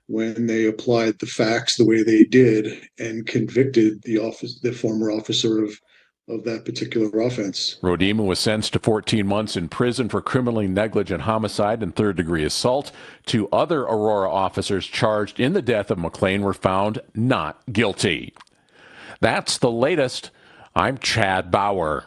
when they applied the facts the way they did and convicted the former officer of that particular offense. Rodema was sentenced to 14 months in prison for criminally negligent homicide and third-degree assault. 2 other Aurora officers charged in the death of McLean were found not guilty. That's the latest. I'm Chad Bauer.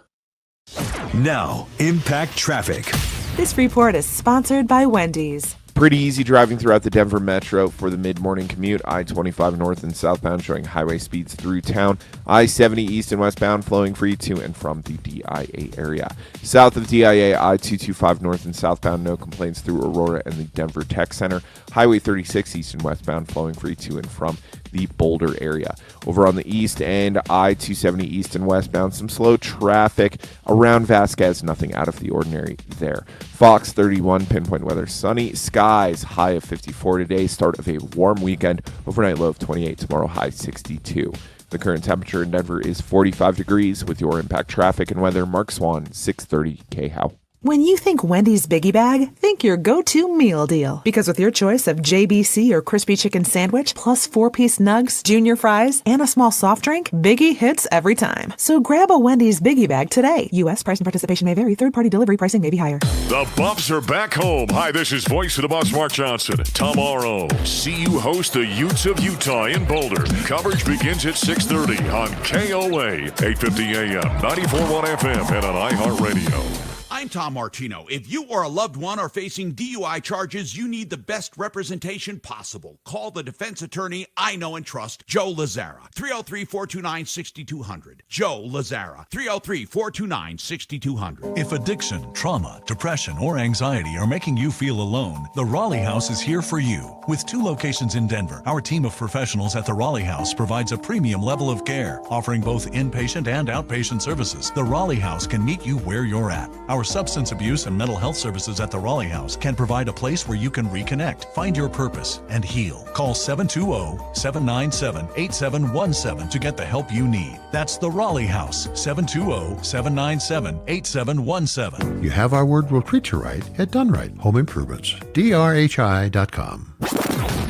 Now, Impact Traffic. This report is sponsored by Wendy's. Pretty easy driving throughout the Denver Metro for the mid-morning commute. I-25 north and southbound showing highway speeds through town. I-70 east and westbound flowing free to and from the DIA area. South of DIA, I-225 north and southbound, no complaints through Aurora and the Denver Tech Center. Highway 36 east and westbound flowing free to and from the Boulder area. Over on the east end, I-270 east and westbound, some slow traffic around Vasquez, nothing out of the ordinary there. Fox 31, pinpoint weather, sunny skies, high of 54 today, start of a warm weekend, overnight low of 28, tomorrow high 62. The current temperature in Denver is 45 degrees. With your Impact Traffic and weather, Mark Swan, 630 KHOW. When you think Wendy's Biggie Bag, think your go-to meal deal. Because with your choice of JBC or crispy chicken sandwich, plus 4-piece nugs, junior fries, and a small soft drink, Biggie hits every time. So grab a Wendy's Biggie Bag today. U.S. price and participation may vary. Third-party delivery pricing may be higher. The Buffs are back home. Hi, this is Voice of the Buffs, Mark Johnson. Tomorrow, CU host the Utes of Utah in Boulder. Coverage begins at 6:30 on KOA, 850 AM, 94.1 FM, and on iHeartRadio. I'm Tom Martino. If you or a loved one are facing DUI charges, you need the best representation possible. Call the defense attorney I know and trust, Joe Lazzara, 303-429-6200. Joe Lazzara, 303-429-6200. If addiction, trauma, depression, or anxiety are making you feel alone, the Raleigh House is here for you. With 2 locations in Denver, our team of professionals at the Raleigh House provides a premium level of care, offering both inpatient and outpatient services. The Raleigh House can meet you where you're at. Our substance abuse and mental health services at the Raleigh House can provide a place where you can reconnect, find your purpose, and heal. Call 720-797-8717 to get the help you need. That's the Raleigh House, 720-797-8717. You have our word will treat you right at Done Right Home Improvements. DRHI.com.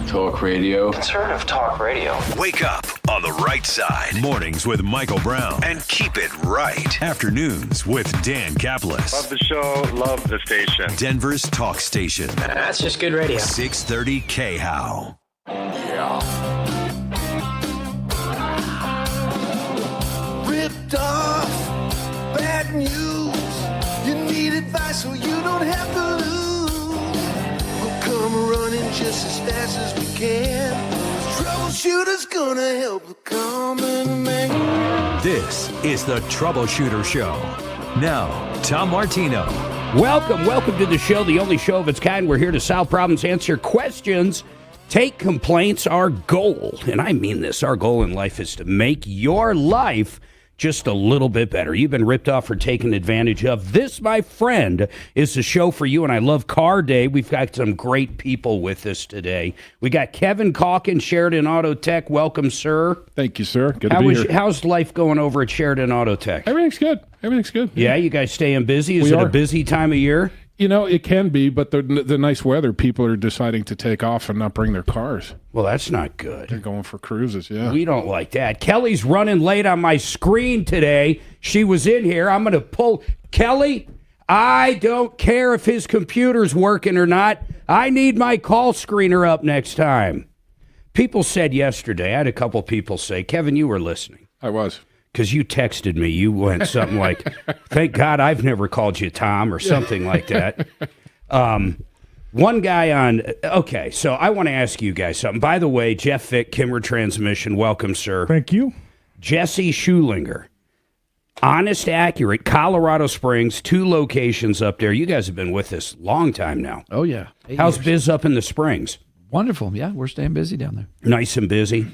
Talk radio. Conservative talk radio. Wake up on the right side. Mornings with Michael Brown. And keep it right. Afternoons with Dan Caplis. Love the show. Love the station. Denver's talk station. That's just good radio. 630 KHOW. Yeah. Ripped off. Bad news. You need advice so you don't have to lose. We'll come running just as fast as we can. Troubleshooter's gonna help the common man. This is the Troubleshooter Show. Now, Tom Martino. Welcome to the show, the only show of its kind. We're here to solve problems, answer questions, take complaints. Our goal, and I mean this, our goal in life is to make your life just a little bit better. You've been ripped off or taken advantage of. This, my friend, is the show for you, and I love Car Day. We've got some great people with us today. We got Kevin Calkin, Sheridan Auto Tech. Welcome, sir. Thank you, sir. Good to be here. How's life going over at Sheridan Auto Tech? Everything's good. Yeah, you guys staying busy? Is it a busy time of year? You know, it can be, but the nice weather, people are deciding to take off and not bring their cars. Well, that's not good. They're going for cruises, yeah. We don't like that. Kelly's running late on my screen today. She was in here. I'm going to pull. Kelly, I don't care if his computer's working or not. I need my call screener up next time. People said yesterday, I had a couple people say, Kevin, you were listening. I was. Because you texted me. You went something like, thank God I've never called you Tom or something like that. One guy on, okay, so I want to ask you guys something. By the way, Jeff Fick, Kimmer Transmission, welcome, sir. Thank you. Jesse Schulinger, honest, accurate, Colorado Springs, 2 locations up there. You guys have been with us a long time now. Oh, yeah. How's biz up in the Springs? Wonderful. Yeah, we're staying busy down there. Nice and busy?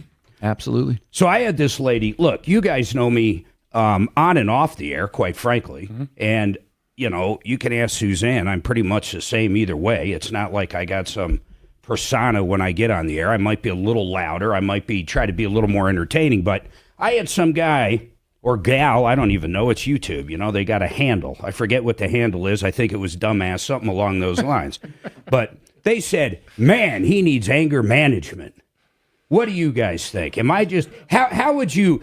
Absolutely. So I had this lady, look, you guys know me on and off the air, quite frankly, and, you know, you can ask Suzanne. I'm pretty much the same either way. It's not like I got some persona when I get on the air. I might be a little louder. I might try to be a little more entertaining, but I had some guy or gal, I don't even know, it's YouTube, you know, they got a handle. I forget what the handle is. I think it was dumbass, something along those lines. But They said, man, he needs anger management. What do you guys think? Am I just how would you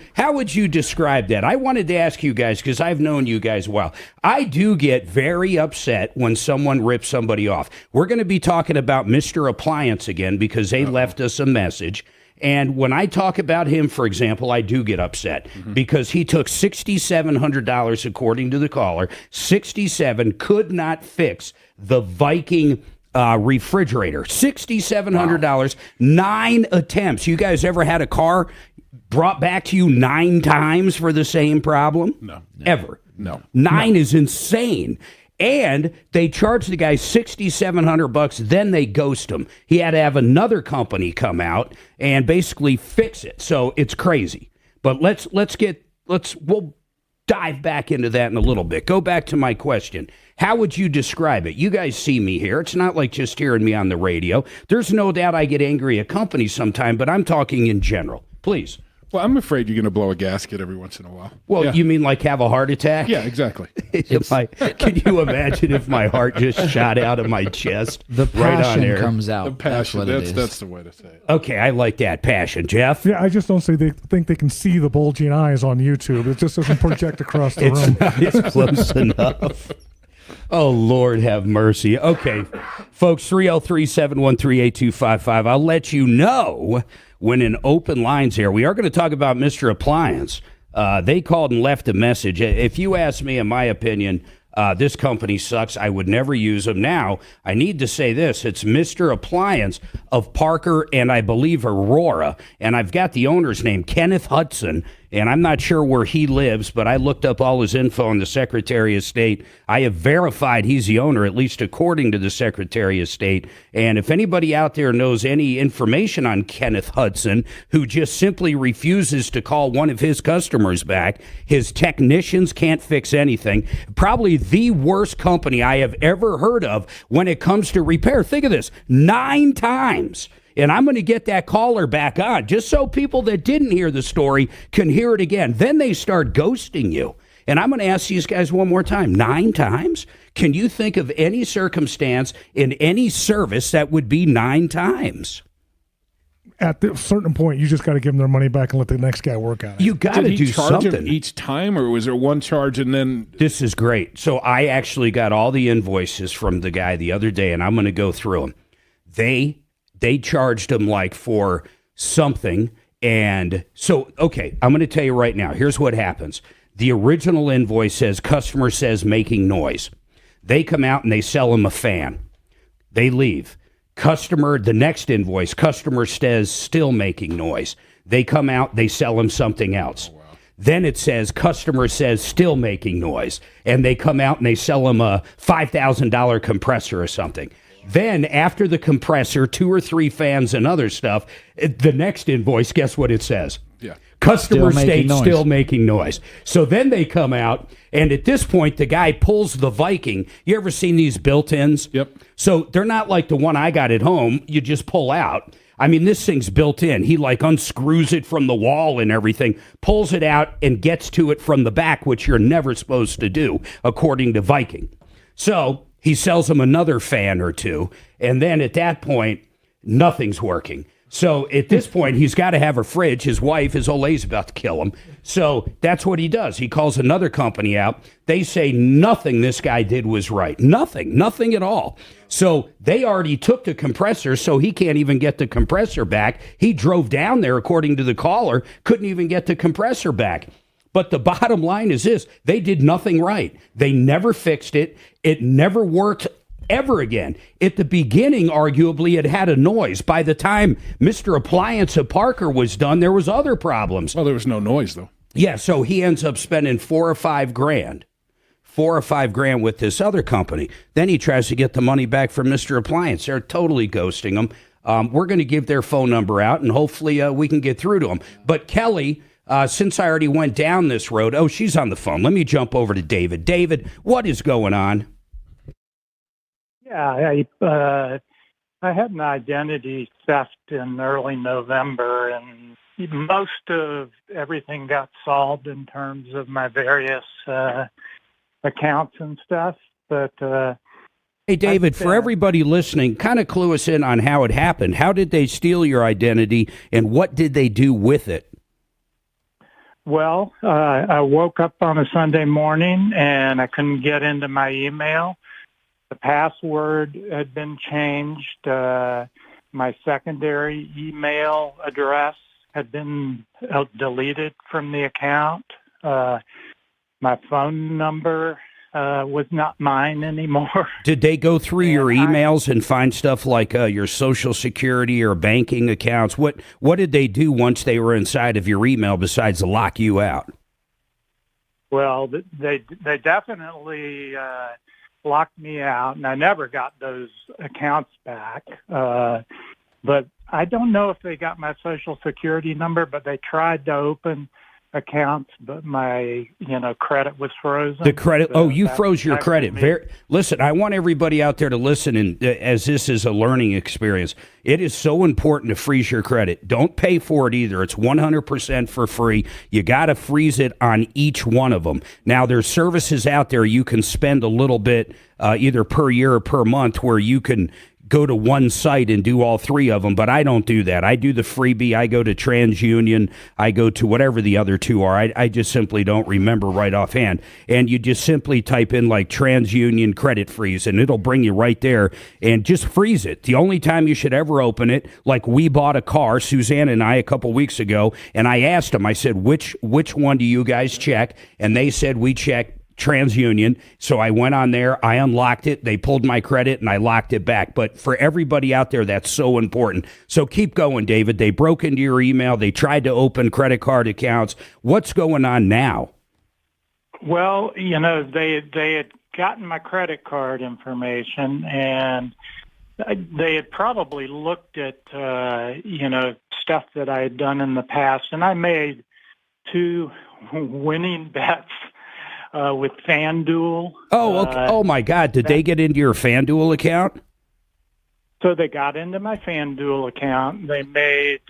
describe that? I wanted to ask you guys because I've known you guys well. I do get very upset when someone rips somebody off. We're going to be talking about Mr. Appliance again because they left us a message. And when I talk about him, for example, I do get upset because he took $6,700 according to the caller. 67 could not fix the Viking refrigerator. $6,700, 9 attempts. You guys ever had a car brought back to you 9 times for the same problem? No. Ever? No. 9 is insane. And they charged the guy $6,700. Then they ghost him. He had to have another company come out and basically fix it. So it's crazy. But we'll dive back into that in a little bit. Go back to my question. How would you describe it? You guys see me here. It's not like just hearing me on the radio. There's no doubt I get angry at companies sometime, but I'm talking in general. Please. Well, I'm afraid you're going to blow a gasket every once in a while. Well, you mean like have a heart attack? Yeah, exactly. Can you imagine if my heart just shot out of my chest? The right on passion air? comes out. The passion, That's what it is. that's the way to say it. Okay, I like that passion. Jeff? Yeah, I just don't say they think they can see the bulging eyes on YouTube. It just doesn't project across the room. It's close enough. Oh, Lord have mercy. Okay, folks, 303-713-8255. I'll let you know when an open line's here. We are going to talk about Mr. Appliance. They called and left a message. If you ask me, in my opinion, this company sucks. I would never use them. Now, I need to say this. It's Mr. Appliance of Parker and I believe Aurora. And I've got the owner's name, Kenneth Hudson. And I'm not sure where he lives, but I looked up all his info in the Secretary of State. I have verified he's the owner, at least according to the Secretary of State. And if anybody out there knows any information on Kenneth Hudson, who just simply refuses to call one of his customers back, his technicians can't fix anything. Probably the worst company I have ever heard of when it comes to repair. Think of this, 9 times. And I'm going to get that caller back on just so people that didn't hear the story can hear it again. Then they start ghosting you. And I'm going to ask these guys one more time. 9 times? Can you think of any circumstance in any service that would be 9 times? At a certain point, you just got to give them their money back and let the next guy work on it. You got to do charge something. him each time, or was there one charge and then? This is great. So I actually got all the invoices from the guy the other day, and I'm going to go through them. They charged him like for something. And so, okay, I'm going to tell you right now, here's what happens. The original invoice says, customer says making noise. They come out and they sell him a fan. They leave. The next invoice, customer says still making noise. They come out, they sell him something else. Oh, wow. Then it says, customer says still making noise. And they come out and they sell him a $5,000 compressor or something. Then, after the compressor, 2 or 3 fans and other stuff, the next invoice, guess what it says? Yeah. Customer state still making noise. So then they come out, and at this point, the guy pulls the Viking. You ever seen these built-ins? Yep. So they're not like the one I got at home. You just pull out. I mean, this thing's built in. He like unscrews it from the wall and everything, pulls it out, and gets to it from the back, which you're never supposed to do, according to Viking. So he sells him another fan or 2, and then at that point, nothing's working. So at this point, he's got to have a fridge. His wife, his old lady's about to kill him. So that's what he does. He calls another company out. They say nothing this guy did was right. Nothing at all. So they already took the compressor, so he can't even get the compressor back. He drove down there, according to the caller, couldn't even get the compressor back. But the bottom line is this, they did nothing right. They never fixed it. It never worked ever again. At the beginning, arguably, it had a noise. By the time Mr. Appliance of Parker was done, there was other problems. Well, there was no noise, though. Yeah, so he ends up spending $4 or $5 grand. $4 or $5 grand with this other company. Then he tries to get the money back from Mr. Appliance. They're totally ghosting him. We're going to give their phone number out, and hopefully we can get through to them. But Kelly, since I already went down this road, she's on the phone. Let me jump over to David. David, what is going on? Yeah, I had an identity theft in early November, and most of everything got solved in terms of my various accounts and stuff. But Hey, David, for everybody listening, kind of clue us in on how it happened. How did they steal your identity, and what did they do with it? Well, I woke up on a Sunday morning and I couldn't get into my email. The password had been changed. My secondary email address had been deleted from the account. My phone number was not mine anymore. Did they go through your emails and find stuff like your Social Security or banking accounts? What did they do once they were inside of your email besides lock you out? Well, they definitely locked me out, and I never got those accounts back. But I don't know if they got my Social Security number, but they tried to open accounts, but my credit was frozen. The credit. You froze your credit. Listen, I want everybody out there to listen, and as this is a learning experience, it is so important to freeze your credit. Don't pay for it either. It's 100% for free. You got to freeze it on each one of them. Now, there's services out there you can spend a little bit either per year or per month where you can go to one site and do all three of them, but I don't do that. I do the freebie. I go to TransUnion. I go to whatever the other two are. I just simply don't remember right offhand. And you just simply type in like TransUnion credit freeze, and it'll bring you right there, and just freeze it. The only time you should ever open it, like we bought a car, Suzanne and I, a couple weeks ago, and I asked them, I said, which one do you guys check? And they said, we check TransUnion. So I went on there, I unlocked it, they pulled my credit, and I locked it back. But for everybody out there, that's so important. So keep going, David. They broke into your email. They tried to open credit card accounts. What's going on now? Well, they had gotten my credit card information, and they had probably looked at, stuff that I had done in the past. And I made 2 winning bets with FanDuel. Oh my God. Did they get into your FanDuel account? So they got into my FanDuel account. They made...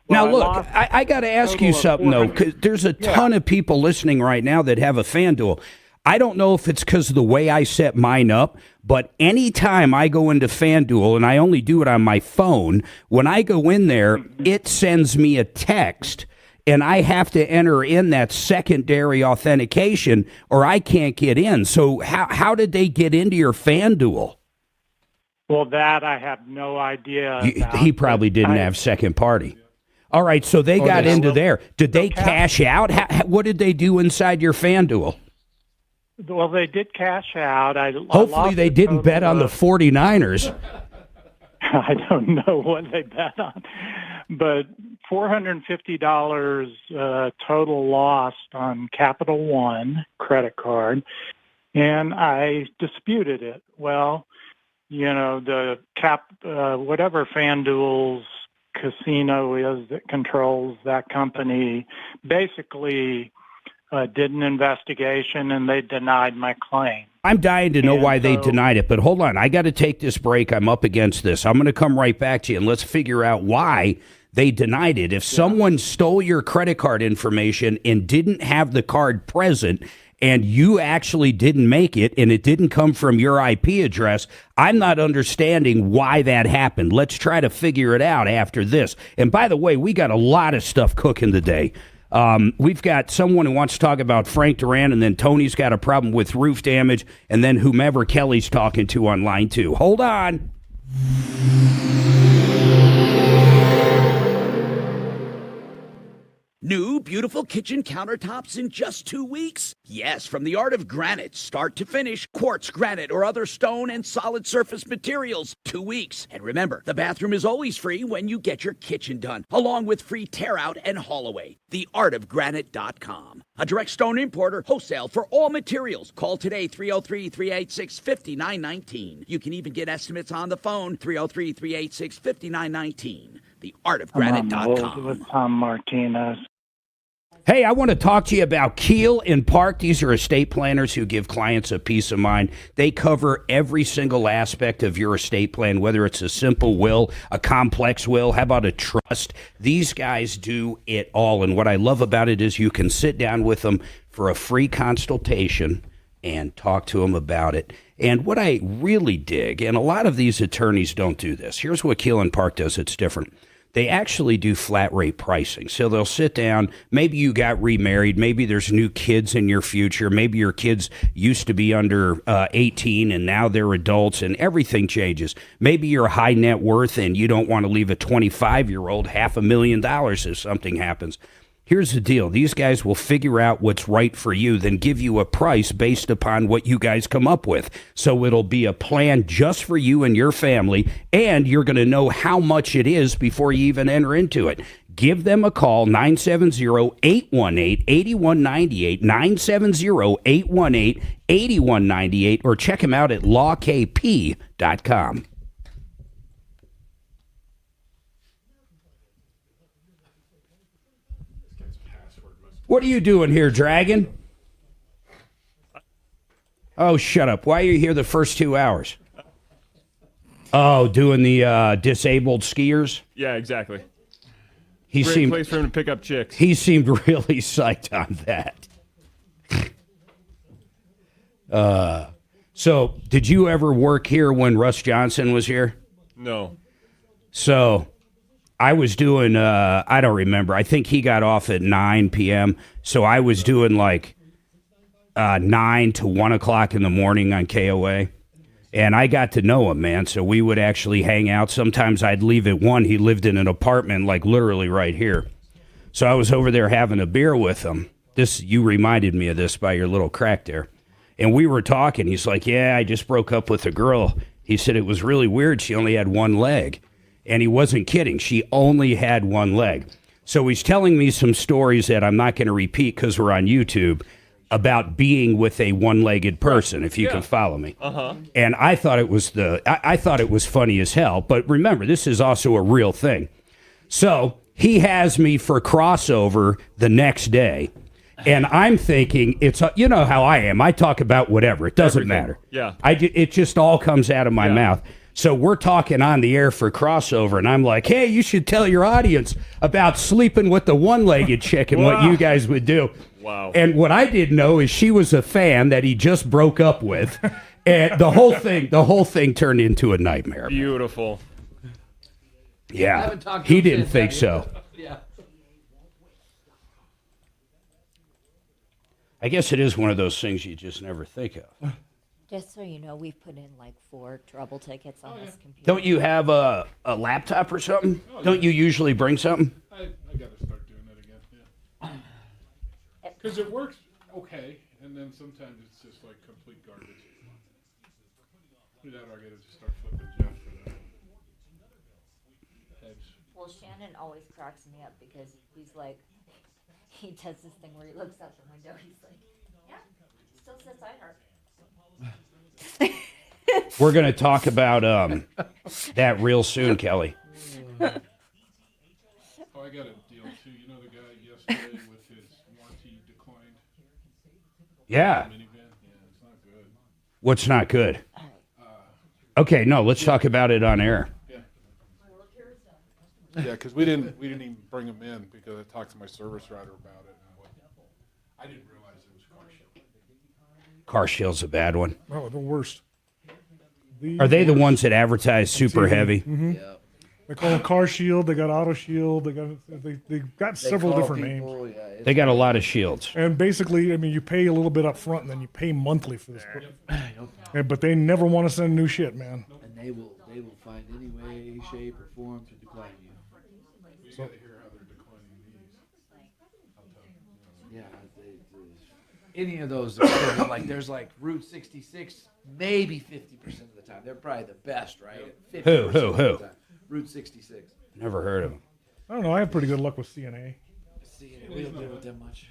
now, look, I got to ask you something, though, because there's a ton of people listening right now that have a FanDuel. I don't know if it's because of the way I set mine up, but anytime I go into FanDuel, and I only do it on my phone, when I go in there, it sends me a text, and I have to enter in that secondary authentication or I can't get in. So how did they get into your FanDuel? Well, that I have no idea. He probably didn't have second party. All right, so they got into there. Did they cash out? What did they do inside your FanDuel? Well, they did cash out. Hopefully they didn't bet on the 49ers. I don't know what they bet on, but $450 total lost on Capital One credit card, and I disputed it. Well, the whatever FanDuel's casino is that controls that company basically did an investigation, and they denied my claim. I'm dying to know why they denied it, but hold on. I got to take this break. I'm up against this. I'm going to come right back to you, and let's figure out why they denied it. If someone stole your credit card information and didn't have the card present, and you actually didn't make it, and it didn't come from your IP address, I'm not understanding why that happened. Let's try to figure it out after this. And by the way, we got a lot of stuff cooking today. We've got someone who wants to talk about Frank Duran, and then Tony's got a problem with roof damage, and then whomever Kelly's talking to on line 2. Hold on. New beautiful kitchen countertops in just 2 weeks? Yes, from the Art of Granite, start to finish, quartz, granite, or other stone and solid surface materials. 2 weeks. And remember, the bathroom is always free when you get your kitchen done, along with free tear out and haul away. TheArtofGranite.com. A direct stone importer, wholesale for all materials. Call today, 303-386-5919. You can even get estimates on the phone, 303-386-5919. TheArtofGranite.com. With Tom Martinez. Hey, I want to talk to you about Keel and Park. These are estate planners who give clients a peace of mind. They cover every single aspect of your estate plan, whether it's a simple will, a complex will, how about a trust? These guys do it all. And what I love about it is you can sit down with them for a free consultation and talk to them about it. And what I really dig, and a lot of these attorneys don't do this. Here's what Keelan Park does. It's different. They actually do flat rate pricing. So they'll sit down. Maybe you got remarried. Maybe there's new kids in your future. Maybe your kids used to be under 18 and now they're adults and everything changes. Maybe you're high net worth and you don't want to leave a 25-year-old $500,000 if something happens. Here's the deal. These guys will figure out what's right for you, then give you a price based upon what you guys come up with. So it'll be a plan just for you and your family, and you're going to know how much it is before you even enter into it. Give them a call, 970-818-8198, 970-818-8198, or check them out at lawkp.com. What are you doing here, Dragon? Oh, shut up. Why are you here the first 2 hours? Oh, doing the disabled skiers? Yeah, exactly. Great place for him to pick up chicks. He seemed really psyched on that. So, did you ever work here when Russ Johnson was here? No. So, I was doing, I don't remember. I think he got off at 9 p.m. So I was doing like 9 to 1 o'clock in the morning on KOA. And I got to know him, man. So we would actually hang out. Sometimes I'd leave at 1. He lived in an apartment like literally right here. So I was over there having a beer with him. You reminded me of this by your little crack there. And we were talking. He's like, yeah, I just broke up with a girl. He said it was really weird. She only had one leg. And he wasn't kidding. She only had one leg. So he's telling me some stories that I'm not going to repeat because we're on YouTube about being with a one-legged person, if you can follow me. Uh-huh. And I thought it was I thought it was funny as hell. But remember, this is also a real thing. So he has me for crossover the next day. And I'm thinking, you know how I am. I talk about whatever. It doesn't matter. Yeah. It just all comes out of my mouth. So we're talking on the air for crossover, and I'm like, hey, you should tell your audience about sleeping with the one-legged chick and what you guys would do. Wow. And what I didn't know is she was a fan that he just broke up with. And the whole thing turned into a nightmare. Beautiful. Yeah. He didn't think so. Yeah. I guess it is one of those things you just never think of. Just so you know, we've put in like 4 trouble tickets on this computer. Don't you have a laptop or something? Don't you usually bring something? I got to start doing that again, yeah. Because it works okay, and then sometimes it's just like complete garbage. That or I got to just start flipping Jeff for that. Well, Shannon always cracks me up because he's like, he does this thing where he looks out the window. He's like, yeah, still says Einhart. We're going to talk about that real soon, Kelly. Oh, I got a deal too. You know the guy yesterday with his warranty declined? Yeah. Minivan? Yeah, it's not good. What's not good? Okay, no, let's talk about it on air. Yeah. Yeah, because we didn't even bring him in because I talked to my service writer about it. And I didn't realize it was CarShield. CarShield's a bad one. Oh, the worst. Are they the ones that advertise super heavy? Mm-hmm. Yeah. They call them Car Shield. They got Auto Shield. They got several different names. Yeah, they got a lot of shields. And basically, I mean, you pay a little bit up front, and then you pay monthly for this. But they never want to send new shit, man. And they will find any way, shape, or form to decline you. We got to hear how they're declining these. Yeah, any of those, like there's like Route 66, maybe 50% of the time. They're probably the best, right? 50% Who? of the time. Route 66. Never heard of them. I don't know. I have pretty good luck with CNA. We don't deal with them much.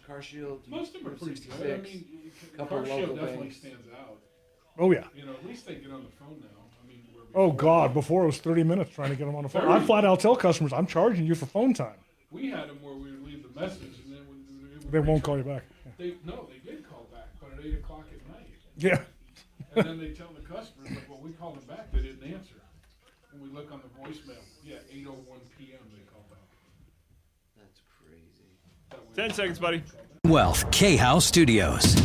Car Shield, Most of them are Route pretty 66, good. I mean, couple CarShield local definitely banks. stands out. Oh, yeah. You know, at least they get on the phone now. I mean, Oh, God. Before it was 30 minutes trying to get them on the phone. I flat out tell customers, I'm charging you for phone time. we had them where we would leave the message and then They won't call you back. They did call back, but at 8 o'clock at night. Yeah. And then they tell the customers, like, well, we called them back, they didn't answer. And we look on the voicemail, 8:01 p.m. they called back. That's crazy. 10 seconds, buddy. Wealth K-House Studios.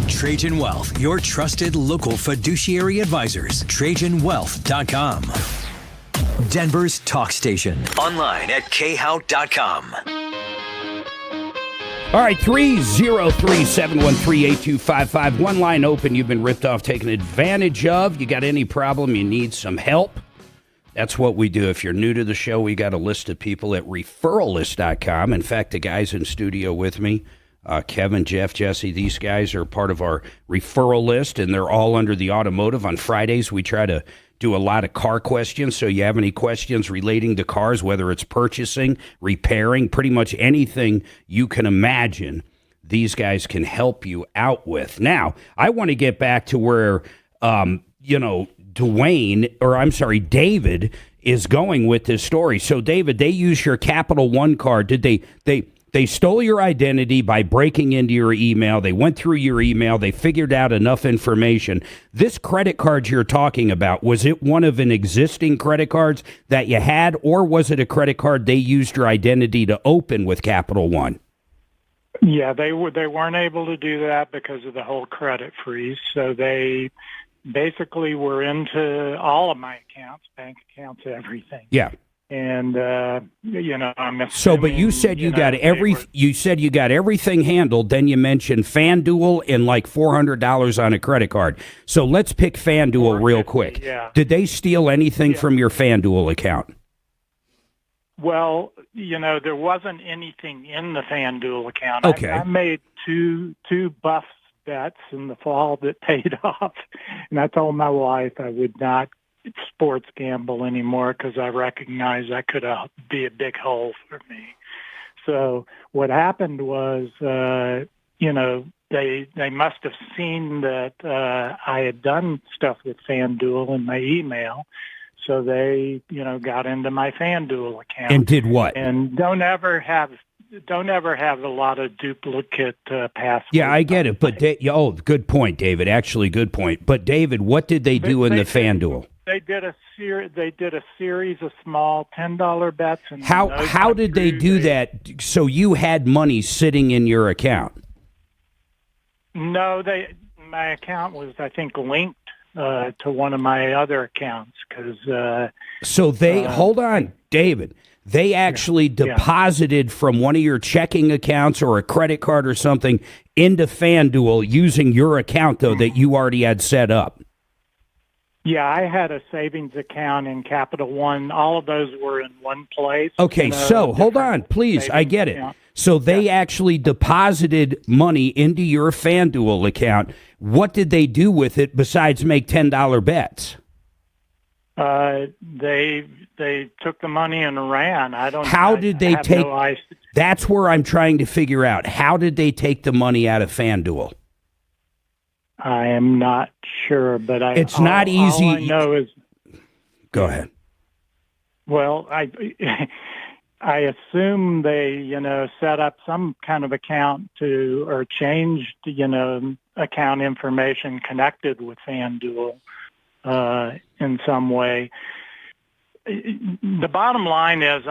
Trajan Wealth, your trusted local fiduciary advisors. TrajanWealth.com. Denver's talk station. Online at khout.com. All right, 303-713-8255. One line open. You've been ripped off, taken advantage of. You got any problem, you need some help. That's what we do. If you're new to the show, we got a list of people at referralist.com. In fact, the guys in studio with me, Kevin, Jeff, Jesse, these guys are part of our referral list, and they're all under the automotive. On Fridays, we try to do a lot of car questions. So you have any questions relating to cars, whether it's purchasing, repairing, pretty much anything you can imagine, these guys can help you out with. Now, I want to get back to where, David is going with this story. So, David, they use your Capital One card. Did they stole your identity by breaking into your email. They went through your email. They figured out enough information. This credit card you're talking about, was it one of an existing credit cards that you had, or was it a credit card they used your identity to open with Capital One? Yeah, they weren't able to do that because of the whole credit freeze. So they basically were into all of my accounts, bank accounts, everything. Yeah. And I'm assuming, so, but you said you got everything handled. Then you mentioned FanDuel and like $400 on a credit card. So let's pick FanDuel real quick. Yeah. Did they steal anything from your FanDuel account? Well, there wasn't anything in the FanDuel account. Okay. I made two Buffs bets in the fall that paid off, and I told my wife I would not sports gamble anymore because I recognized that could be a big hole for me. So what happened was, they must have seen that I had done stuff with FanDuel in my email. So they, got into my FanDuel account. And did what? And don't ever have a lot of duplicate passwords. Yeah, I get it. But good point, David. Actually, good point. But David, what did they do in the FanDuel? They did a series of small $10 bets. And how did they do that? So you had money sitting in your account? No, my account was, I think, linked to one of my other accounts because. So they hold on, David. They actually deposited from one of your checking accounts or a credit card or something into FanDuel using your account, though, that you already had set up. Yeah, I had a savings account in Capital One. All of those were in one place. Okay, so hold on, please. I get it. Account. So they actually deposited money into your FanDuel account. What did they do with it besides make $10 bets? They took the money and ran. How did they take? That's where I'm trying to figure out. How did they take the money out of FanDuel? I am not sure, but it's not easy. All I know is. Go ahead. Well, I assume they, set up some kind of account or changed, account information connected with FanDuel in some way. The bottom line is,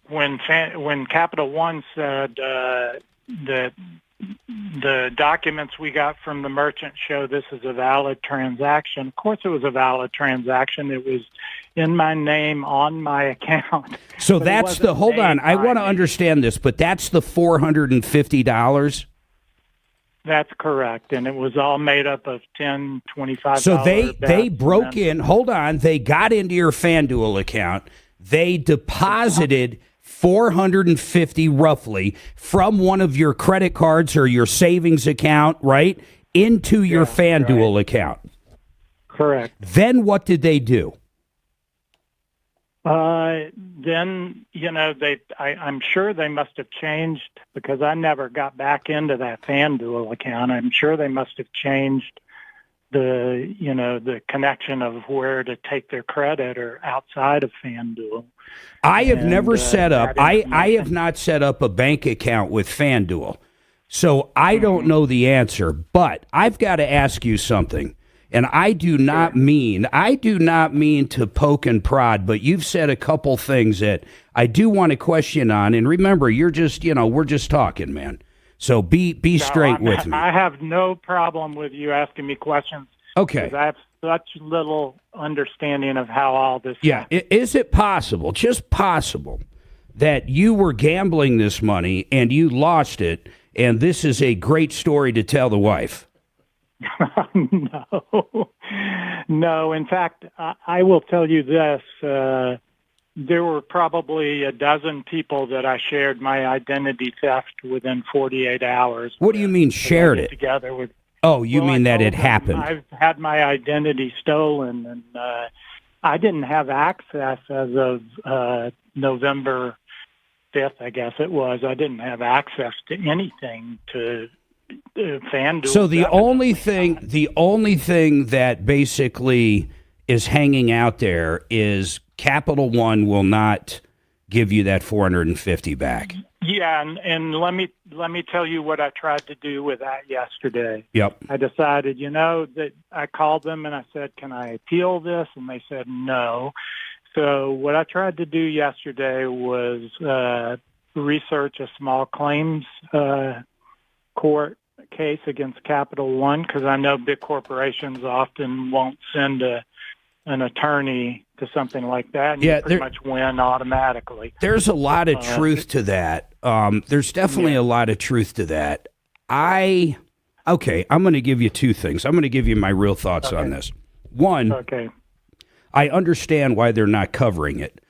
when Capital One said that the documents we got from the merchant show this is a valid transaction. Of course, it was a valid transaction. It was in my name on my account. So that's hold on. I want to understand this, but that's the $450. That's correct, and it was all made up of $10, $25. So they broke in. Hold on, they got into your FanDuel account. They deposited $450 roughly from one of your credit cards or your savings account, right, into your FanDuel account. Correct. Then what did they do? Then, I'm sure they must have changed because I never got back into that FanDuel account. I'm sure they must have changed the connection of where to take their credit or outside of FanDuel. I have never set up, I have not set up a bank account with FanDuel. So I don't know the answer, but I've got to ask you something. And I do not mean to poke and prod, but you've said a couple things that I do want to question on. And remember, you're just, we're just talking, man. So be straight with me. I have no problem with you asking me questions. Okay. Because I have such little understanding of how all this. Yeah. Is it possible, just possible, that you were gambling this money and you lost it, and this is a great story to tell the wife? No. In fact, I will tell you this. There were probably a dozen people that I shared my identity theft within 48 hours. What do you mean shared it? Together with. Oh, you mean that it happened? I've had my identity stolen, and I didn't have access as of November 5th, I guess it was. I didn't have access to anything to FanDuel. So the only thing that basically is hanging out there is Capital One will not give you that $450 back. Yeah, and let me tell you what I tried to do with that yesterday. Yep. I decided, that I called them and I said, "Can I appeal this?" And they said no. So what I tried to do yesterday was research a small claims court case against Capital One, because I know big corporations often won't send an attorney to something like that, and you pretty much win automatically. There's a lot of truth to that. There's definitely a lot of truth to that. I'm going to give you two things. I'm going to give you my real thoughts on this. One, I understand why they're not covering it.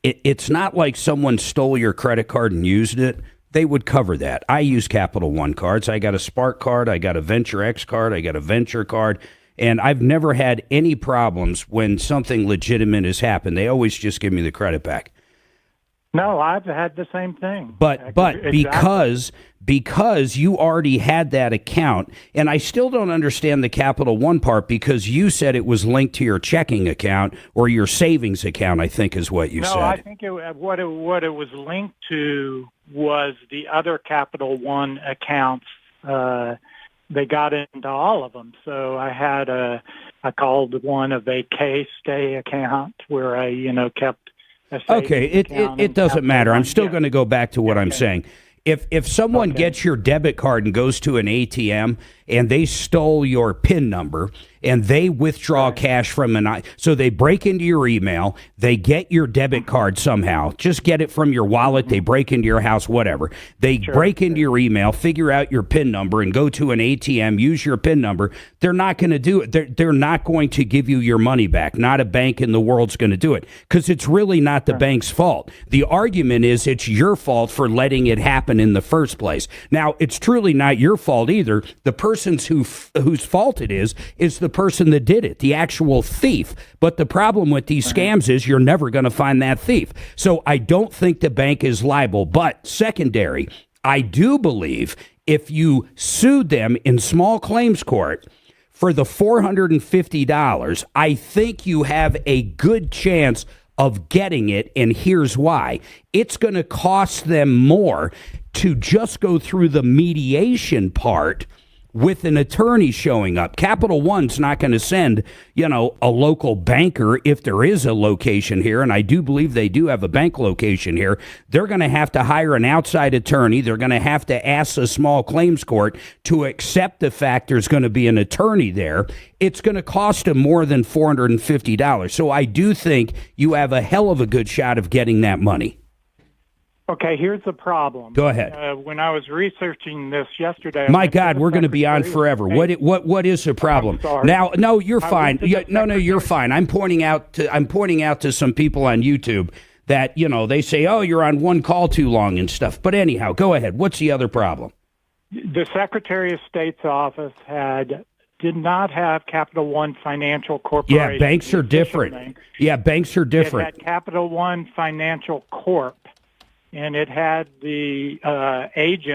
It's not like someone stole your credit card and used it. They would cover that. I use Capital One cards. I got a Spark card. I got a Venture X card. I got a Venture card. And I've never had any problems when something legitimate has happened. They always just give me the credit back. No, I've had the same thing. But Exactly. because you already had that account, and I still don't understand the Capital One part, because you said it was linked to your checking account or your savings account, I think is what you said. No, I think what it was linked to was the other Capital One accounts. They got into all of them. So I called one a vacay stay account where I, kept a savings account. It doesn't matter. I'm still going to go back to what I'm saying. If someone gets your debit card and goes to an ATM and they stole your PIN number and they withdraw cash from so they break into your email, they get your debit card somehow, just get it from your wallet, they break into your house, whatever. They break into your email, figure out your PIN number and go to an ATM, use your PIN number. They're not going to do it. They're not going to give you your money back. Not a bank in the world's going to do it, because it's really not the bank's fault. The argument is it's your fault for letting it happen in the first place. Now, it's truly not your fault either. The person's whose fault it is the person that did it, the actual thief. But the problem with these scams is you're never going to find that thief. So I don't think the bank is liable. But secondary, I do believe if you sued them in small claims court for the $450, I think you have a good chance of getting it, and here's why. It's going to cost them more to just go through the mediation part with an attorney showing up. Capital One's not going to send, a local banker if there is a location here, and I do believe they do have a bank location here. They're going to have to hire an outside attorney. They're going to have to ask a small claims court to accept the fact there's going to be an attorney there. It's going to cost them more than $450. So I do think you have a hell of a good shot of getting that money. Okay, here's the problem. Go ahead. When I was researching this yesterday, my God, we're going to be on forever. What is the problem? Now, no, you're fine. You're fine. I'm pointing out to some people on YouTube that they say, "Oh, you're on one call too long" and stuff. But anyhow, go ahead. What's the other problem? The Secretary of State's office did not have Capital One Financial Corporation. Yeah, banks are different. It had Capital One Financial Corp. And it had the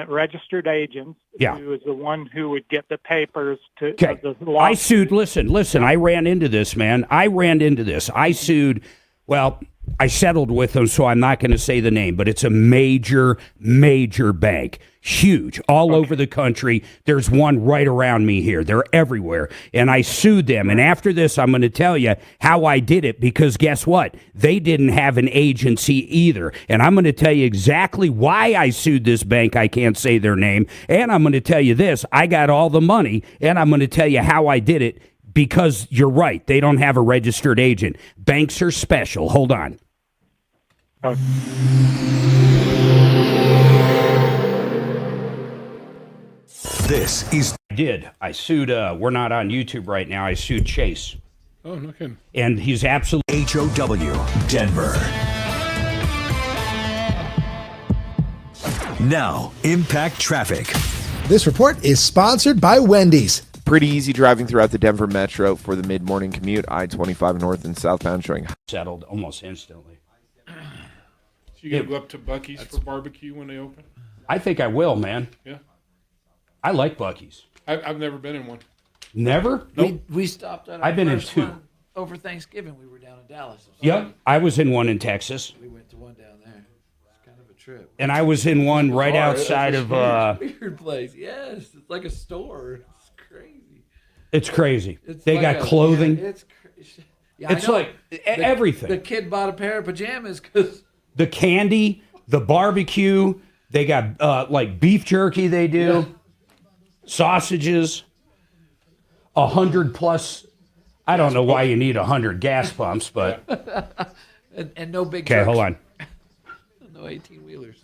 registered agent, who was the one who would get the papers to the lawsuit. I sued. Listen, I ran into this, man. I sued. Well, I settled with them, so I'm not going to say the name, but it's a major bank. huge, all over the country. There's one right around me here. They're everywhere. And I sued them. And after this, I'm going to tell you how I did it, because guess what? They didn't have an agency either. And I'm going to tell you exactly why I sued this bank. I can't say their name. And I'm going to tell you this. I got all the money, and I'm going to tell you how I did it, because you're right. They don't have a registered agent. Banks are special. Hold on. This is I sued, we're not on YouTube right now. I sued Chase. Oh, no kidding. And he's absolutely HOW, Denver. Now, Impact Traffic. This report is sponsored by Wendy's. Pretty easy driving throughout the Denver metro for the mid-morning commute. I-25 north and southbound showing settled almost instantly. So you gonna go up to Buc-ee's for barbecue when they open? I think I will, man. Yeah. I like Buc-ee's. I've never been in one. Never? Nope. We stopped at our I've been in first 2. one over Thanksgiving. We were down in Dallas. Yep. I was in one in Texas. We went to one down there. It's kind of a trip. And I was in one right outside of... weird place. Yes. It's like a store. It's crazy. It's crazy. It's they like got clothing. Yeah, it's crazy. Yeah, It's like everything. The kid bought a pair of pajamas because... The candy, the barbecue. They got like beef jerky they do. Yeah. Sausages. 100 plus. I don't know why you need 100 gas pumps, but... and no big Okay, trucks. hold on. No 18-wheelers.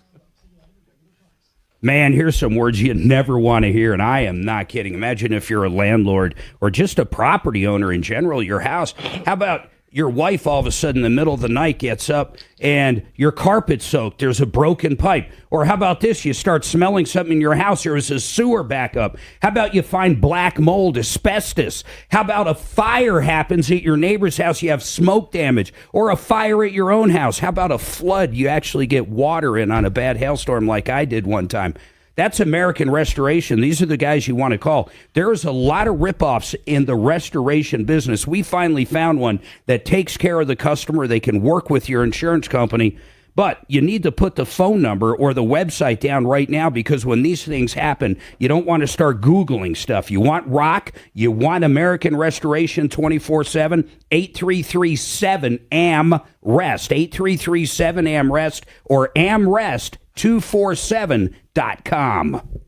Man, here's some words you never want to hear, and I am not kidding. Imagine if you're a landlord or just a property owner in general, your house. How about your wife all of a sudden in the middle of the night gets up and your carpet's soaked, there's a broken pipe? Or how about this? You start smelling something in your house, there was a sewer backup. How about you find black mold, asbestos? How about a fire happens at your neighbor's house, you have smoke damage? Or a fire at your own house? How about a flood, you actually get water in on a bad hailstorm like I did one time? That's American Restoration. These are the guys you want to call. There is a lot of ripoffs in the restoration business. We finally found one that takes care of the customer. They can work with your insurance company. But you need to put the phone number or the website down right now, because when these things happen, you don't want to start Googling stuff. You want rock, you want American Restoration 24/7, 8337-AM-REST, 8337-AM-REST, or AMREST247.com.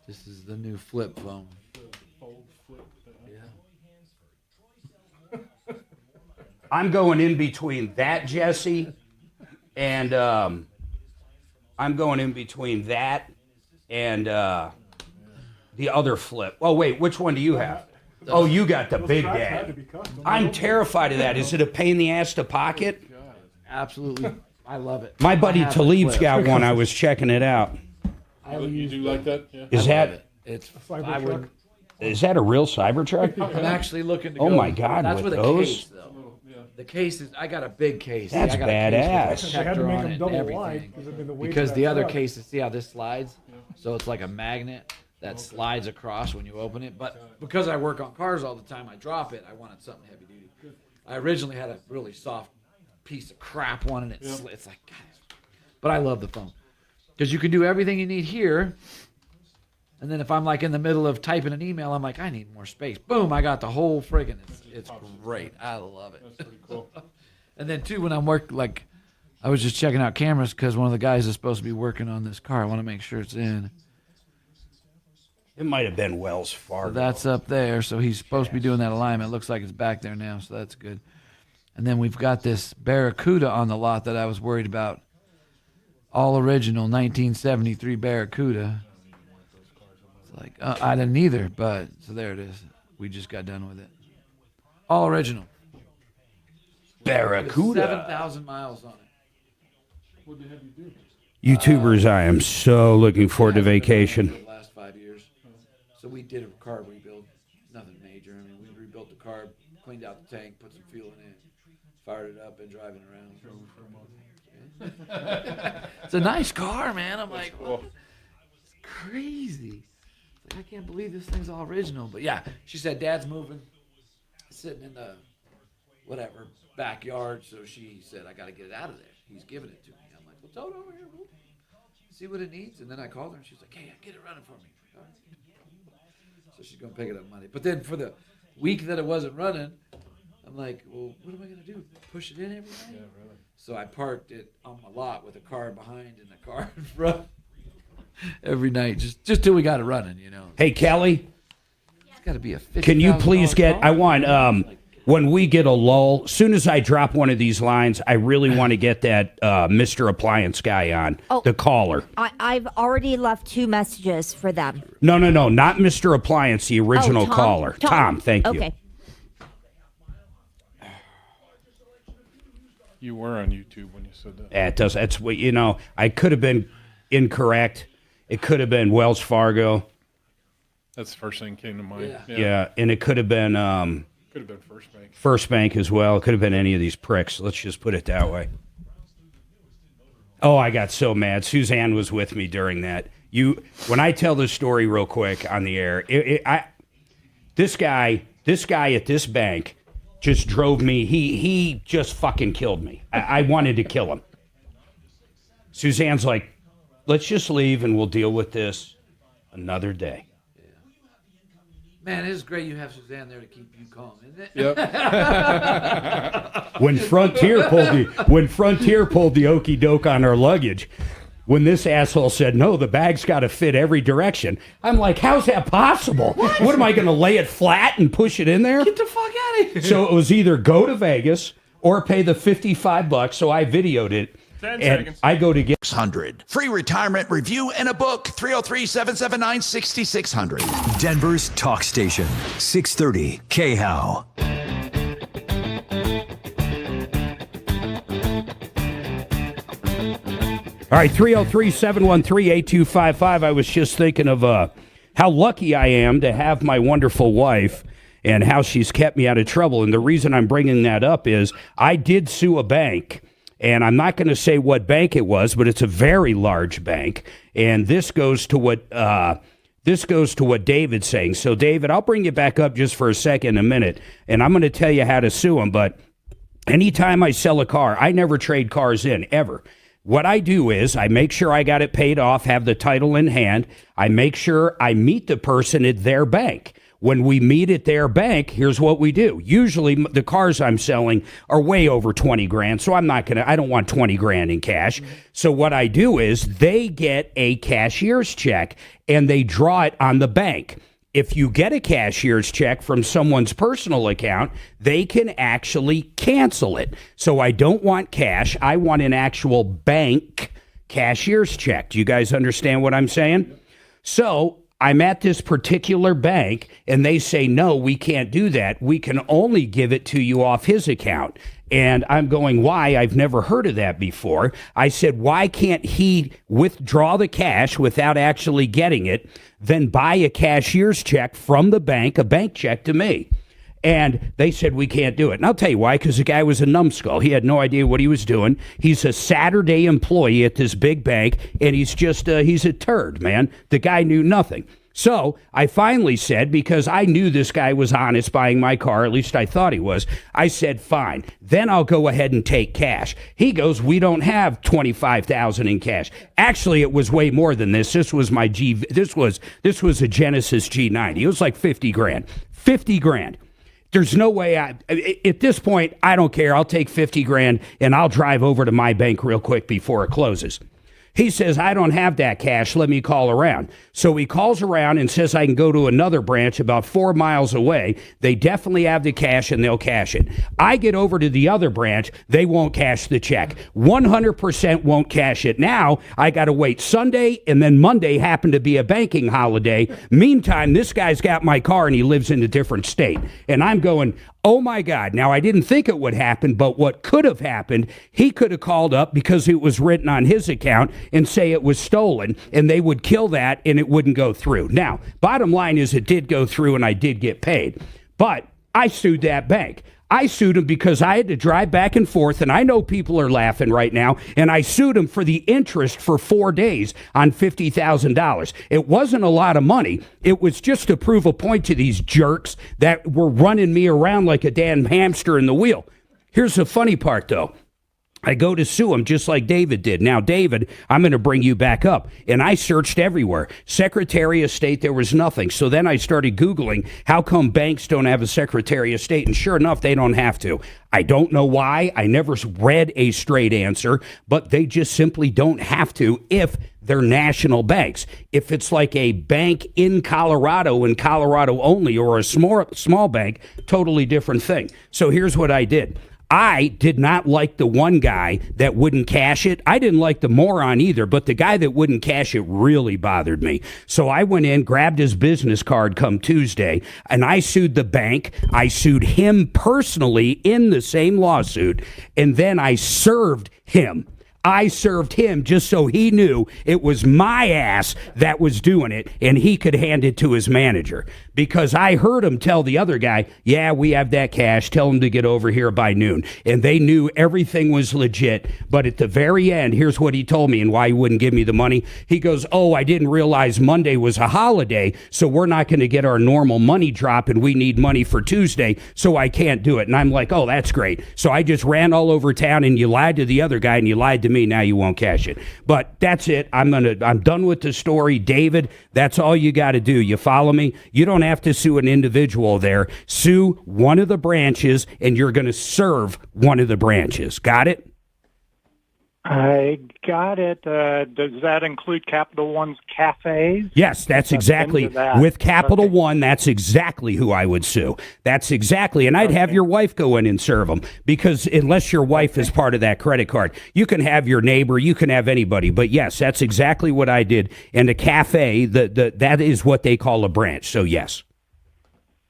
This is the new flip phone. I'm going in between that, Jesse, and I'm going in between that and the other flip. Oh, wait, which one do you have? Oh, you got the big dad. I'm terrified of that. Is it a pain in the ass to pocket? Absolutely. I love it. My buddy Talib's got one. I was checking it out. You do like that? Yeah. Is that... It's Is that a real Cybertruck? I'm actually looking to go. Oh my God! That's with with those, a case, though. The case is. I got a big case. That's I got badass. A case with a They had to protector make on them it and double everything. wide Because the other truck. cases, see how this slides? So it's like a magnet that slides across when you open it. But because I work on cars all the time, I drop it. I wanted something heavy duty. I originally had a really soft piece of crap one, and it's like, God. But I love the phone because you can do everything you need here. And then if I'm like in the middle of typing an email, I'm like, I need more space. Boom, I got the whole friggin'. It's great. I love it. That's pretty cool. And then too, when I'm like, I was just checking out cameras because one of the guys is supposed to be working on this car. I want to make sure it's in. it might have been Wells Fargo. So that's up there. So he's supposed to be doing that alignment. It looks like it's back there now, so that's good. And then we've got this Barracuda on the lot that I was worried about. All original 1973 Barracuda. Like I didn't either, but so there it is. We just got done with it. All original. Barracuda. 7,000 miles on it. What the heck you do? YouTubers, I am so looking forward to vacation. The last 5 years. So we did a carb rebuild. Nothing major. I mean, we rebuilt the carb, cleaned out the tank, put some fuel in it, fired it up, and driving around. It's a nice car, man. I'm like, what? It's crazy. It's like, I can't believe this thing's all original. But yeah, she said Dad's moving, sitting in the whatever backyard. So she said, I got to get it out of there. He's giving it to me. I'm like, well, tow it over here. see what it needs. And then I called her, and she's like, hey, get it running for me. All right. So she's going to pick it up Monday. But then for the week that it wasn't running, I'm like, well, what am I going to do? Push it in every night? Yeah, really. So I parked it on my lot with a car behind and a car in front every night, just till we got it running, you know. Hey, Kelly. It's got to be a $50,000 Can you please get, car. I want, when we get a lull, as soon as I drop one of these lines, I really want to get that Mr. Appliance guy on, the caller. I've already left 2 messages for them. No, not Mr. Appliance, the original Tom? caller. Tom, thank you. Okay. You were on YouTube when you said that. That's what, I could have been incorrect. It could have been Wells Fargo. That's the first thing that came to mind. Yeah, and it could have been could have been First Bank. First Bank as well. It could have been any of these pricks. Let's just put it that way. Oh, I got so mad. Suzanne was with me during that. When I tell this story real quick on the air, this guy at this bank just drove me. He just fucking killed me. I wanted to kill him. Suzanne's like, let's just leave and we'll deal with this another day. Man, it is great you have Suzanne there to keep you calm, isn't it? Yep. When Frontier pulled the okey doke on our luggage, when this asshole said, no, the bag's got to fit every direction, I'm like, how's that possible? What am I going to lay it flat and push it in there? Get the fuck out of here. So it was either go to Vegas or pay the $55. So I videoed it. 10 and seconds. I go to get 600. Free retirement review and a book. 303-779-6600. Denver's talk station. 630 KHOW. All right, 303-713-8255. I was just thinking of how lucky I am to have my wonderful wife and how she's kept me out of trouble. And the reason I'm bringing that up is I did sue a bank. And I'm not going to say what bank it was, but it's a very large bank. And this goes to what David's saying. So, David, I'll bring you back up just for a second, in a minute, and I'm going to tell you how to sue him. But anytime I sell a car, I never trade cars in, ever. What I do is I make sure I got it paid off, have the title in hand. I make sure I meet the person at their bank. When we meet at their bank, here's what we do. Usually the cars I'm selling are way over 20 grand, so I don't want 20 grand in cash. So what I do is they get a cashier's check and they draw it on the bank. If you get a cashier's check from someone's personal account, they can actually cancel it. So I don't want cash. I want an actual bank cashier's check. Do you guys understand what I'm saying? So I'm at this particular bank, and they say, no, we can't do that. We can only give it to you off his account. And I'm going, why? I've never heard of that before. I said, why can't he withdraw the cash without actually getting it, then buy a cashier's check from the bank, a bank check to me? And they said, we can't do it. And I'll tell you why, because the guy was a numbskull. He had no idea what he was doing. He's a Saturday employee at this big bank, and he's a turd, man. The guy knew nothing. So I finally said, because I knew this guy was honest buying my car, at least I thought he was, I said, fine, then I'll go ahead and take cash. He goes, we don't have $25,000 in cash. Actually, it was way more than this. This was a Genesis G90. It was like 50 grand. 50 grand. There's no way at this point, I don't care. I'll take 50 grand and I'll drive over to my bank real quick before it closes. He says, I don't have that cash. Let me call around. So he calls around and says I can go to another branch about 4 miles away. They definitely have the cash and they'll cash it. I get over to the other branch. They won't cash the check. 100% won't cash it. Now I got to wait Sunday, and then Monday happened to be a banking holiday. Meantime, this guy's got my car and he lives in a different state. And I'm going, oh my God. Now, I didn't think it would happen, but what could have happened, he could have called up because it was written on his account and say it was stolen, and they would kill that and it wouldn't go through. Now, bottom line is it did go through and I did get paid, but I sued that bank. I sued him because I had to drive back and forth, and I know people are laughing right now, and I sued him for the interest for 4 days on $50,000. It wasn't a lot of money. It was just to prove a point to these jerks that were running me around like a damn hamster in the wheel. Here's the funny part, though. I go to sue him just like David did. Now, David, I'm going to bring you back up. And I searched everywhere. Secretary of State, there was nothing. So then I started Googling, how come banks don't have a Secretary of State? And sure enough, they don't have to. I don't know why. I never read a straight answer, but they just simply don't have to if they're national banks. If it's like a bank in Colorado and Colorado only, or a small bank, totally different thing. So here's what I did. I did not like the one guy that wouldn't cash it. I didn't like the moron either, but the guy that wouldn't cash it really bothered me. So I went in, grabbed his business card come Tuesday, and I sued the bank. I sued him personally in the same lawsuit, and then I served him. I served him just so he knew it was my ass that was doing it, and he could hand it to his manager. Because I heard him tell the other guy, yeah, we have that cash. Tell him to get over here by noon. And they knew everything was legit. But at the very end, here's what he told me and why he wouldn't give me the money. He goes, oh, I didn't realize Monday was a holiday, so we're not going to get our normal money drop, and we need money for Tuesday, so I can't do it. And I'm like, oh, that's great. So I just ran all over town, and you lied to the other guy, and you lied to me. Now you won't cash it. But that's it. I'm done with the story. David, that's all you got to do. You follow me? You don't have to sue an individual there. Sue one of the branches, and you're going to serve one of the branches. Got it? I got it. Does that include Capital One's cafes? Yes, that's exactly. With Capital One, that's exactly who I would sue. That's exactly. And I'd have your wife go in and serve them, because unless your wife is part of that credit card, you can have your neighbor, you can have anybody. But yes, that's exactly what I did. And a cafe, that is what they call a branch. So yes.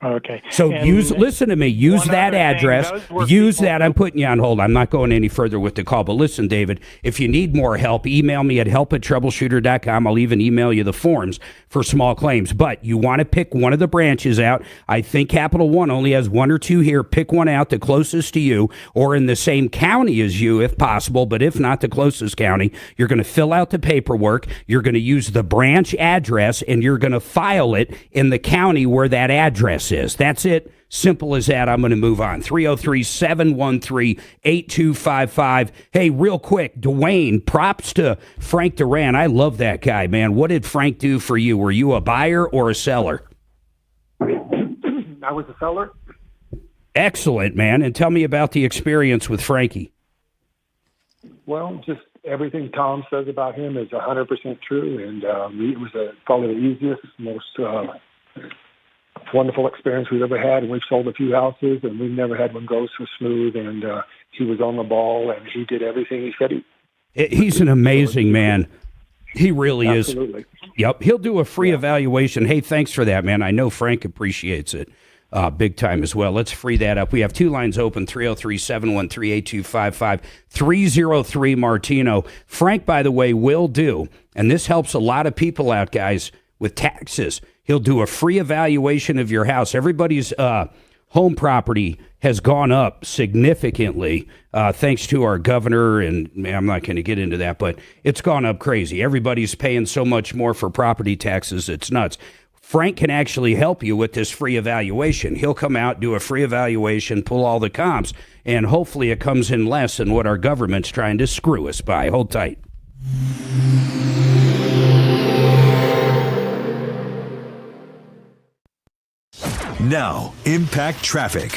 Okay. So listen to me, use that address, use that. I'm putting you on hold. I'm not going any further with the call. But listen, David, if you need more help, email me at help@troubleshooter.com. I'll even email you the forms for small claims. But you want to pick one of the branches out. I think Capital One only has one or two here. Pick one out, the closest to you, or in the same county as you if possible. But if not, the closest county. You're going to fill out the paperwork. You're going to use the branch address, and you're going to file it in the county where that address is. That's it. Simple as that. I'm going to move on. 303-713-8255. Hey, real quick, Dwayne, props to Frank Duran. I love that guy, man. What did Frank do for you? Were you a buyer or a seller? I was a seller. Excellent, man. And tell me about the experience with Frankie. Well, just everything Tom says about him is 100% true, and it was probably the easiest, most wonderful experience we've ever had. And we've sold a few houses, and we've never had one go so smooth. And he was on the ball, and he did everything he said. He's an amazing man. He really Absolutely. is. Yep. He'll do a free evaluation. Hey, thanks for that, man. I know Frank appreciates it big time as well. Let's free that up. We have two lines open, 303-713-8255, 303 Martino. Frank, by the way, will do, and this helps a lot of people out, guys, with taxes. He'll do a free evaluation of your house. Everybody's home property has gone up significantly thanks to our governor, and I'm not going to get into that, but it's gone up crazy. Everybody's paying so much more for property taxes, it's nuts. Frank can actually help you with this free evaluation. He'll come out, do a free evaluation, pull all the comps, and hopefully it comes in less than what our government's trying to screw us by. Hold tight. Now, Impact Traffic.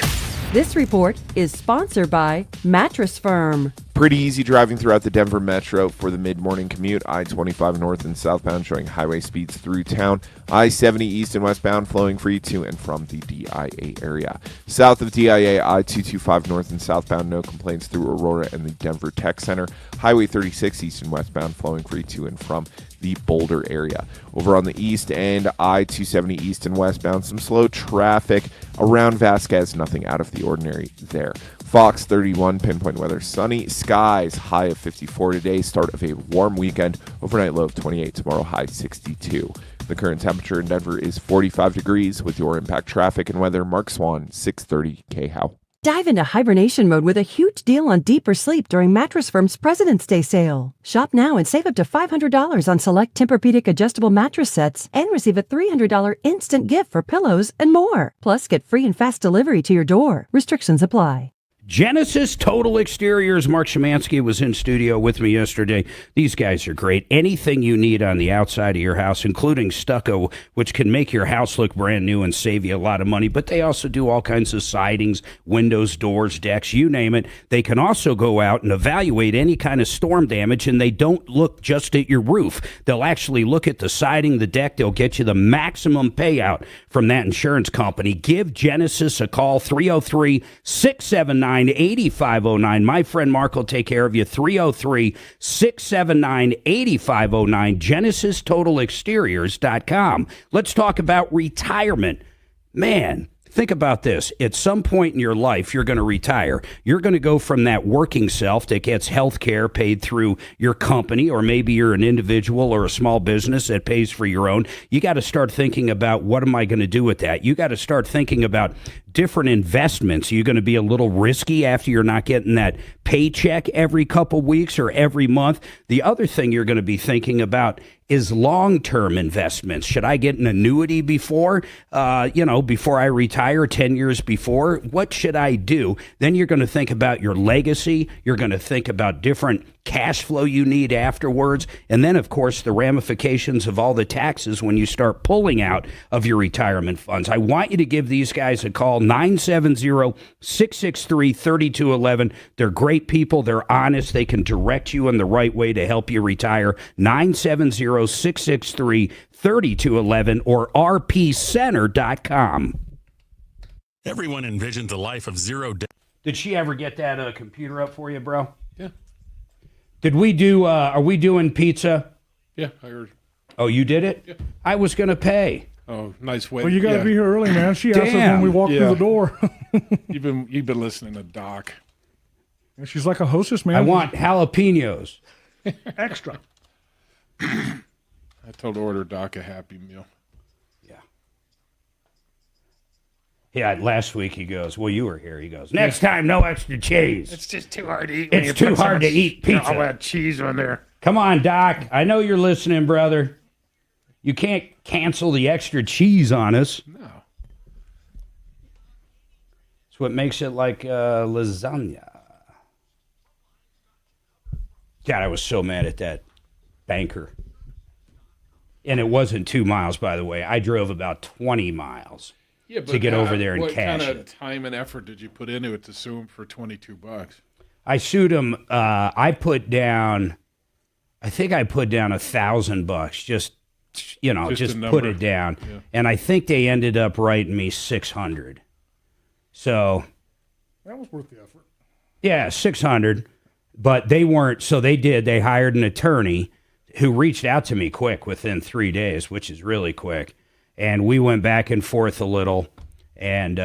This report is sponsored by Mattress Firm. Pretty easy driving throughout the Denver Metro for the mid-morning commute. I-25 north and southbound showing highway speeds through town. I-70 east and westbound flowing free to and from the DIA area. South of DIA, I-225 north and southbound, no complaints through Aurora and the Denver Tech Center. Highway 36 east and westbound flowing free to and from the Boulder area. Over on the east end, I-270 east and westbound, some slow traffic around Vasquez, nothing out of the ordinary there. Fox 31, pinpoint weather, sunny skies, high of 54 today, start of a warm weekend, overnight low of 28, tomorrow high 62. The current temperature in Denver is 45 degrees. With your Impact Traffic and weather, Mark Swan, 630 KHOW. Dive into hibernation mode with a huge deal on deeper sleep during Mattress Firm's President's Day sale. Shop now and save up to $500 on select Tempur-Pedic adjustable mattress sets and receive a $300 instant gift for pillows and more. Plus, get free and fast delivery to your door. Restrictions apply. Genesis Total Exteriors. Mark Szymanski was in studio with me yesterday. These guys are great. Anything you need on the outside of your house, including stucco, which can make your house look brand new and save you a lot of money. But they also do all kinds of sidings, windows, doors, decks, you name it. They can also go out and evaluate any kind of storm damage, and they don't look just at your roof. They'll actually look at the siding, the deck. They'll get you the maximum payout from that insurance company. Give Genesis a call, 303-679-8509. My friend Mark will take care of you. 303-679-8509. GenesisTotalExteriors.com. Let's talk about retirement. Man, think about this. At some point in your life, you're going to retire. You're going to go from that working self that gets health care paid through your company, or maybe you're an individual or a small business that pays for your own. You got to start thinking about, what am I going to do with that? You got to start thinking about different investments. You're going to be a little risky after you're not getting that paycheck every couple weeks or every month. The other thing you're going to be thinking about is long-term investments. Should I get an annuity before I retire 10 years before? What should I do? Then you're going to think about your legacy. You're going to think about different cash flow you need afterwards. And then, of course, the ramifications of all the taxes when you start pulling out of your retirement funds. I want you to give these guys a call, 970-663-3211. They're great people. They're honest. They can direct you in the right way to help you retire. 970-663-3211 or rpcenter.com. Everyone envisions a life of zero debt. Did she ever get that computer up for you, bro? Yeah. Did we do, are we doing pizza? Yeah, I heard. Oh, you did it? Yeah. I was going to pay. Oh, nice way. Well, you got to be here early, man. She asked us when we walked through the door. You've been listening to Doc. And she's like a hostess, man. I want jalapenos. Extra. I told her to order Doc a Happy Meal. Yeah, last week he goes, well, you were here. He goes, next time, no extra cheese. It's just too hard to eat. It's too hard to eat pizza. All that cheese on there. Come on, Doc. I know you're listening, brother. You can't cancel the extra cheese on us. No. It's what makes it like lasagna. God, I was so mad at that banker. And it wasn't 2 miles, by the way. I drove about 20 miles. To get over there and cash what kind it. of time and effort did you put into it to sue him for $22? I sued him. I think I put down $1,000. Just put it down. Yeah. And I think they ended up writing me $600. So that was worth the effort. Yeah, $600. But they weren't. So they did. They hired an attorney who reached out to me quick within 3 days, which is really quick. And we went back and forth a little, and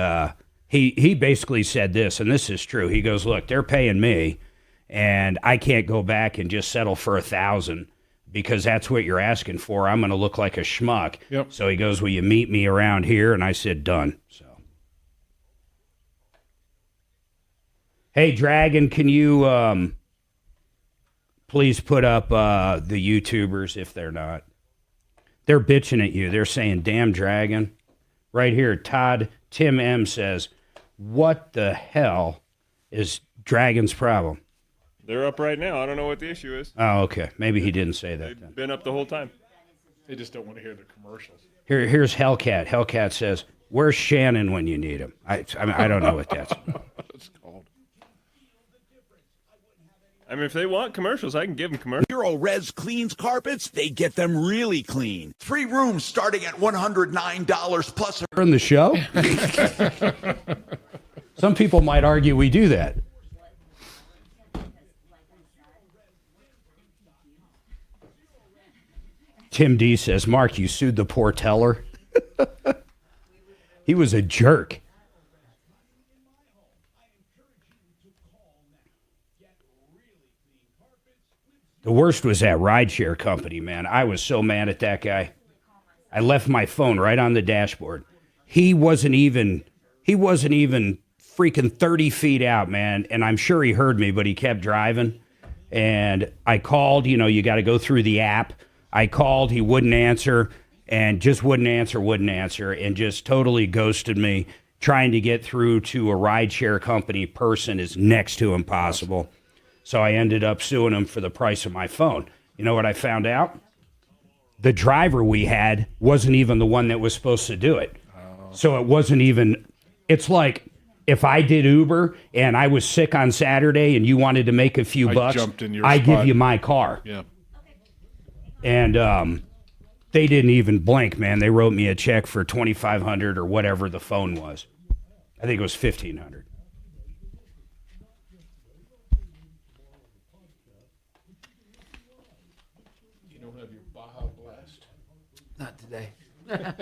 he basically said this, and this is true. He goes, look, they're paying me, and I can't go back and just settle for $1,000 because that's what you're asking for. I'm going to look like a schmuck. Yep. So he goes, will you meet me around here? And I said, done. So, hey, Dragon, can you please put up the YouTubers if they're not? They're bitching at you. They're saying, damn, Dragon. Right here, Tim M says, what the hell is Dragon's problem? They're up right now. I don't know what the issue is. Oh, okay. Maybe he didn't say that. They've been up the whole time. They just don't want to hear the commercials. Here's Hellcat. Hellcat says, where's Shannon when you need him? I don't know what that's about. It's called. I mean, if they want commercials, I can give them commercials. Hero Res cleans carpets. They get them really clean. 3 rooms starting at $109 plus. In the show? Some people might argue we do that. Tim D says, Mark, you sued the poor teller. He was a jerk. The worst was that rideshare company, man. I was so mad at that guy. I left my phone right on the dashboard. He wasn't even freaking 30 feet out, man. And I'm sure he heard me, but he kept driving. And I called, you got to go through the app. I called, he wouldn't answer, and just wouldn't answer, and just totally ghosted me. trying to get through to a rideshare company person is next to impossible. So I ended up suing them for the price of my phone. You know what I found out? The driver we had wasn't even the one that was supposed to do it. So it wasn't even, it's like if I did Uber and I was sick on Saturday and you wanted to make a few bucks, I give you my car. Yeah. And they didn't even blink, man. They wrote me a check for $2,500 or whatever the phone was. I think it was $1,500. You don't have your Baja Blast? Not today.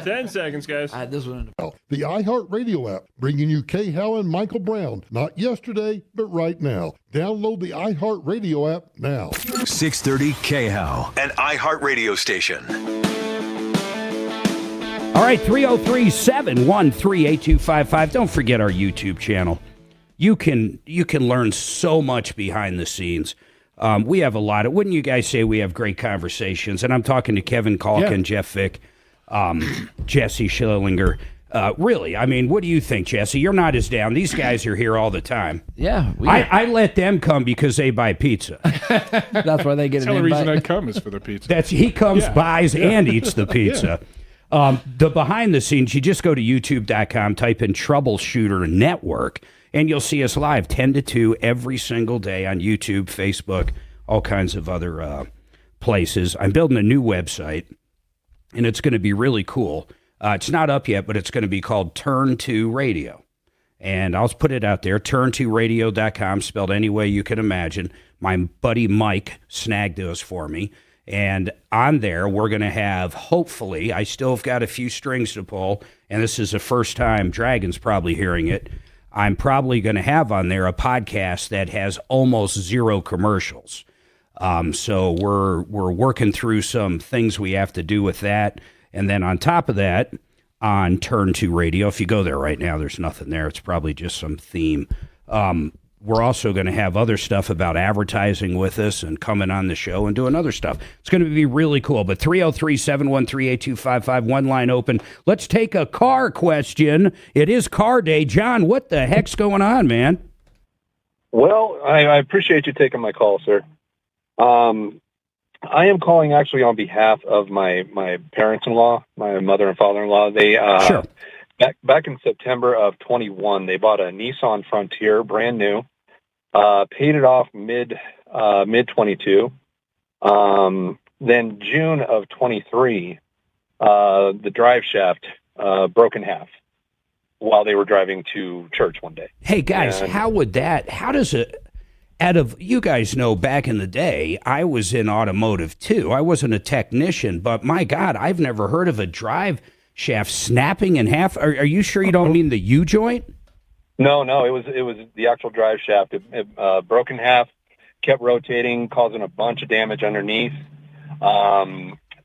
10 seconds, guys. I had this one. The iHeartRadio app, bringing you Kay Hal and Michael Brown. Not yesterday, but right now. Download the iHeartRadio app now. 630 KHAL, an iHeartRadio station. All right, 303-713-8255. Don't forget our YouTube channel. You can learn so much behind the scenes. We have a lot of, wouldn't you guys say we have great conversations? And I'm talking to Kevin Kalkin, Jeff Vick, Jesse Schillinger. Really, I mean, what do you think, Jesse? You're not as down. These guys are here all the time. Yeah. I let them come because they buy pizza. That's why they get That's an the only reason invite. I come is for the pizza. He comes, buys, and eats the pizza. The behind the scenes, you just go to youtube.com, type in Troubleshooter Network, and you'll see us live 10 to 2 every single day on YouTube, Facebook, all kinds of other places. I'm building a new website, and it's going to be really cool. It's not up yet, but it's going to be called Turn 2 Radio. And I'll put it out there, turn2radio.com, spelled any way you can imagine. My buddy Mike snagged those for me. And on there, we're going to have, hopefully, I still have got a few strings to pull, and this is the first time Dragon's probably hearing it. I'm probably going to have on there a podcast that has almost zero commercials. So we're working through some things we have to do with that. And then on top of that, on Turn 2 Radio, if you go there right now, there's nothing there. It's probably just some theme. We're also going to have other stuff about advertising with us and coming on the show and doing other stuff. It's going to be really cool. But 303-713-8255, one line open. Let's take a car question. It is car day. John, what the heck's going on, man? Well, I appreciate you taking my call, sir. I am calling actually on behalf of my parents-in-law, my mother and father-in-law. They Sure. back in September of 21, they bought a Nissan Frontier, brand new. Paid it off mid 22. Then June of 23, the drive shaft broke in half while they were driving to church one day. Hey guys, how does it? Out of, you guys know, back in the day, I was in automotive too. I wasn't a technician, but my God, I've never heard of a drive shaft snapping in half. Are you sure you don't mean the U-joint? No, it was the actual drive shaft. It broke in half, kept rotating, causing a bunch of damage underneath.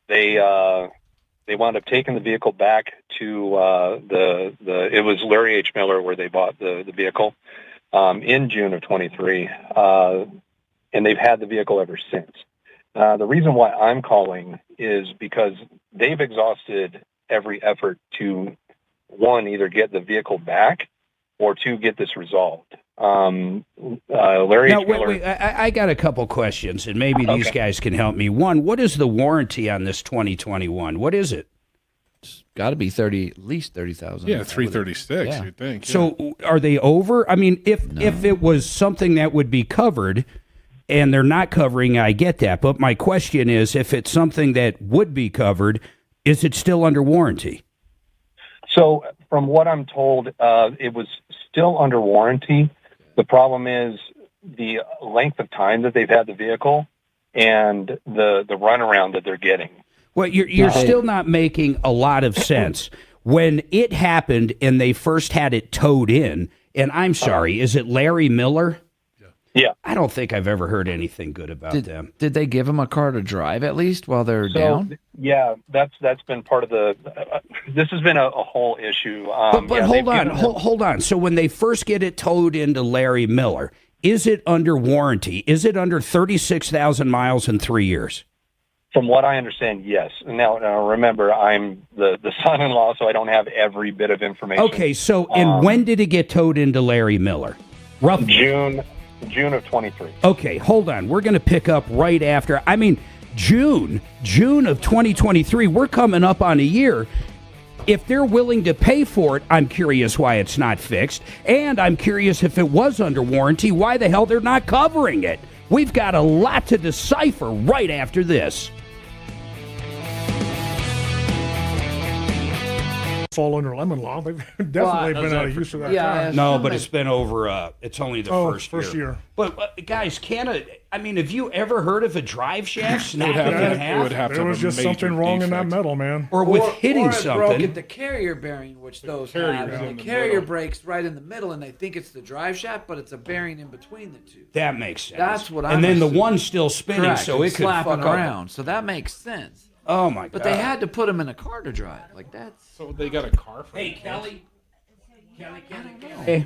They wound up taking the vehicle back to it was Larry H. Miller where they bought the vehicle in June of 23, and they've had the vehicle ever since. The reason why I'm calling is because they've exhausted every effort to, one, either get the vehicle back or two, get this resolved. Larry Now, H. Miller. wait, I got a couple questions, and maybe these guys can help me. One, what is the warranty on this 2021? What is it? It's got to be at least 30,000. Yeah, 336, Yeah. you'd think. Yeah. So are they over? I mean, if it was something that would be covered and they're not covering, I get that. But my question is, if it's something that would be covered, is it still under warranty? So from what I'm told, it was still under warranty. The problem is the length of time that they've had the vehicle and the runaround that they're getting. Well, you're still not making a lot of sense. When it happened and they first had it towed in, and I'm sorry, is it Larry Miller? Yeah. I don't think I've ever heard anything good about them. Did they give them a car to drive at least while they're down? Yeah, that's been part of the. This has been a whole issue. But hold on. So when they first get it towed into Larry Miller, is it under warranty? Is it under 36,000 miles in 3 years? From what I understand, yes. Now remember, I'm the son-in-law, so I don't have every bit of information. Okay, so and when did it get towed into Larry Miller? Roughly. June of 23. Okay, hold on. We're going to pick up right after. I mean, June of 2023. We're coming up on a year. If they're willing to pay for it, I'm curious why it's not fixed. And I'm curious if it was under warranty, why the hell they're not covering it. We've got a lot to decipher right after this. Fall under lemon law. They've definitely been out of use for that time. No, but it's been over, it's only the first year. year. But guys, Canada, I mean, have you ever heard of a drive shaft snapping in half? There was just something wrong in that metal, man. Or with hitting or it broke something. at the carrier bearing, which those have. And the carrier breaks right in the middle, and they think it's the drive shaft, but it's a bearing in between the two. That makes sense. That's what I'm And then assuming. the one's still spinning, Correct, so it could slapping fuck around. up. So that makes sense. Oh, my God. But they had to put them in a car to drive. Like, that's... So they got a car for Hey, it. Kelly. Hey,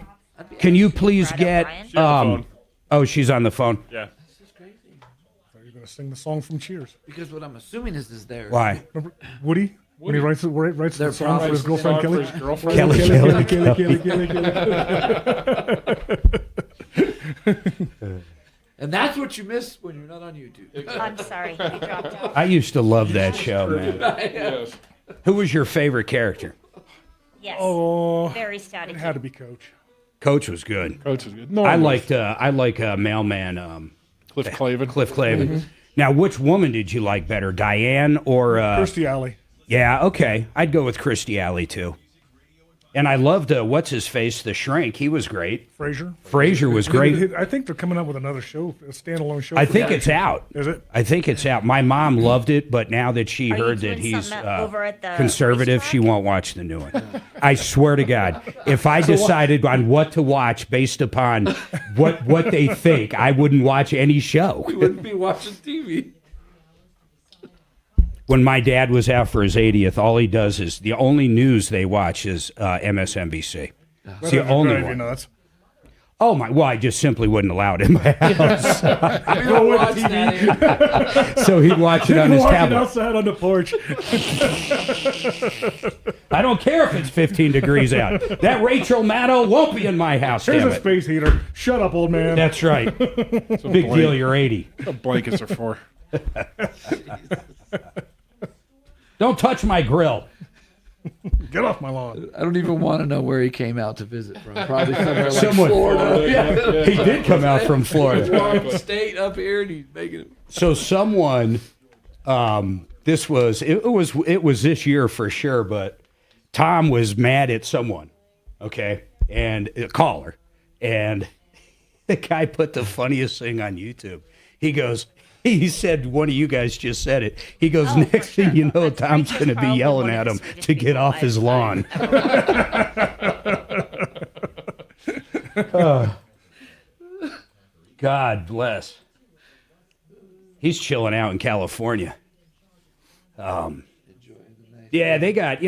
can you please get... She's on the phone. Oh, she's on the phone. Yeah. You're going to sing the song from Cheers. Because what I'm assuming is there. Why? Remember Woody? When he writes Their the song for his girlfriend song Kelly? for his girlfriend? Kelly. And that's what you miss when you're not on YouTube. I'm sorry, you dropped out. I used to love that show, man. Yes. Who was your favorite character? Yes. Oh, Very static. it had to be Coach. Coach was good. Coach is good. No, I like mailman Cliff Clavin. Cliff Clavin. Now, which woman did you like better, Diane or Kirstie Alley. Yeah, okay, I'd go with Kirstie Alley too. And I loved what's his face, the Shrink. He was great. Frasier was great. I think they're coming up with another show, a standalone show. I think it's out. Is it? I think it's out. My mom loved it, but now that she Are you heard that doing he's something over at the conservative, she won't watch the new one. I swear to God, if I decided on what to watch based upon what they think, I wouldn't watch any show. We wouldn't be watching TV. When my dad was out for his 80th, all he does is the only news they watch is MSNBC. It's the only one. Nuts. Oh my! Well, I just simply wouldn't allow it in my house. So he'd watch it on his tablet. Outside on the porch. I don't care if it's 15 degrees out. That Rachel Maddow won't be in my house. Here's damn a it. space heater. Shut up, old man. That's right. Big deal. You're 80. What blankets are for? Don't touch my grill. Get off my lawn. I don't even want to know where he came out to visit from. Probably somewhere like Someone- Florida. Yeah. He did come out from Florida. Warm state up here, and he's making it. So someone, this was it was this year for sure, but Tom was mad at someone, okay, and a caller, and the guy put the funniest thing on YouTube. He said, one of you guys just said it. He goes, next thing you know, Tom's going to be yelling at him to get off his lawn. God bless. He's chilling out in California. Yeah, they got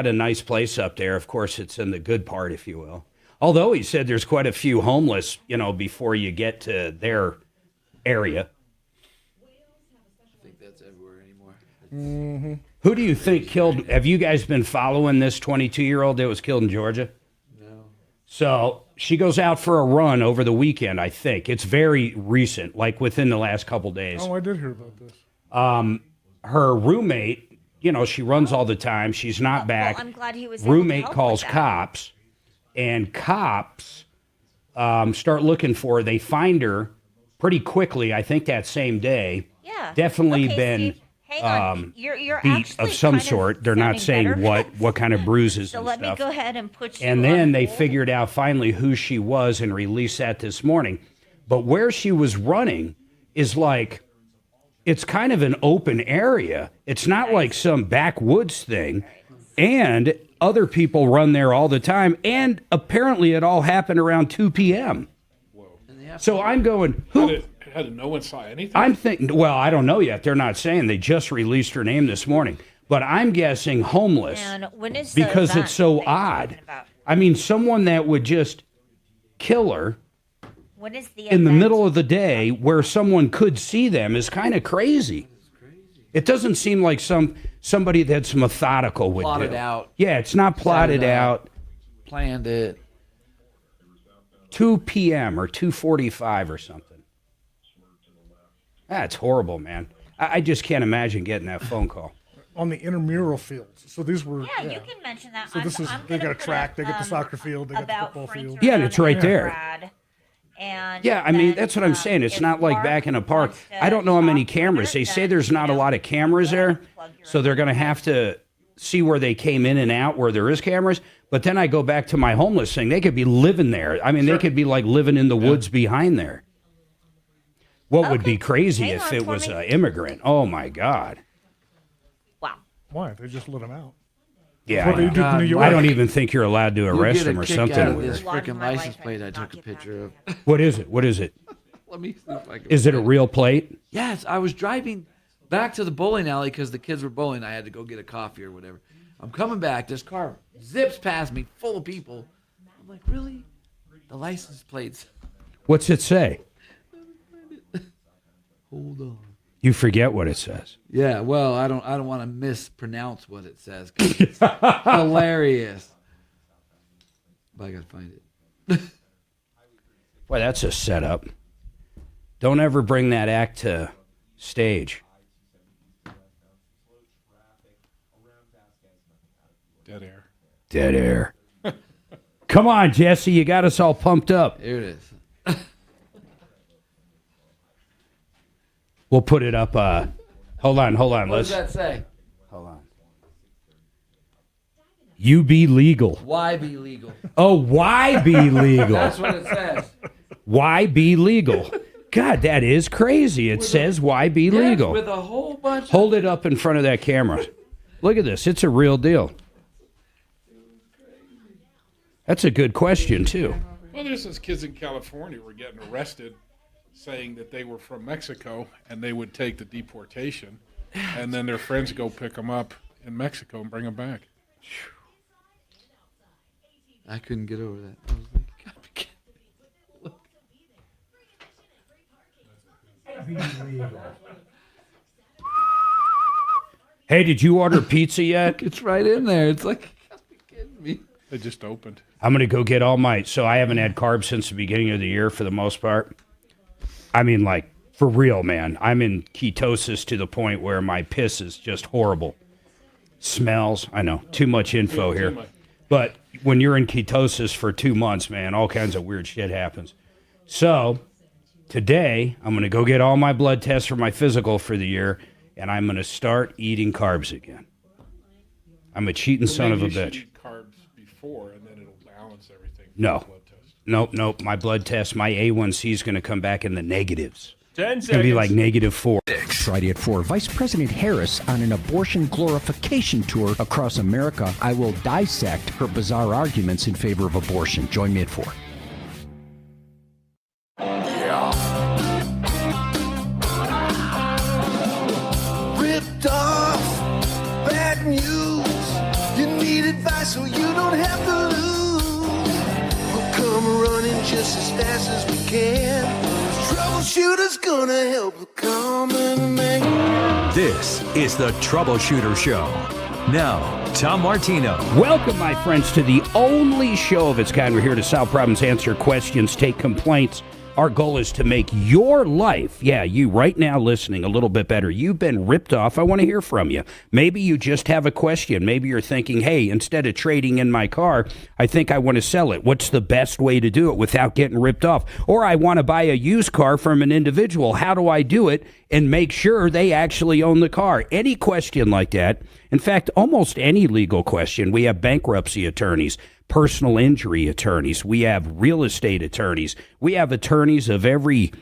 a nice place up there. Of course, it's in the good part, if you will. Although he said there's quite a few homeless, before you get to their area. I think that's everywhere anymore. Mm-hmm. Who do you think killed? Have you guys been following this 22-year-old that was killed in Georgia? No. So she goes out for a run over the weekend, I think. It's very recent, like within the last couple days. Oh, I did hear about this. Her roommate, she runs all the time. She's not back. Well, I'm glad he was able to Roommate help calls with that. cops, and cops start looking for her. They find her pretty quickly, I think that same day. Yeah. Definitely Okay, been Steve, hang on. You're beat actually of some kind sort. They're not saying sounding better. what kind of bruises So and let stuff. me go ahead and put you And on then they hold. figured out finally who she was and released that this morning. But where she was running is like, it's kind of an open area. It's not like some backwoods thing. And other people run there all the time. And apparently it all happened around 2 p.m. So I'm going, who? How did no one saw anything? I'm thinking, well, I don't know yet. They're not saying. They just released her name this morning. But I'm guessing homeless. And when is the because event it's so that you're odd. talking about? I mean, someone that would just kill her When is the in the event? middle of the day where someone could see them is kind of crazy. It doesn't seem like somebody that's methodical would Plotted do. out. Yeah, it's not plotted out. Planned it. 2 p.m. or 2:45 or something. That's horrible, man. I just can't imagine getting that phone call. On the intramural fields. So these were. Yeah, you can mention that. So this is, they got a track, they got the soccer field, they got the football field. Yeah, and it's right there. And Yeah, I mean, that's what I'm saying. It's not like back in a park. I don't know how many cameras. They say there's not a lot of cameras there, so they're going to have to see where they came in and out where there is cameras. But then I go back to my homeless thing. They could be living there. I mean, they could be like living in the woods behind there. What would be crazy if it was an immigrant? Oh, my God. Why? They just let them out. Yeah, What they do in New York. I don't even think you're allowed to arrest them or something Out of weird. this freaking license plate I took a picture of. What is it? What is it? Let me see if I can. Is it a real plate? Yes, I was driving back to the bowling alley because the kids were bowling. I had to go get a coffee or whatever. I'm coming back. This car zips past me, full of people. I'm like, really? The license plates. What's it say? Hold on. You forget what it says. Yeah, well, I don't want to mispronounce what it says. 'Cause it's hilarious. But I gotta find it. Boy, that's a setup. Don't ever bring that act to stage. Dead air. Dead air. Come on, Jesse, you got us all pumped up. Here it is. We'll put it up. Hold on. What does that say? Hold on. You be legal. Why be legal? Oh, why be legal? That's what it says. Why be legal? God, that is crazy. It says why be legal. With a whole bunch. Hold it up in front of that camera. Look at this. It's a real deal. That's a good question, too. Well, there's those kids in California were getting arrested saying that they were from Mexico and they would take the deportation, and then their friends go pick them up in Mexico and bring them back. I couldn't get over that. I was like, you gotta be kidding. Hey, did you order pizza yet? It's right in there. It's like, you gotta be kidding me. They just opened. I'm going to go get all my... So I haven't had carbs since the beginning of the year for the most part. I mean, like, for real, man. I'm in ketosis to the point where my piss is just horrible. Smells. I know. Too much info here. But when you're in ketosis for 2 months, man, all kinds of weird shit happens. So today, I'm going to go get all my blood tests for my physical for the year, and I'm going to start eating carbs again. I'm a cheating son of a bitch. Eat carbs before, and then it'll balance everything. No. Nope. My blood test, my A1C is going to come back in the negatives. 10 It's going to be like -4. Friday at 4, Vice President Harris on an abortion glorification tour across America. I will dissect her bizarre arguments in favor of abortion. Join me at 4. Ripped off, bad news. You need advice so you don't have to lose. We'll come running just as fast as we can. Troubleshooter's gonna help the common man. This is the Troubleshooter Show. Now, Tom Martino. Welcome, my friends, to the only show of its kind. We're here to solve problems, answer questions, take complaints. Our goal is to make your life, you right now listening, a little bit better. You've been ripped off. I want to hear from you. Maybe you just have a question. Maybe you're thinking, hey, instead of trading in my car, I think I want to sell it. What's the best way to do it without getting ripped off? Or I want to buy a used car from an individual. How do I do it and make sure they actually own the car? Any question like that. In fact, almost any legal question. We have bankruptcy attorneys, personal injury attorneys. We have real estate attorneys. We have attorneys of everything.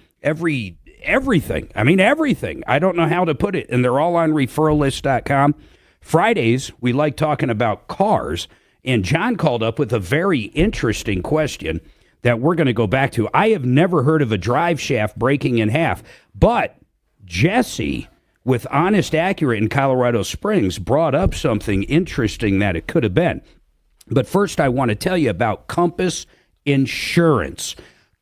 I mean, everything. I don't know how to put it. And they're all on referrallist.com. Fridays, we like talking about cars. And John called up with a very interesting question that we're going to go back to. I have never heard of a drive shaft breaking in half. But Jesse, with Honest Accurate in Colorado Springs, brought up something interesting that it could have been. But first, I want to tell you about Compass Insurance.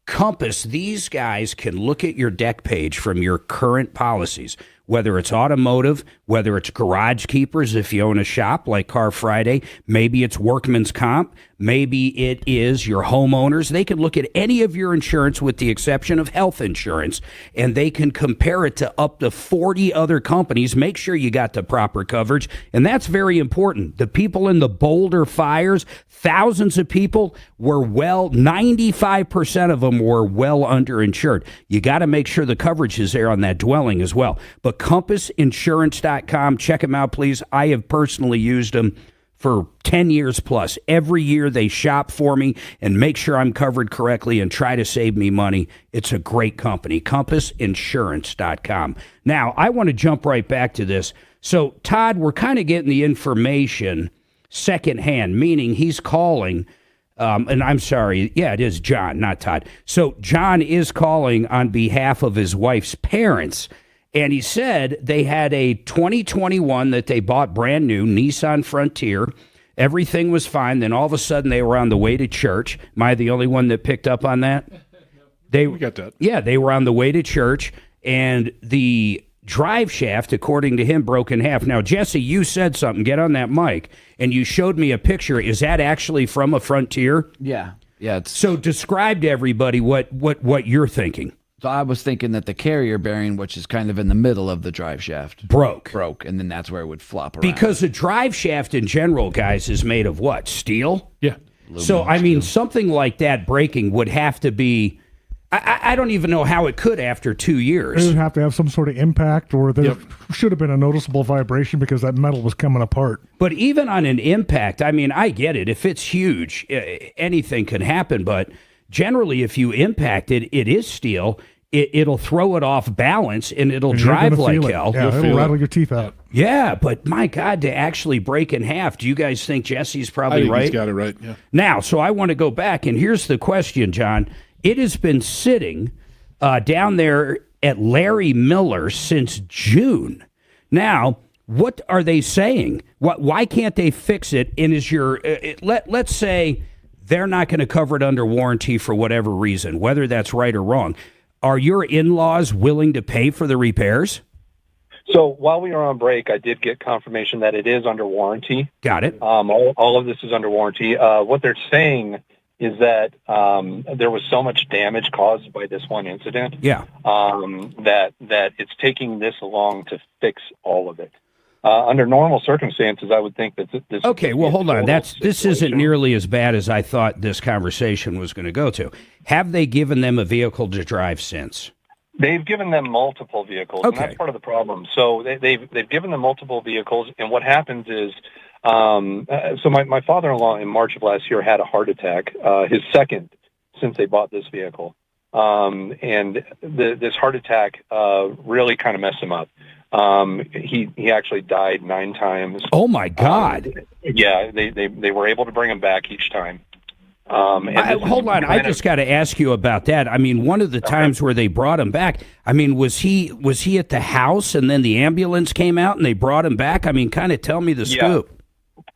Compass, these guys can look at your deck page from your current policies. whether it's automotive, whether it's garage keepers if you own a shop like Car Friday, maybe it's workman's comp, maybe it is your homeowners. They can look at any of your insurance with the exception of health insurance, and they can compare it to up to 40 other companies. Make sure you got the proper coverage, and that's very important. The people in the Boulder fires, thousands of people were 95% of them were well underinsured. You got to make sure the coverage is there on that dwelling as well. But CompassInsurance.com, check them out, please. I have personally used them for 10 years plus. Every year they shop for me and make sure I'm covered correctly and try to save me money. It's a great company, CompassInsurance.com. Now, I want to jump right back to this. So, Todd, we're kind of getting the information secondhand, meaning he's calling, and I'm sorry, yeah, it is John, not Todd. So John is calling on behalf of his wife's parents, and he said they had a 2021 that they bought brand new, Nissan Frontier. Everything was fine. Then all of a sudden they were on the way to church. Am I the only one that picked up on that? We got that. Yeah, they were on the way to church, and the drive shaft, according to him, broke in half. Now, Jesse, you said something. Get on that mic. And you showed me a picture. Is that actually from a Frontier? Yeah. So describe to everybody what you're thinking. So I was thinking that the carrier bearing, which is kind of in the middle of the drive shaft, broke, and then that's where it would flop around. Because the drive shaft in general, guys, is made of what? Steel? Yeah. So, I mean, something like that breaking would have to be, I don't even know how it could after 2 years. It would have to have some sort of impact, or there should have been a noticeable vibration because that metal was coming apart. But even on an impact, I mean, I get it. If it's huge, anything can happen. But generally, if you impact it, it is steel. It'll throw it off balance, and it'll drive like hell. Yeah, it'll rattle your teeth out. Yeah, but my God, to actually break in half, do you guys think Jesse's probably right? He's got it right, yeah. Now, so I want to go back, and here's the question, John. It has been sitting down there at Larry Miller since June. Now, what are they saying? Why can't they fix it? And is let's say they're not going to cover it under warranty for whatever reason, whether that's right or wrong. Are your in-laws willing to pay for the repairs? So while we were on break, I did get confirmation that it is under warranty. Got it. All of this is under warranty. What they're saying is that there was so much damage caused by this one incident. Yeah. That it's taking this long to fix all of it. Under normal circumstances, I would think that this. Okay, well, hold on. This isn't nearly as bad as I thought this conversation was going to go to. Have they given them a vehicle to drive since? They've given them multiple vehicles, and that's part of the problem. So they've given them multiple vehicles, and what happens is, so my father-in-law in March of last year had a heart attack, his second since they bought this vehicle, and this heart attack really kind of messed him up. He actually died 9 times. Oh my God! Yeah, they were able to bring him back each time. Hold on, I just got to ask you about that. I mean, one of the times where they brought him back, I mean, was he at the house and then the ambulance came out and they brought him back? I mean, kind of tell me the scoop.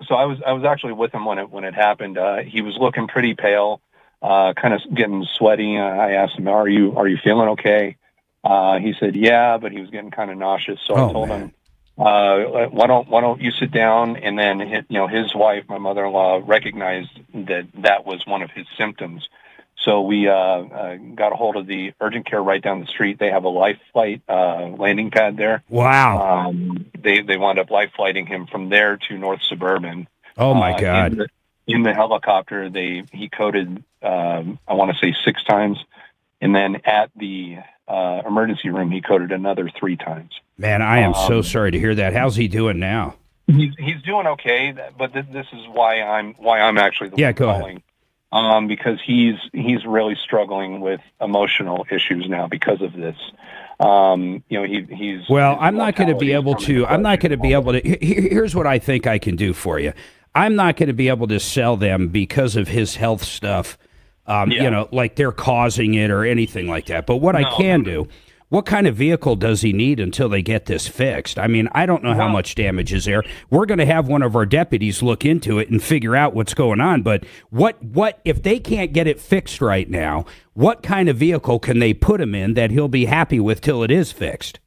So I was actually with him when it happened. He was looking pretty pale, kind of getting sweaty. I asked him, "Are you feeling okay?" He said, "Yeah," but he was getting kind of nauseous. So I told him, "Why don't you sit down?" And then his wife, my mother-in-law, recognized that was one of his symptoms. So we got a hold of the urgent care right down the street. They have a life flight landing pad there. Wow. They wound up life flighting him from there to North Suburban. Oh my God. In the helicopter, he coded, I want to say 6 times. And then at the emergency room, he coded another 3 times. Man, I am so sorry to hear that. How's he doing now? He's doing okay, but this is why I'm actually the one calling. Because he's really struggling with emotional issues now because of this. He's well. I'm not going to be able to. I'm not going to be able to. Here's what I think I can do for you. I'm not going to be able to sell them because of his health stuff. Like they're causing it or anything like that. But what I can do. What kind of vehicle does he need until they get this fixed? I mean, I don't know how much damage is there. We're going to have one of our deputies look into it and figure out what's going on. But what if they can't get it fixed right now, what kind of vehicle can they put him in that he'll be happy with till it is fixed?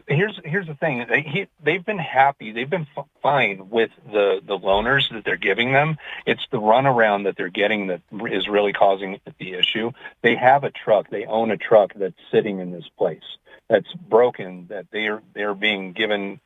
Here's the thing. They've been happy. They've been fine with the loaners that they're giving them. It's the runaround that they're getting that is really causing the issue. They have a truck. They own a truck that's sitting in this place that's broken, that they're being given,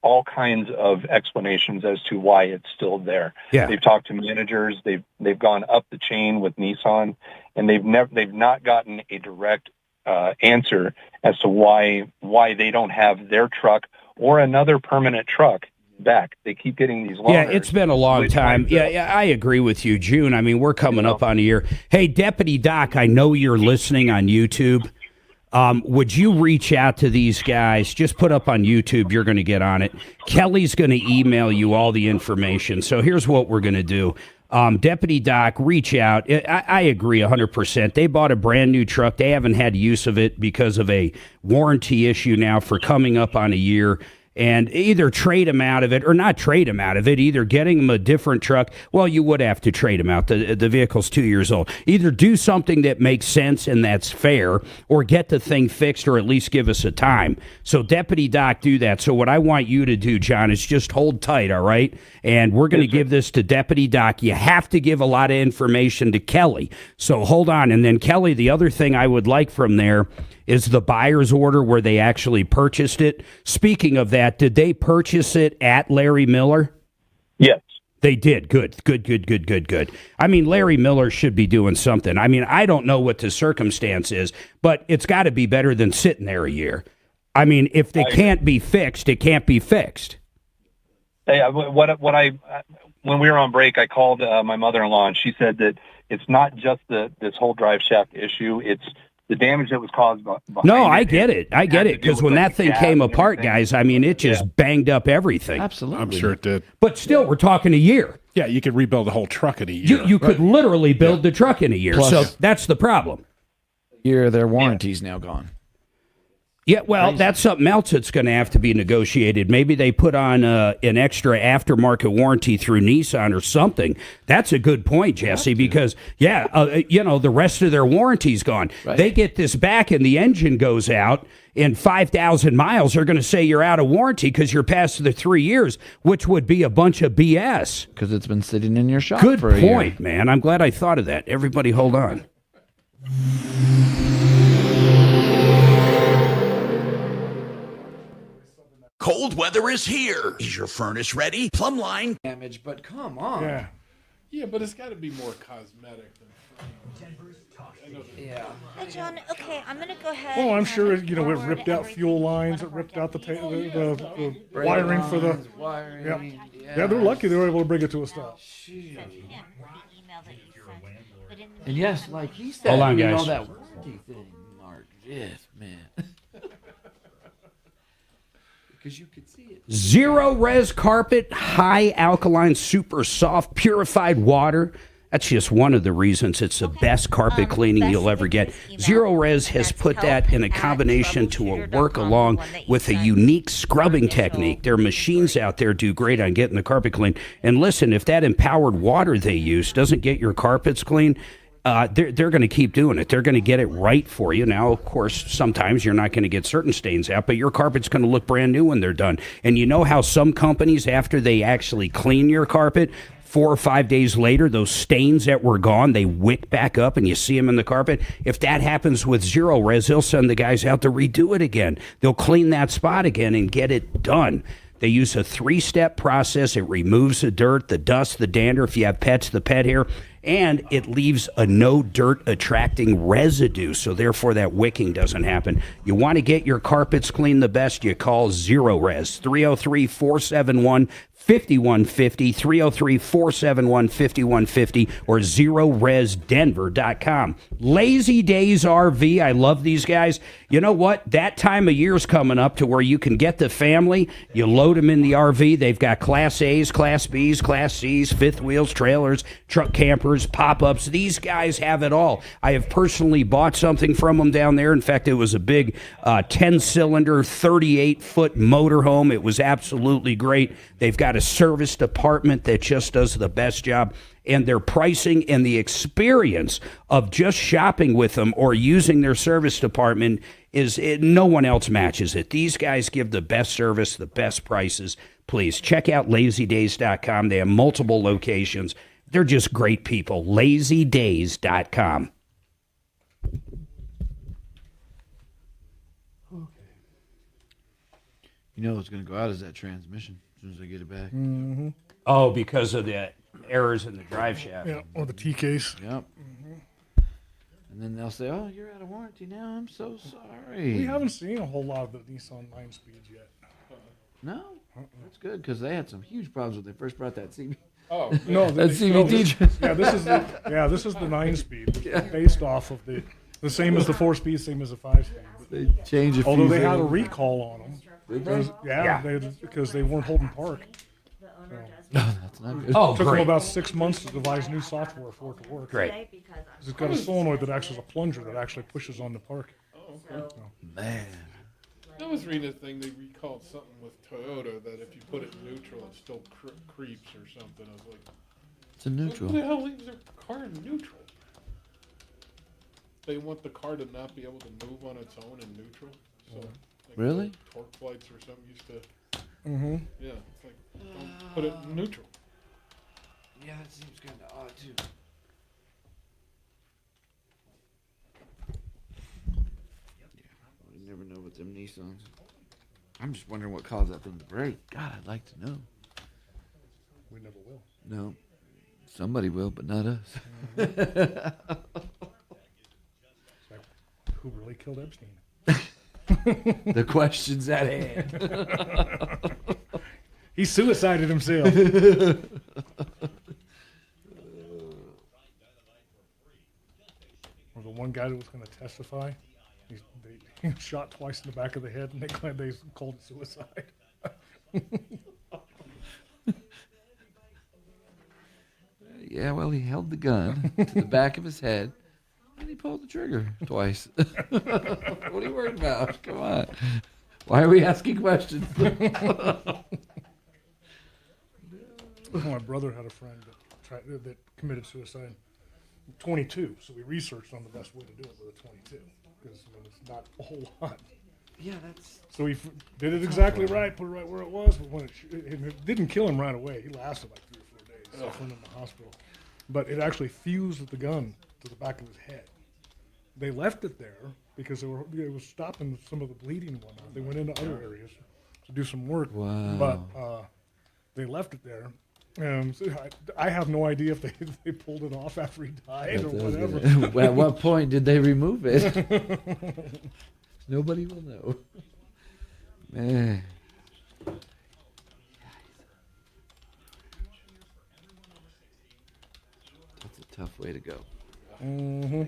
all kinds of explanations as to why it's still there. Yeah. They've talked to managers. They've gone up the chain with Nissan, and they've not gotten a direct answer as to why they don't have their truck or another permanent truck back. They keep getting these loaners. Yeah, it's been a long time. Yeah, I agree with you, June. I mean, we're coming up on a year. Hey, Deputy Doc, I know you're listening on YouTube. Would you reach out to these guys? Just put up on YouTube. You're going to get on it. Kelly's going to email you all the information. So here's what we're going to do. Deputy Doc, reach out. I agree 100%. They bought a brand new truck. They haven't had use of it because of a warranty issue now for coming up on a year. And either trade them out of it or not trade them out of it, either getting them a different truck. Well, you would have to trade them out. The vehicle's 2 years old. Either do something that makes sense and that's fair, or get the thing fixed, or at least give us a time. So Deputy Doc, do that. So what I want you to do, John, is just hold tight, all right? And we're going to give this to Deputy Doc. You have to give a lot of information to Kelly. So hold on. And then, Kelly, the other thing I would like from there is the buyer's order where they actually purchased it. Speaking of that, did they purchase it at Larry Miller? Yes. They did. Good. I mean, Larry Miller should be doing something. I mean, I don't know what the circumstance is, but it's got to be better than sitting there a year. I mean, if they can't be fixed, it can't be fixed. Hey, when we were on break, I called my mother-in-law, and she said that it's not just this whole drive shaft issue. It's the damage that was caused behind No, I get it. Because when that thing came apart, guys, I mean, it just banged up everything. Absolutely. I'm sure it did. But still, we're talking a year. Yeah, you could rebuild the whole truck in a year. You could literally build the truck in a year. Plus, so that's the problem. Their warranty's now gone. Yeah, well, that's something else that's going to have to be negotiated. Maybe they put on an extra aftermarket warranty through Nissan or something. That's a good point, Jesse, because, the rest of their warranty's gone. Right. They get this back and the engine goes out in 5,000 miles. They're going to say you're out of warranty because you're past the 3 years, which would be a bunch of BS. Because it's been sitting in your shop Good for a year. point, man. I'm glad I thought of that. Everybody hold on. Cold weather is here. Is your furnace ready? Plumbline damage, but come on. Yeah, but it's got to be more cosmetic than. Yeah. Hey, John. Okay, I'm gonna go ahead. Oh, I'm sure it ripped out fuel lines. It ripped out the wiring for the. Wiring. Yeah, they're lucky they were able to bring it to a stop. And yes, like he said, hold on, guys. that warranty thing, Mark. Yes, man. Because you could see it. Zero res carpet, high alkaline, super soft, purified water. That's just one of the reasons it's the best carpet cleaning you'll ever get. Zero Res has put that in a combination to work along with a unique scrubbing technique. Their machines out there do great on getting the carpet clean. And listen, if that empowered water they use doesn't get your carpets clean, they're going to keep doing it. They're going to get it right for you. Now, of course, sometimes you're not going to get certain stains out, but your carpet's going to look brand new when they're done. And you know how some companies, after they actually clean your carpet, 4 or 5 days later, those stains that were gone, they wick back up and you see them in the carpet. If that happens with Zero Res, they'll send the guys out to redo it again. They'll clean that spot again and get it done. They use a 3-step process. It removes the dirt, the dust, the dander. If you have pets, the pet hair. And it leaves a no dirt attracting residue. So therefore that wicking doesn't happen. You want to get your carpets clean the best, you call Zero Res. 303-471-5150, 303-471-5150, or ZeroResDenver.com. Lazy Days RV. I love these guys. You know what? That time of year's coming up to where you can get the family. You load them in the RV. They've got Class A's, Class B's, Class C's, fifth wheels, trailers, truck campers, pop-ups. These guys have it all. I have personally bought something from them down there. In fact, it was a big 10-cylinder, 38-foot motorhome. It was absolutely great. They've got got a service department that just does the best job, and their pricing and the experience of just shopping with them or using their service department no one else matches it. These guys give the best service, the best prices. Please check out lazydays.com. They have multiple locations. They're just great people. lazydays.com. You know what's going to go out is that transmission as soon as I get it back. Mm-hmm. Oh, because of the errors in the drive shaft. Yeah, or the T-case. Yep. And then they'll say, "Oh, you're out of warranty now. I'm so sorry." We haven't seen a whole lot of the Nissan 9-speeds yet. No, that's good because they had some huge problems when they first brought that CB. Oh no, that CVT. This is the 9-speed, based off of the same as the 4-speed, same as the 5-speed. They changed a few Although they had a things. recall on them. Because they weren't holding park. That's not good. Oh, it took great. them about 6 months to devise new software for it to work. Great. It's got a solenoid that acts as a plunger that actually pushes on the park. Oh, okay. Man. I was reading a thing, they recalled something with Toyota that if you put it in neutral, it still creeps or something. I was like, it's a neutral. What the hell leaves their car in neutral? They want the car to not be able to move on its own in neutral. So like Really? Torque lights or something used to. Mm-hmm. Yeah, it's like don't put it in neutral. Yeah, that seems kind of odd too. You never know with them Nissans. I'm just wondering what caused that thing to break. God, I'd like to know. We never will. No. Somebody will, but not us. It's like, who really killed Epstein? The question's at hand. He suicided himself. Or the one guy that was going to testify, he was shot twice in the back of the head, and they called it suicide. Yeah, well, he held the gun to the back of his head, and he pulled the trigger twice. What are you worried about? Come on. Why are we asking questions? My brother had a friend that committed suicide. 22, so we researched on the best way to do it with a 22, because it's not a whole lot. Yeah, that's... So he did it exactly right, put it right where it was, but when it didn't kill him right away. He lasted like 3 or 4 days, suffering in the hospital. But it actually fused the gun to the back of his head. They left it there because it was stopping some of the bleeding and whatnot. They went into other areas to do some work. Wow. But they left it there. So I have no idea if they pulled it off after he died or whatever. At what point did they remove it? Nobody will know. Man. That's a tough way to go. Mm-hmm.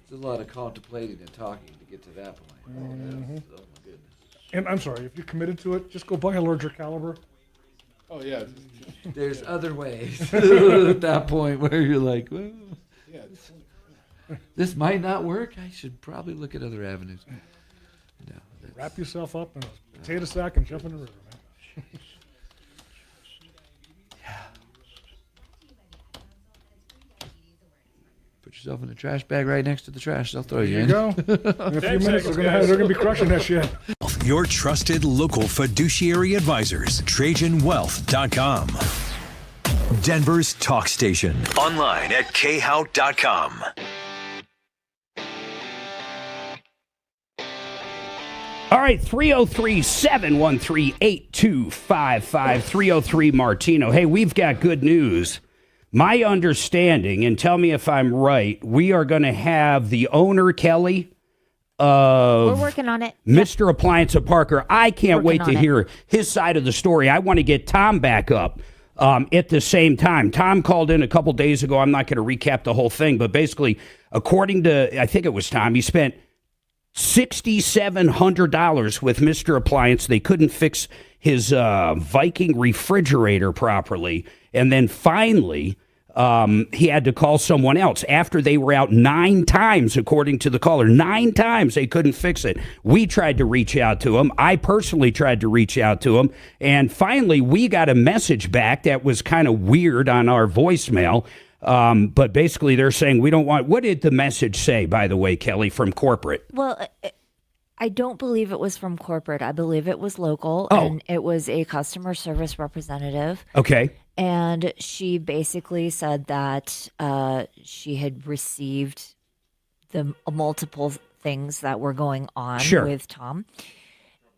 It's a lot of contemplating and talking to get to that point. Mm-hmm. Oh my goodness. And I'm sorry, if you're committed to it, just go buy a larger caliber. Oh yeah. There's other ways at that point where you're like, well, yeah, this might not work. I should probably look at other avenues. No, Wrap yourself up in a potato sack and jump in the river, man. Put yourself in a trash bag right next to the trash. They'll throw you There in. you go. In a few minutes, they're gonna be crushing that shit. Your trusted local fiduciary advisors, TrajanWealth.com. Denver's talk station. Online at khout.com. All right, 303-713-8255, 303 Martino. Hey, we've got good news. My understanding, and tell me if I'm right, we are going to have the owner, Kelly, of We're working on it. Mr. Appliance of Parker. I can't wait to hear his side of the story. I want to get Tom back up at the same time. Tom called in a couple days ago. I'm not going to recap the whole thing, but basically, according to, I think it was Tom, he spent $6,700 with Mr. Appliance. They couldn't fix his Viking refrigerator properly. And then finally, he had to call someone else after they were out 9 times, according to the caller. 9 times they couldn't fix it. We tried to reach out to him. I personally tried to reach out to him. And finally, we got a message back that was kind of weird on our voicemail. But basically, they're saying we don't want. What did the message say, by the way, Kelly, from corporate? Well, I don't believe it was from corporate. I believe it was local, Oh. and it was a customer service representative. Okay. And she basically said that she had received the multiple things that were going on Sure. with Tom.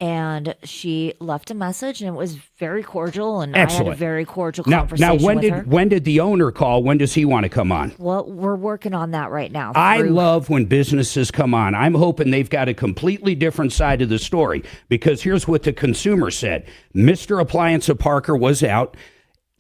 And she left a message, and it was very cordial, and I Excellent. had a very cordial Now, conversation when with her. when did the owner call? When does he want to come on? Well, we're working on that right now. I through- love when businesses come on. I'm hoping they've got a completely different side of the story, because here's what the consumer said. Mr. Appliance of Parker was out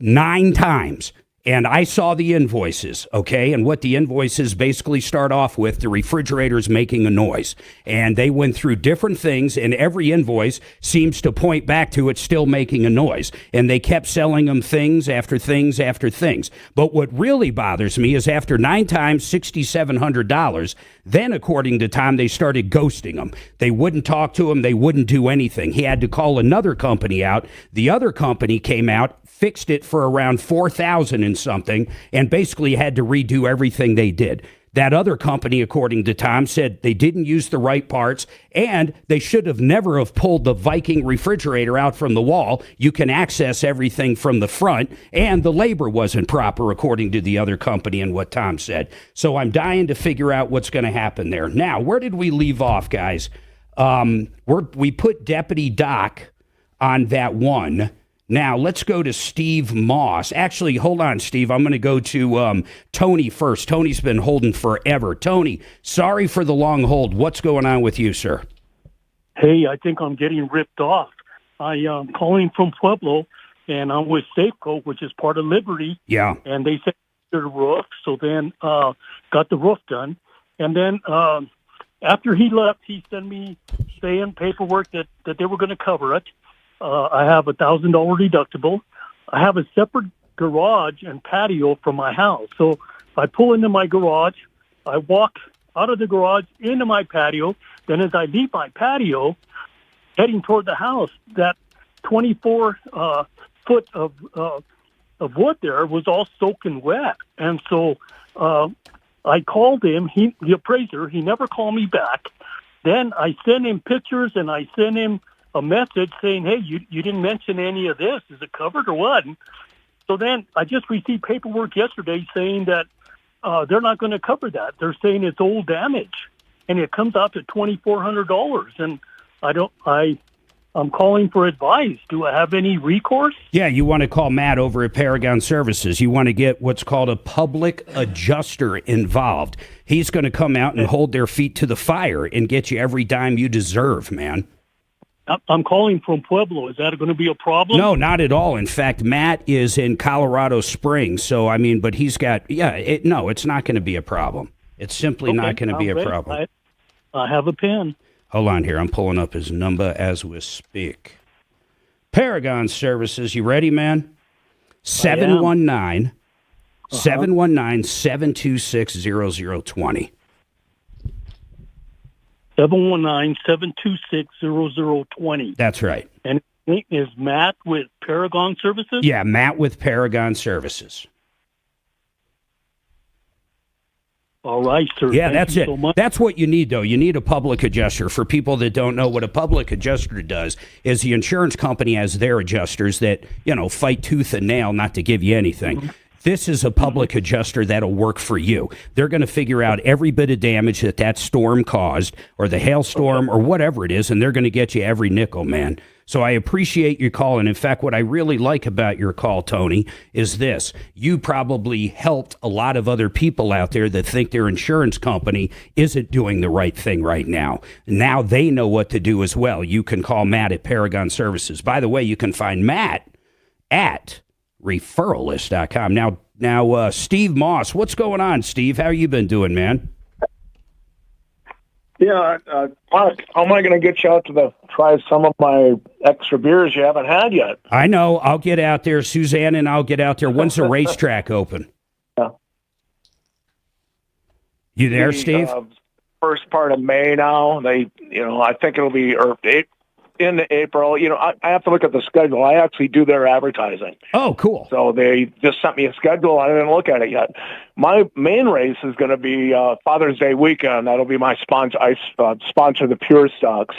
9 times. And I saw the invoices, okay? And what the invoices basically start off with, the refrigerator's making a noise. And they went through different things, and every invoice seems to point back to it still making a noise. And they kept selling them things after things after things. But what really bothers me is after 9 times, $6,700, then according to Tom, they started ghosting him. They wouldn't talk to him. They wouldn't do anything. He had to call another company out. The other company came out, fixed it for around $4,000 and something, and basically had to redo everything they did. That other company, according to Tom, said they didn't use the right parts, and they should have never have pulled the Viking refrigerator out from the wall. You can access everything from the front, and the labor wasn't proper, according to the other company and what Tom said. So I'm dying to figure out what's going to happen there. Now, where did we leave off, guys? We put Deputy Doc on that one. Now, let's go to Steve Moss. Actually, hold on, Steve. I'm going to go to Tony first. Tony's been holding forever. Tony, sorry for the long hold. What's going on with you, sir? Hey, I think I'm getting ripped off. I am calling from Pueblo, and I'm with Safeco, which is part of Liberty. Yeah. And they said the roof, so then got the roof done. And then after he left, he sent me saying paperwork that they were going to cover it. I have $1,000 deductible. I have a separate garage and patio from my house. So I pull into my garage. I walk out of the garage into my patio. Then as I leave my patio, heading toward the house, that 24 foot of wood there was all soaking wet. And so I called him, the appraiser. He never called me back. Then I sent him pictures, and I sent him a message saying, hey, you didn't mention any of this. Is it covered or what? And so then I just received paperwork yesterday saying that they're not going to cover that. They're saying it's old damage, and it comes out to $2,400. And I'm calling for advice. Do I have any recourse? Yeah, you want to call Matt over at Paragon Services. You want to get what's called a public adjuster involved. He's going to come out and hold their feet to the fire and get you every dime you deserve, man. I'm calling from Pueblo. Is that going to be a problem? No, not at all. In fact, Matt is in Colorado Springs. So, I mean, but he's got, no, it's not going to be a problem. It's simply not going to be a problem. I have a pen. Hold on here. I'm pulling up his number as we speak. Paragon Services. You ready, man? 719-726-0020. 719-726-0020. That's right. And is Matt with Paragon Services? Yeah, Matt with Paragon Services. All right, sir. Yeah, Thank that's you it. so much. That's what you need, though. You need a public adjuster. For people that don't know, what a public adjuster does is the insurance company has their adjusters that, fight tooth and nail not to give you anything. Mm-hmm. This is a public adjuster that'll work for you. They're going to figure out every bit of damage that storm caused, or the hailstorm, or whatever it is, and they're going to get you every nickel, man. So I appreciate your call. And in fact, what I really like about your call, Tony, is this. You probably helped a lot of other people out there that think their insurance company isn't doing the right thing right now. Now they know what to do as well. You can call Matt at Paragon Services. By the way, you can find Matt at referralist.com. Now, Steve Moss, what's going on, Steve? How you been doing, man? Yeah, Mark, how am I going to get you out to try some of my extra beers you haven't had yet? I know. I'll get out there. Suzanne and I'll get out there. When's the racetrack open? You there, Steve? First part of May now. I think it'll be in April. I have to look at the schedule. I actually do their advertising. Oh, cool. So they just sent me a schedule. I didn't look at it yet. My main race is going to be Father's Day weekend. That'll be my sponsor. I sponsor the Pure Stocks.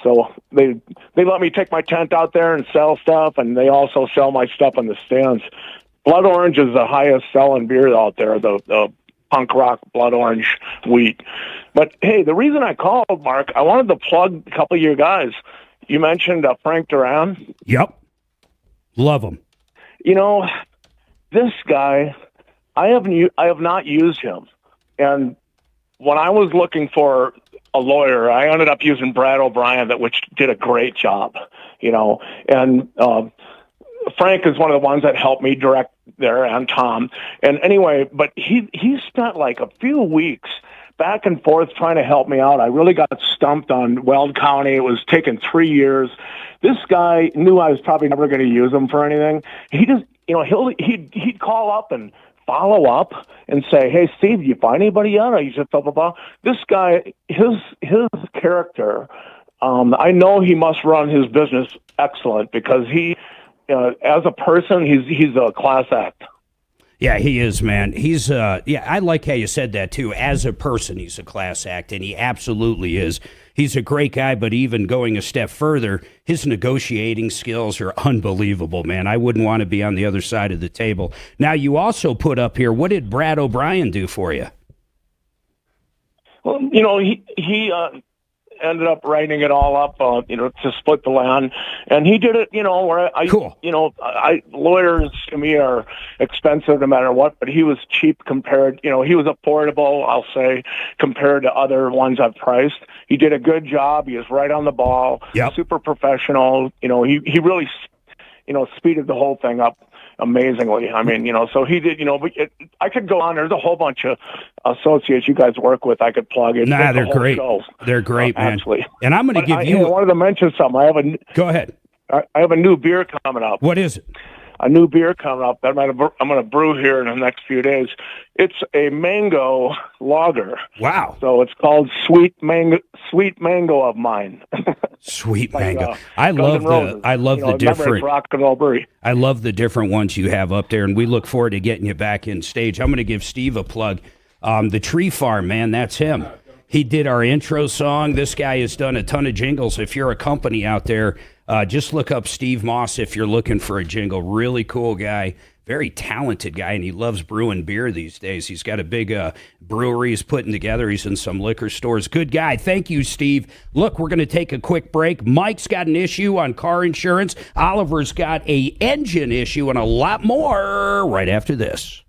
So they let me take my tent out there and sell stuff, and they also sell my stuff in the stands. Blood Orange is the highest selling beer out there, the punk rock Blood Orange wheat. But, hey, the reason I called, Mark, I wanted to plug a couple of your guys. You mentioned Frank Duran. Yep. Love him. This guy, I have not used him. And when I was looking for a lawyer, I ended up using Brad O'Brien, which did a great job, And Frank is one of the ones that helped me direct there, and Tom. And anyway, but he spent like a few weeks back and forth trying to help me out. I really got stumped on Weld County. It was taking 3 years. This guy knew I was probably never going to use him for anything. He just, he'd call up and follow up and say, "Hey, Steve, did you find anybody yet?" Or you just blah blah blah. This guy, his character, I know he must run his business excellent because he, as a person, he's a class act. Yeah, he is, man. He's I like how you said that too. As a person, he's a class act, and he absolutely is. He's a great guy, but even going a step further, his negotiating skills are unbelievable, man. I wouldn't want to be on the other side of the table. Now, you also put up here, what did Brad O'Brien do for you? Well, he ended up writing it all up, to split the land. And he did it, where cool. Lawyers to me are expensive no matter what, but he was cheap compared, he was affordable, I'll say, compared to other ones I've priced. He did a good job. He was right on the ball, super professional. He really, speeded the whole thing up amazingly. I mean, so he did, I could go on. There's a whole bunch of associates you guys work with I could plug in. Nah, they're great. Show. They're great, man. Actually. And I'm going to give you... I wanted to mention something. Go ahead. I have a new beer coming up. What is it? A new beer coming up that I'm going to brew here in the next few days. It's a mango lager. Wow. So it's called Sweet Mango of Mine. Sweet Mango. I love the different rock and roll brewery. I love the different ones you have up there, and we look forward to getting you back in stage. I'm going to give Steve a plug. The Tree Farm, man, that's him. He did our intro song. This guy has done a ton of jingles. If you're a company out there, just look up Steve Moss if you're looking for a jingle. Really cool guy, very talented guy, and he loves brewing beer these days. He's got a big brewery he's putting together. He's in some liquor stores. Good guy. Thank you, Steve. Look, we're going to take a quick break. Mike's got an issue on car insurance. Oliver's got a engine issue and a lot more right after this.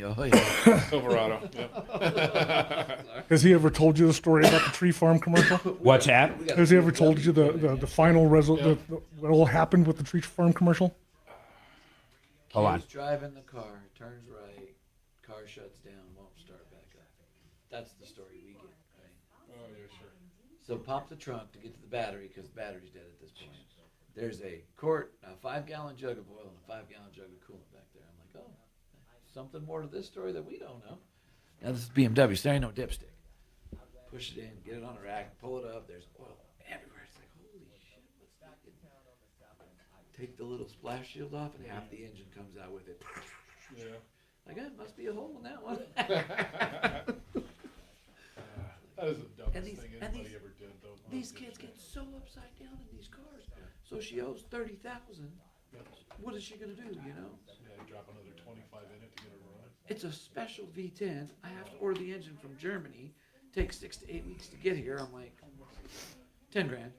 Oh, yeah. Silverado. Yep. Has he ever told you the story about the Tree Farm commercial? What's that? Has he ever told you the final result, what all happened with the Tree Farm commercial? Hold on. He's driving the car, turns right, car shuts down, won't start back up. That's the story we get, right? Oh, yeah, sure. So pop the trunk to get to the battery because the battery's dead at this point. There's a 5-gallon jug of oil and a 5-gallon jug of coolant back there. I'm like, oh, something more to this story that we don't know. Now this is BMW, so there ain't no dipstick. Push it in, get it on a rack, pull it up. There's oil everywhere. It's like, holy shit, what's that? Take the little splash shield off, and half the engine comes out with it. Yeah. Like, it must be a hole in that one. That is the dumbest thing anybody ever did, though. These kids get so upside down in these cars. So she owes $30,000. What is she gonna do? Yeah, you drop another 25 in it to get her running. It's a special V10. I have to order the engine from Germany. Takes 6 to 8 weeks to get here. I'm like, $10,000.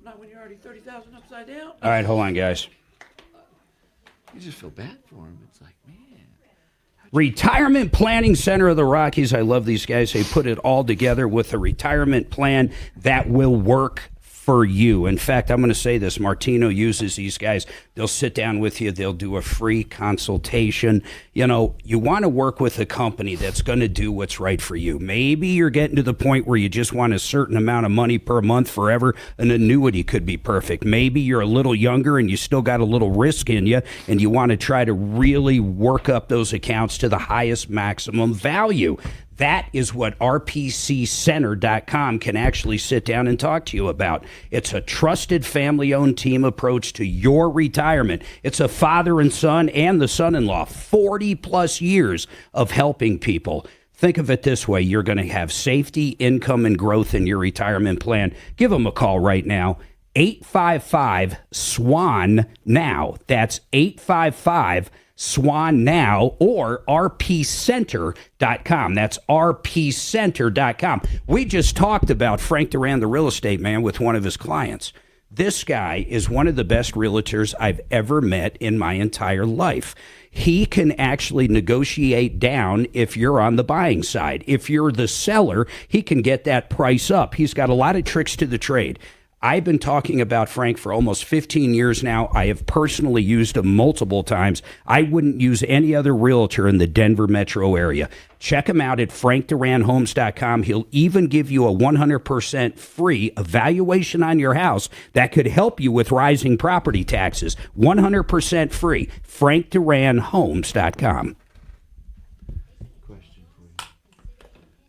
Not when you're already 30,000 upside down. All right, hold on, guys. You just feel bad for him. It's like, man. Retirement Planning Center of the Rockies. I love these guys. They put it all together with a retirement plan that will work for you. In fact, I'm going to say this. Martino uses these guys They'll sit down with you. They'll do a free consultation. You know, you want to work with a company that's going to do what's right for you. Maybe you're getting to the point where you just want a certain amount of money per month forever. An annuity could be perfect. Maybe you're a little younger and you still got a little risk in you, and you want to try to really work up those accounts to the highest maximum value. That is what RPCcenter.com can actually sit down and talk to you about. It's a trusted family-owned team approach to your retirement. It's a father and son and the son-in-law, 40-plus years of helping people. Think of it this way. You're going to have safety, income, and growth in your retirement plan. Give them a call right now. 855-SWAN-NOW. That's 855-SWAN-NOW or rpcenter.com. That's rpcenter.com. We just talked about Frank Duran, the real estate man, with one of his clients. This guy is one of the best realtors I've ever met in my entire life. He can actually negotiate down if you're on the buying side. If you're the seller, he can get that price up. He's got a lot of tricks to the trade. I've been talking about Frank for almost 15 years now. I have personally used him multiple times. I wouldn't use any other realtor in the Denver metro area. Check him out at frankduranhomes.com. He'll even give you a 100% free evaluation on your house that could help you with rising property taxes. 100% free. frankduranhomes.com. Question for you.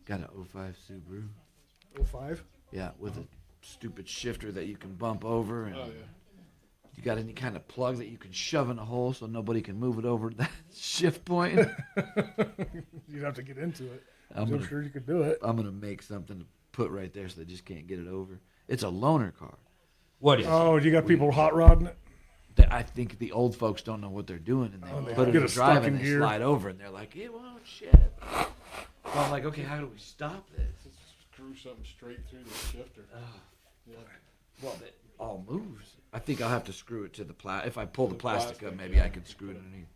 Got an 05 Subaru. 05? Yeah, with a stupid shifter that you can bump over. And you got any kind of plug that you can shove in a hole so nobody can move it over to that shift point? You'd have to get into it. I'm sure you could do it. I'm going to make something to put right there so they just can't get it over. It's a loaner car. What is Oh, you got people hot rodding it? I think the old folks don't know what they're doing, and they they put it get in it drive stuck and in they gear. slide over, and they're like, it won't shit. So I'm like, okay, how do we stop this? Screw something straight through the shifter. Yeah. Well, it all moves. I think I'll have to screw it to the if I pull the plastic up, maybe I can screw it underneath.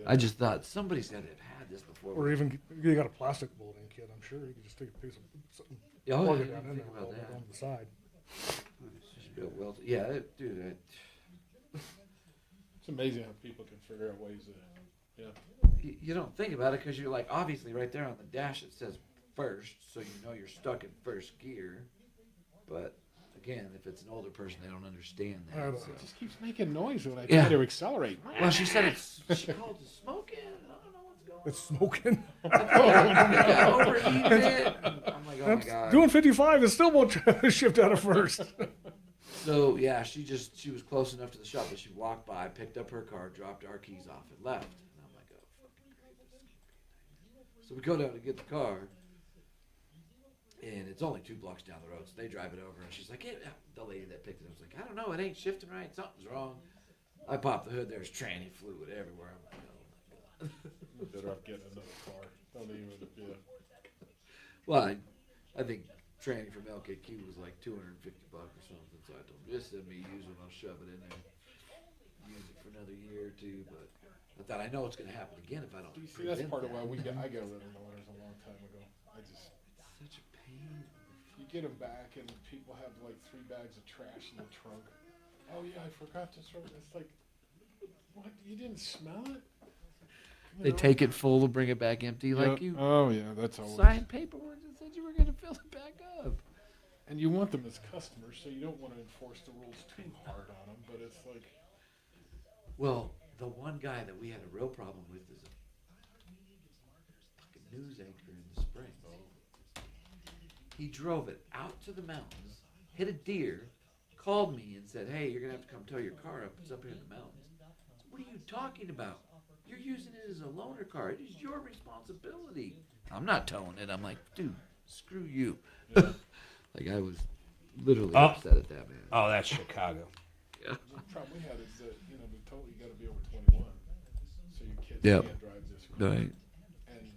I just thought somebody's got to have had this before. Or even, you got a plastic molding kit, I'm sure. You can just take a piece of something, plug it down in there, about and that. on the side. Yeah, dude. It's amazing how people can figure out ways to, You don't think about it because you're like, obviously right there on the dash it says first, so you know you're stuck in first gear. But again, if it's an older person, they don't understand that. It just keeps making noise when I Yeah. try to accelerate. Well, she said she called it smoking. I don't know what's going on. It's smoking. Yeah, overheating it. I'm like, oh my God. Doing 55 is still won't shift out of first. So yeah, she was close enough to the shop that she walked by, picked up her car, dropped our keys off, and left. And I'm like, oh, fucking great. So we go down to get the car, and it's only 2 blocks down the road. So they drive it over, and she's like, yeah, the lady that picked it up was like, I don't know, it ain't shifting right. Something's wrong. I popped the hood. There's tranny fluid everywhere. I'm like, oh my God. You're better off getting another car. Don't even, Well, I think tranny from LKQ was like $250 or something. So I told him, just send me a used one. I'll shove it in there. Use it for another year or two. But I thought, I know it's going to happen again if I don't. Do you see, that's part of why I got rid of mowers a long time ago. It's such a pain. You get them back, and people have like 3 bags of trash in the trunk. Oh yeah, I forgot to throw it. It's like, what? You didn't smell it? They take it full to bring it back empty, like you. Oh yeah, that's always. Signed paperwork that said you were going to fill it back up. And you want them as customers, so you don't want to enforce the rules too hard on them. But it's like, well, the one guy that we had a real problem with is a fucking news anchor in the spring. He drove it out to the mountains, hit a deer, called me and said, hey, you're going to have to come tow your car up. It's up here in the mountains. So what are you talking about? You're using it as a loaner car. It is your responsibility. I'm not towing it. I'm like, dude, screw you. Yeah. Like, I was literally upset at that, man. Oh, that's Chicago. Yeah. the problem we had is that, we told you got to be over 21, so your kids can't drive this car. Right. And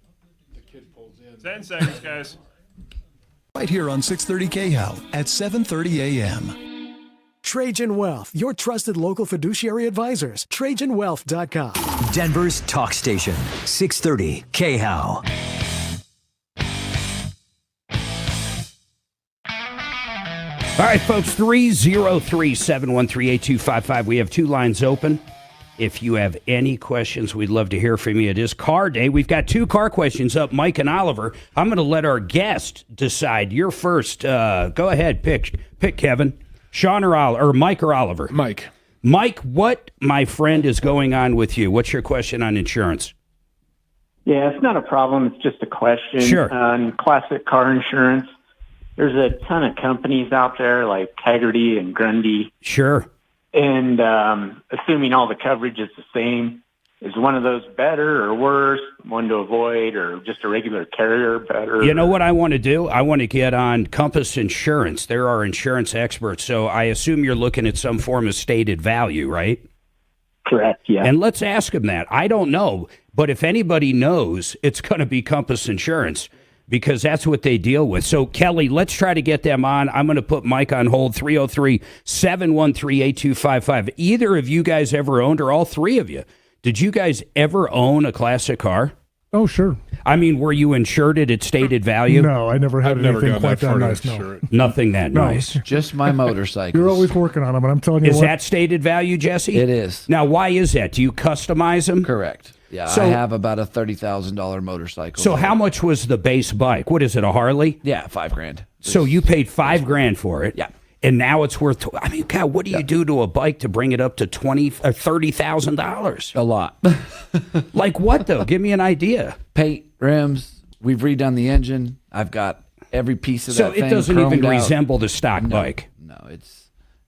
the kid pulls in. 10 seconds, guys. Right here on 630 KHAL at 7:30 a.m. Trajan Wealth, your trusted local fiduciary advisors. TrajanWealth.com. Denver's talk station, 630 KHAL. All right, folks, 303-713-8255. We have 2 lines open. If you have any questions, we'd love to hear from you. It is car day. We've got 2 car questions up, Mike and Oliver. I'm going to let our guest decide. You're first. Go ahead, pick Kevin. Sean or Mike or Oliver? Mike. Mike, what, my friend, is going on with you? What's your question on insurance? Yeah, it's not a problem. It's just a question. Sure. On classic car insurance, there's a ton of companies out there like Haggerty and Grundy. Sure. And assuming all the coverage is the same, is one of those better or worse, one to avoid, or just a regular carrier better? You know what I want to do? I want to get on Compass Insurance. They're our insurance experts. So I assume you're looking at some form of stated value, right? Correct, yeah. And let's ask them that. I don't know, but if anybody knows, it's going to be Compass Insurance because that's what they deal with. So, Kelly, let's try to get them on. I'm going to put Mike on hold, 303-713-8255. Either of you guys ever owned, or all 3 of you, did you guys ever own a classic car? Oh, sure. I mean, were you insured at stated value? No, I never had anything quite that nice. No. Nothing that nice. Just my motorcycle. You're always working on them, and I'm telling you Is what. that stated value, Jesse? It is. Now, why is that? Do you customize them? Correct. Yeah, So- I have about a $30,000 motorcycle. So how much was the base bike? What is it, a Harley? Yeah, $5,000. So you paid $5,000 for it? Yeah. And now it's worth, I mean, God, what do you do to a bike to bring it up to $20,000 or $30,000? A lot. Like what, though? Give me an idea. Paint, rims. We've redone the engine. I've got every piece of So that it thing doesn't even chromed out. resemble the stock bike? No,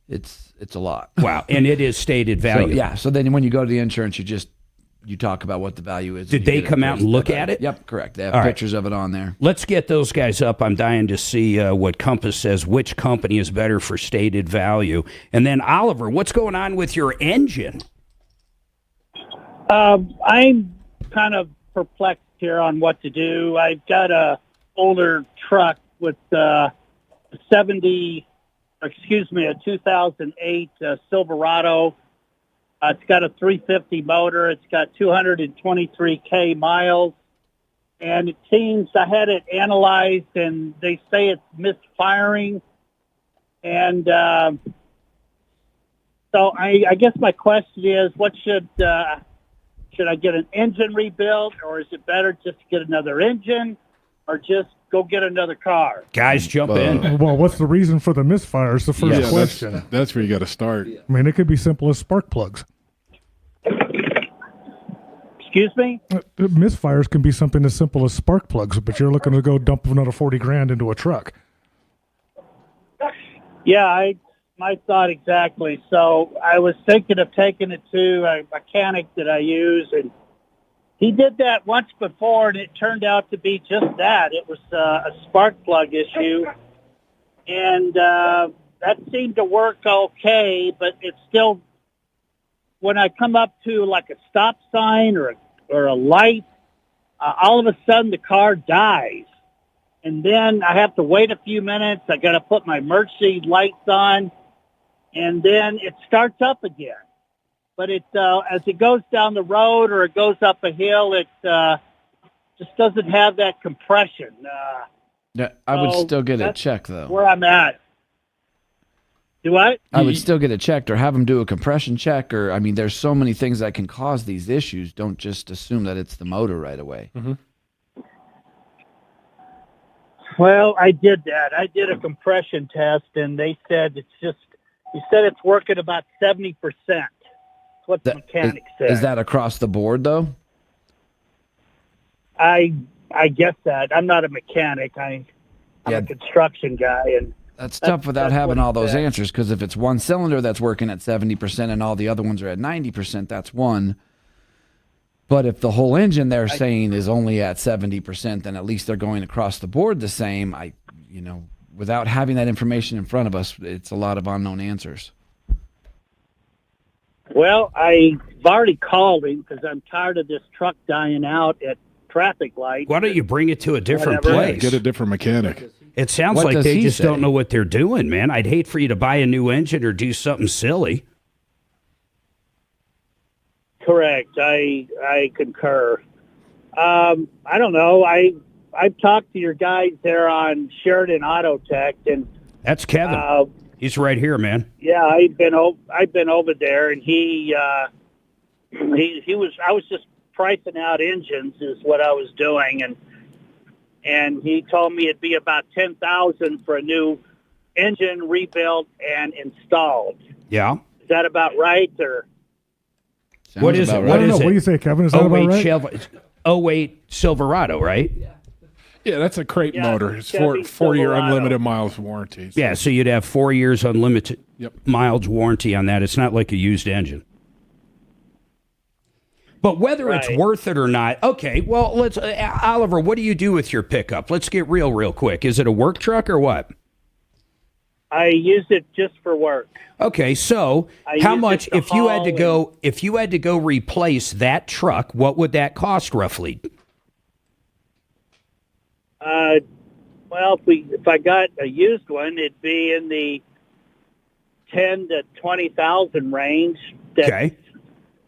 it's a lot. Wow, and it is stated value. So then when you go to the insurance, you talk about what the value is. Did and you they get it come out and based look on at that. it? Yep, correct. They have All right. pictures of it on there. Let's get those guys up. I'm dying to see what Compass says, which company is better for stated value. And then, Oliver, what's going on with your engine? I'm kind of perplexed here on what to do. I've got a older truck with a 2008 Silverado. It's got a 350 motor. It's got 223K miles. And it seems I had it analyzed, and they say it's misfiring. And so I guess my question is, what should I get an engine rebuilt, or is it better just to get another engine, or just go get another car? Guys, jump in. Well, what's the reason for the misfire is the first question. That's where you got to start. I mean, it could be simple as spark plugs. Excuse me? Misfires can be something as simple as spark plugs, but you're looking to go dump another $40,000 into a truck. Yeah, my thought exactly. So I was thinking of taking it to a mechanic that I use, and he did that once before, and it turned out to be just that. It was a spark plug issue, and that seemed to work okay, but it's still, when I come up to like a stop sign or a light, all of a sudden the car dies. And then I have to wait a few minutes. I got to put my emergency lights on, and then it starts up again. But it as it goes down the road or it goes up a hill, it just doesn't have that compression. Yeah, I would so still get it that's checked, though. where I'm at. Do what? I would still get it checked or have them do a compression check. Or, I mean, there's so many things that can cause these issues. Don't just assume that it's the motor right away. Mm-hmm. Well, I did that. I did a compression test, and they said it's working about 70%. That's what the mechanic said. Is that across the board, though? I guess that. I'm not a mechanic. I'm a construction guy, and That's tough without having all those said. answers, because if it's one cylinder that's working at 70% and all the other ones are at 90%, that's one. But if the whole engine they're saying is only at 70%, then at least they're going across the board the same. Without having that information in front of us, it's a lot of unknown answers. Well, I've already called him because I'm tired of this truck dying out at traffic lights. Why don't you bring it to a different Whatever. place? Get a different mechanic. It sounds What like does they he just say? don't know what they're doing, man. I'd hate for you to buy a new engine or do something silly. Correct. I concur. I don't know. I've talked to your guys there on Sheridan Auto Tech, and That's Kevin. He's right here, man. yeah, I've been over there, and he I was just pricing out engines is what I was doing, and he told me it'd be about $10,000 for a new engine rebuilt and installed. Yeah. Is that about right, or what is it? I don't know. What do you think, Kevin? Is that about right? 08 Silverado, right? Yeah, that's a crate motor. It's Chevy 4-year Silverado. unlimited miles warranty. Yeah, so you'd have 4 years unlimited Yep. miles warranty on that. It's not like a used engine. But whether it's worth it or not, okay, well, let's, Oliver, what do you do with your pickup? Let's get real quick. Is it a work truck or what? I use it just for work. Okay, so how much, if you had to go replace that truck, what would that cost roughly? Well, if I got a used one, it'd be in the 10 to 20,000 range. That's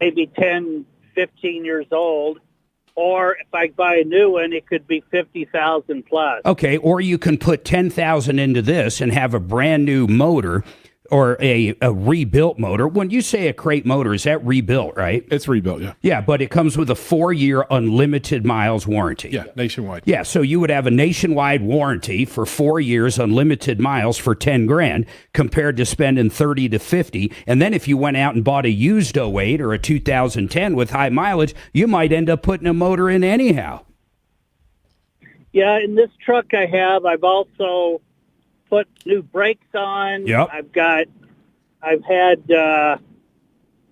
maybe 10, 15 years old. Or if I buy a new one, it could be 50,000 plus. Okay, or you can put 10,000 into this and have a brand new motor or a rebuilt motor. When you say a crate motor, is that rebuilt, right? It's rebuilt, yeah. Yeah, but it comes with a 4-year unlimited miles warranty. Yeah, nationwide. Yeah, so you would have a nationwide warranty for 4 years, unlimited miles for $10,000 compared to spending 30 to 50. And then if you went out and bought a used 08 or a 2010 with high mileage, you might end up putting a motor in anyhow. Yeah, in this truck I've also put new brakes on. Yep. I've had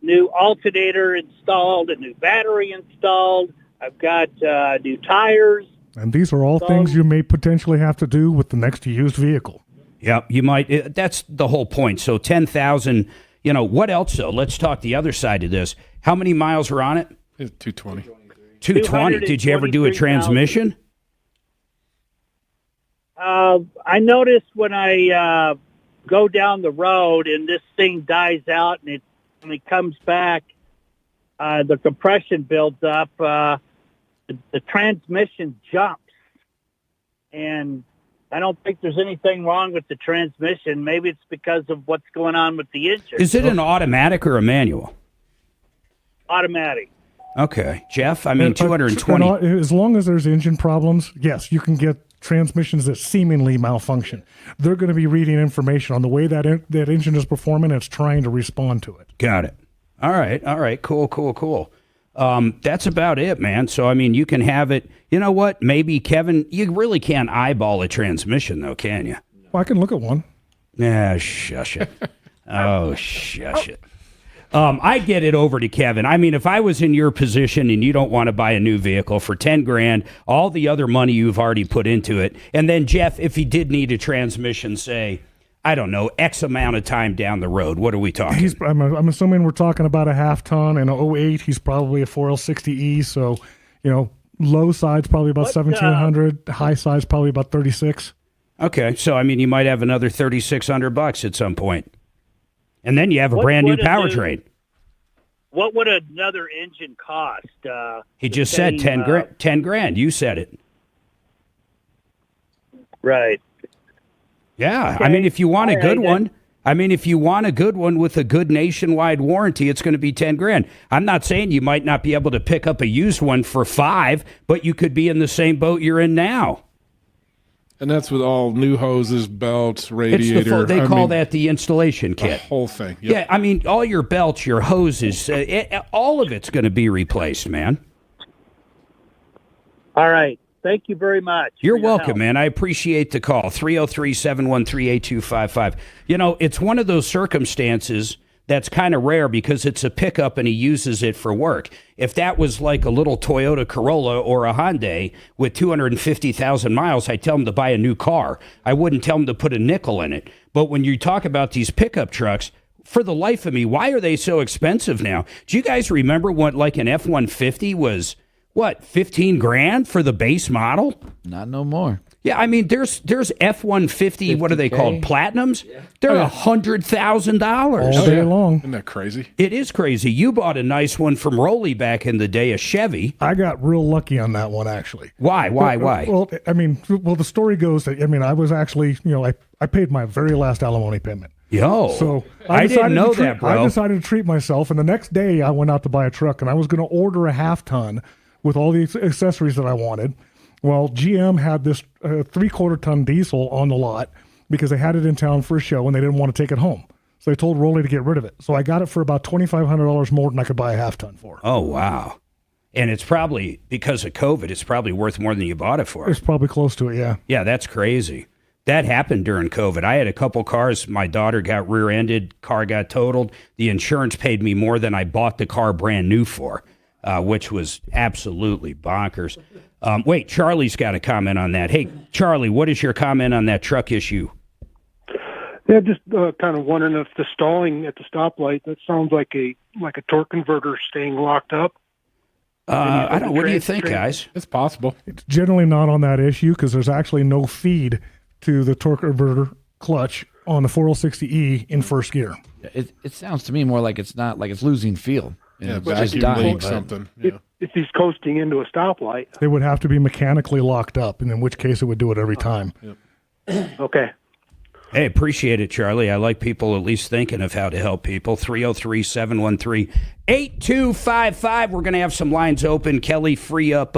new alternator installed, a new battery installed. I've got new tires. And these are all things you may potentially have to do with the next used vehicle. Yep, you might. That's the whole point. So 10,000, what else though? Let's talk the other side of this. How many miles were on it? It's 220. 220. Did you ever do a transmission? I noticed when I go down the road and this thing dies out and when it comes back, the compression builds up. The transmission jumps. And I don't think there's anything wrong with the transmission. Maybe it's because of what's going on with the engine. Is it an automatic or a manual? Automatic. Okay. Jeff, 220. As long as there's engine problems, yes, you can get transmissions that seemingly malfunction. They're going to be reading information on the way that engine is performing and it's trying to respond to it. Got it. All right. Cool. That's about it, man. So, you can have it. You know what? Maybe, Kevin, you really can't eyeball a transmission, though, can you? Well, I can look at one. Yeah, shush it. Oh, shush it. I'd get it over to Kevin. If I was in your position and you don't want to buy a new vehicle for $10,000, all the other money you've already put into it, and then Jeff, if he did need a transmission, say, I don't know, X amount of time down the road, what are we talking? I'm assuming we're talking about a half ton and an 08. He's probably a 4L60E, so low side's probably about 1,700, high side's probably about 36. Okay, so you might have another $3,600 at some point. And then you have a brand new powertrain. What would another engine cost? He just said $10,000. You said it. Right. Yeah. Okay. If you want a good one, if you want a good one with a good nationwide warranty, it's going to be $10,000. I'm not saying you might not be able to pick up a used one for $5,000, but you could be in the same boat you're in now. And that's with all new hoses, belts, radiator. They call that the installation kit. The whole thing. Yep. Yeah, all your belts, your hoses, all of it's going to be replaced, man. All right. Thank you very much. You're welcome, man. I appreciate the call. 303-713-8255. It's one of those circumstances that's kind of rare because it's a pickup and he uses it for work. If that was like a little Toyota Corolla or a Hyundai with 250,000 miles, I'd tell him to buy a new car. I wouldn't tell him to put a nickel in it. But when you talk about these pickup trucks, for the life of me, why are they so expensive now? Do you guys remember what like an F-150 was, $15,000 for the base model? Not no more. Yeah, there's F-150, what are they called, Platinums? They're $100,000. All day long. Isn't that crazy? It is crazy. You bought a nice one from Rolly back in the day, a Chevy. I got real lucky on that one, actually. Why? Well, the story goes that, I was actually, I paid my very last alimony payment. Yo, So I didn't know decided that, bro. I decided to treat myself, and the next day I went out to buy a truck, and I was going to order a half ton with all the accessories that I wanted. Well, GM had this 3/4 ton diesel on the lot because they had it in town for a show, and they didn't want to take it home. So they told Rolly to get rid of it. So I got it for about $2,500 more than I could buy a half ton for. Oh, wow. And it's probably, because of COVID, it's probably worth more than you bought it for. It's probably close to it, yeah. Yeah, that's crazy. That happened during COVID. I had a couple cars. My daughter got rear-ended. Car got totaled. The insurance paid me more than I bought the car brand new for, which was absolutely bonkers. Wait, Charlie's got a comment on that. Hey, Charlie, what is your comment on that truck issue? Yeah, just kind of wondering if the stalling at the stoplight, that sounds like a torque converter staying locked up. I don't. What do you think, guys? It's possible. It's generally not on that issue because there's actually no feed to the torque converter clutch on the 460E in first gear. It sounds to me more like it's not, like it's losing feel. Yeah, it's just dying. Something. Yeah. If he's coasting into a stoplight. It would have to be mechanically locked up, and in which case it would do it every time. Okay. Hey, appreciate it, Charlie. I like people at least thinking of how to help people. 303-713-8255. We're going to have some lines open. Kelly, free up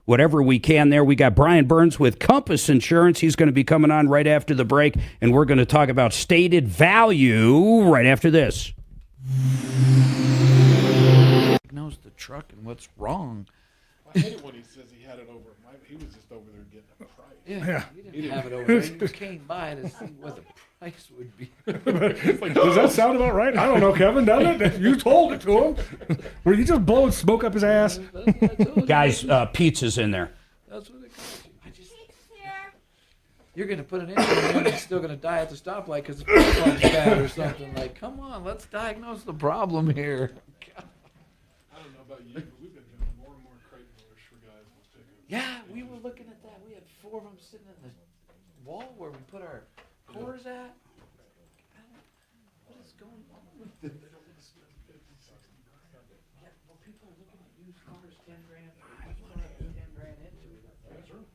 whatever we can there. We got Brian Burns with Compass Insurance. He's going to be coming on right after the break, and we're going to talk about stated value right after this. Knows the truck and what's wrong. I hate it when he says he had it over. He was just over there getting a price. Yeah, he didn't have it over there. He just came by to see what the price would be. Does that sound about right? I don't know, Kevin, does it? You told it to him. Were you just blowing smoke up his ass? Guys, pizza's in there. That's what it cost you. You're going to put an engine in and it's still going to die at the stoplight because the fuel pump's bad or something. Like, come on, let's diagnose the problem here. God. I don't know about you, but we've been doing more and more crate motors for guys with pickups. Yeah, we were looking at that. We had 4 of them sitting in the wall where we put our cores at. What is going on with this? Yeah, well, people are looking at used cars, 10 grand, 10 grand into it. That's right.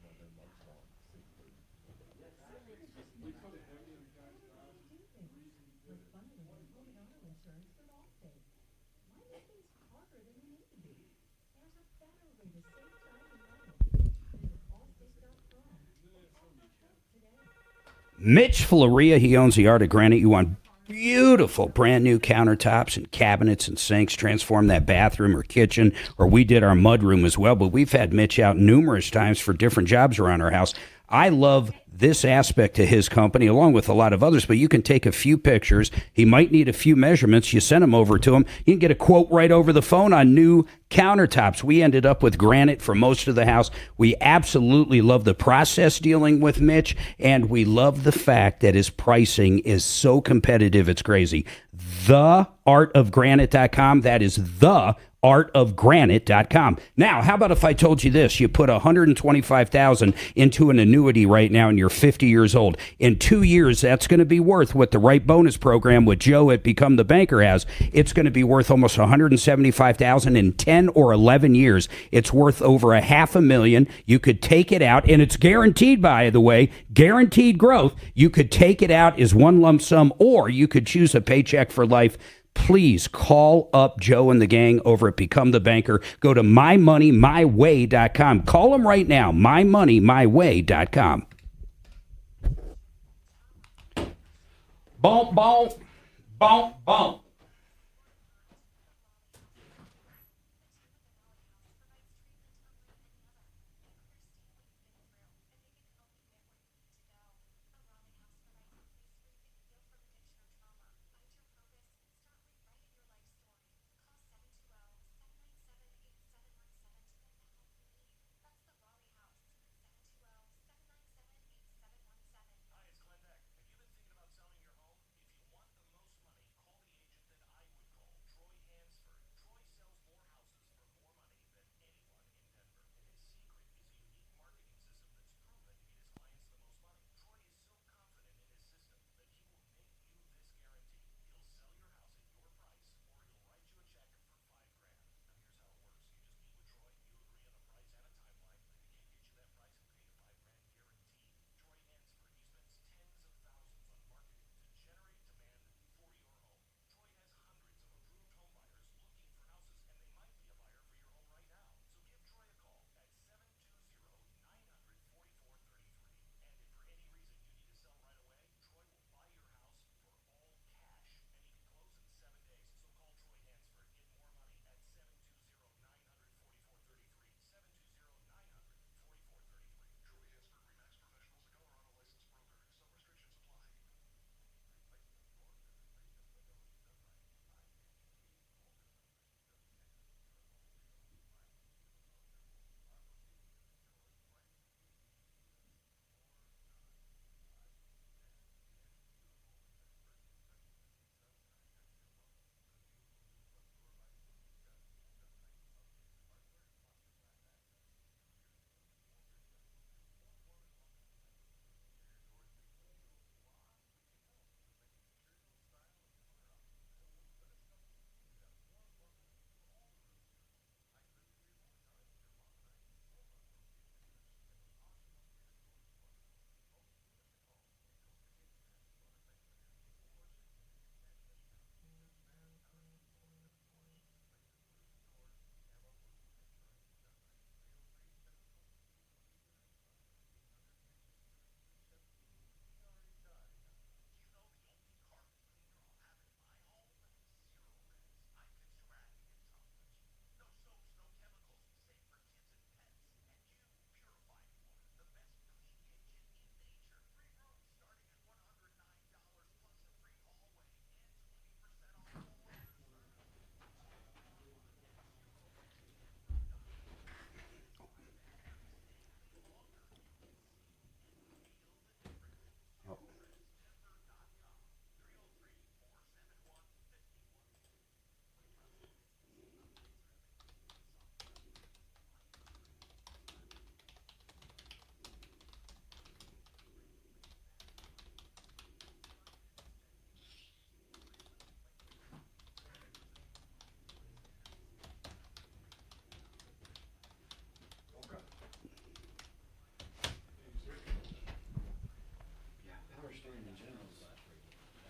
Mitch Floria, he owns the Art of Granite. You want beautiful brand new countertops and cabinets and sinks, transform that bathroom or kitchen, or we did our mud room as well, but we've had Mitch out numerous times for different jobs around our house. I love this aspect to his company, along with a lot of others, but you can take a few pictures. He might need a few measurements. You send them over to him. You can get a quote right over the phone on new countertops. We ended up with granite for most of the house. We absolutely love the process dealing with Mitch, and we love the fact that his pricing is so competitive, it's crazy. TheArtofGranite.com. That is theartofgranite.com. Now, how about if I told you this? You put $125,000 into an annuity right now and you're 50 years old. In 2 years, that's going to be worth what the right bonus program with Joe at Become the Banker has. It's going to be worth almost $175,000 in 10 or 11 years. It's worth over $500,000. You could take it out, and it's guaranteed, by the way, guaranteed growth. You could take it out as one lump sum, or you could choose a paycheck for life. Please call up Joe and the gang over at Become the Banker. Go to mymoneymyway.com. Call them right now, mymoneymyway.com. Bonk, bonk, bonk, bonk.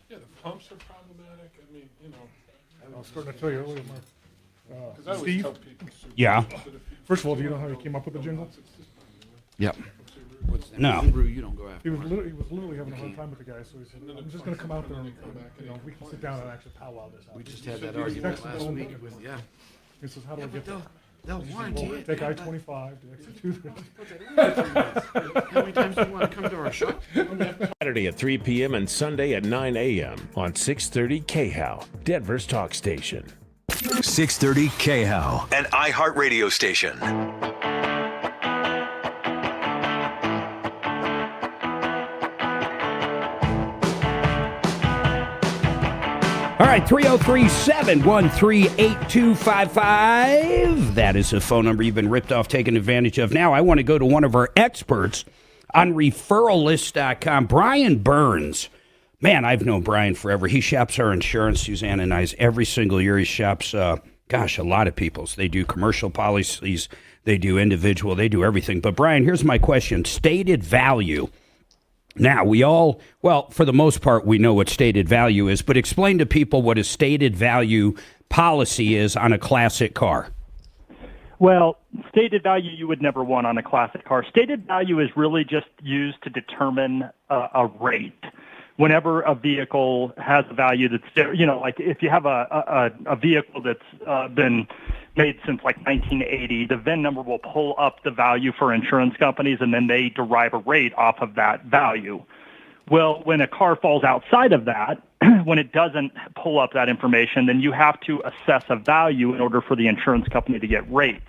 Yeah, the pumps are problematic. I mean, you know. I was starting to tell you earlier, Mark. I always Steve? tell people super Yeah. First of all, do you know how he came up with the jingle? Yep. No. You don't go after. He was literally having a hard time with the guy, so he said, I'm just going to come out there and we can sit down and actually powwow this out. We just had that argument last week with, He says, how do I get there? They'll warranty it. Take I-25 to exit 2. How many times do you want to come to our show? Saturday at 3 p.m. and Sunday at 9 a.m. on 630 KHOW, Denver's talk station. 630 KHOW, an iHeartRadio station. All right, 303-713-8255. That is the phone number you've been ripped off, taken advantage of. Now I want to go to one of our experts on referrallist.com, Brian Burns. Man, I've known Brian forever. He shops our insurance, Suzanne and I's, every single year. He shops, a lot of people's. They do commercial policies. They do individual. They do everything. But, Brian, here's my question. Stated value. Now, for the most part, we know what stated value is, but explain to people what a stated value policy is on a classic car. Well, stated value you would never want on a classic car. Stated value is really just used to determine a rate. Whenever a vehicle has a value that's, like if you have a vehicle that's been made since like 1980, the VIN number will pull up the value for insurance companies, and then they derive a rate off of that value. Well, when a car falls outside of that, when it doesn't pull up that information, then you have to assess a value in order for the insurance company to get rates.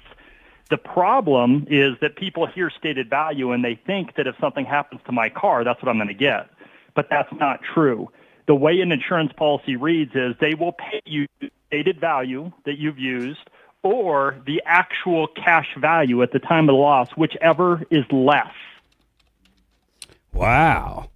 The problem is that people hear stated value and they think that if something happens to my car, that's what I'm going to get. But that's not true. The way an insurance policy reads is they will pay you stated value that you've used or the actual cash value at the time of the loss, whichever is less. Wow.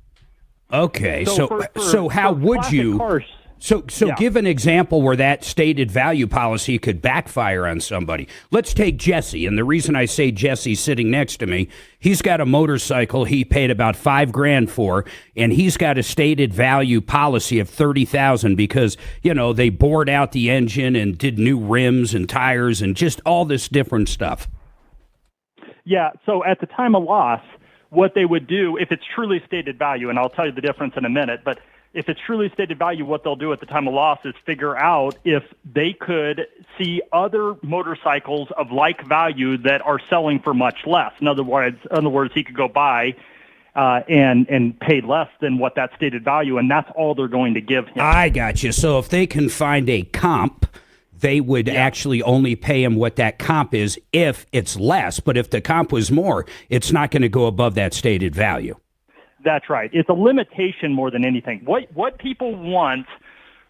Okay. So how would you? Cars, So give an example where that stated value policy could backfire on somebody. Let's take Jesse, and the reason I say Jesse's sitting next to me, he's got a motorcycle he paid about $5,000 for, and he's got a stated value policy of $30,000 because they bored out the engine and did new rims and tires and just all this different stuff. Yeah. So at the time of loss, what they would do if it's truly stated value, and I'll tell you the difference in a minute, but if it's truly stated value, what they'll do at the time of loss is figure out if they could see other motorcycles of like value that are selling for much less. In other words, he could go buy and pay less than what that stated value, and that's all they're going to give him. I got you. So if they can find a comp, they would actually only pay him what that comp is if it's less. But if the comp was more, it's not going to go above that stated value. That's right. It's a limitation more than anything. What people want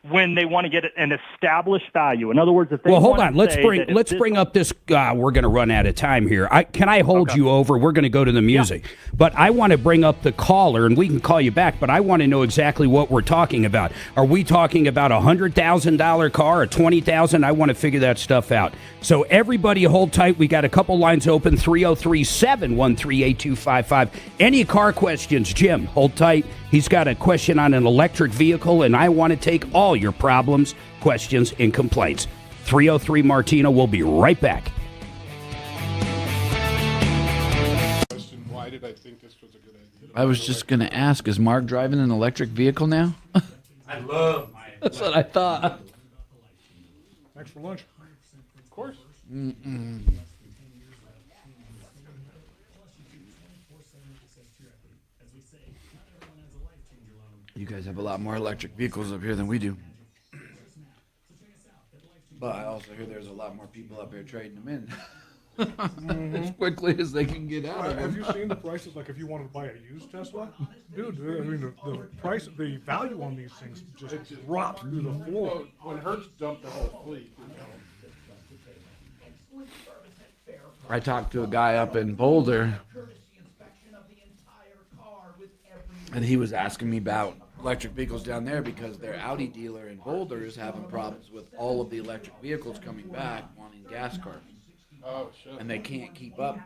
when they want to get an established value. In other words, if they hold on. Let's bring up this. We're going to run out of time here. Can I hold you over? We're going to go to the music, but I want to bring up the caller, and we can call you back. But I want to know exactly what we're talking about. Are we talking about $100,000 car or $20,000? I want to figure that stuff out. So everybody, hold tight. We got a couple lines open. 303-713-8255. Any car questions, Jim? Hold tight. He's got a question on an electric vehicle, and I want to take all your problems, questions, and complaints. 303 Martino. We'll be right back. Why did I think this was a good idea? I was just going to ask, is Mark driving an electric vehicle now? I love my. That's what I thought. Thanks for lunch. Of course. Mm-mm. You guys have a lot more electric vehicles up here than we do. But I also hear there's a lot more people up here trading them in. As quickly as they can get out of them. Have you seen the prices? Like if you wanted to buy a used Tesla, dude, I mean the price, the value on these things just dropped through the floor. When Hertz dumped the whole fleet. I talked to a guy up in Boulder, and he was asking me about electric vehicles down there because their Audi dealer in Boulder is having problems with all of the electric vehicles coming back wanting gas cars. Oh, shit. And they can't keep up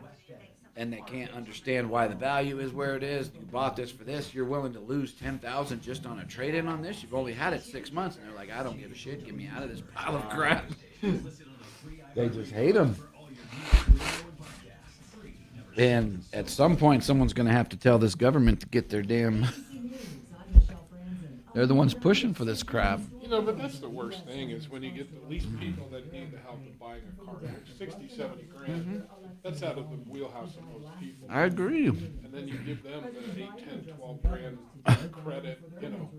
and they can't understand why the value is where it is. You bought this for this. You're willing to lose $10,000 just on a trade-in on this. You've only had it 6 months, and they're like, I don't give a shit. Get me out of this pile of crap. They just hate them. And at some point, someone's going to have to tell this government to get their damn. They're the ones pushing for this crap. You know, but that's the worst thing is when you get the least people that need the help in buying a car, like 60, 70 grand. That's out of the wheelhouse of most people. I agree. And then you give them the 8, 10, 12 grand credit, you know.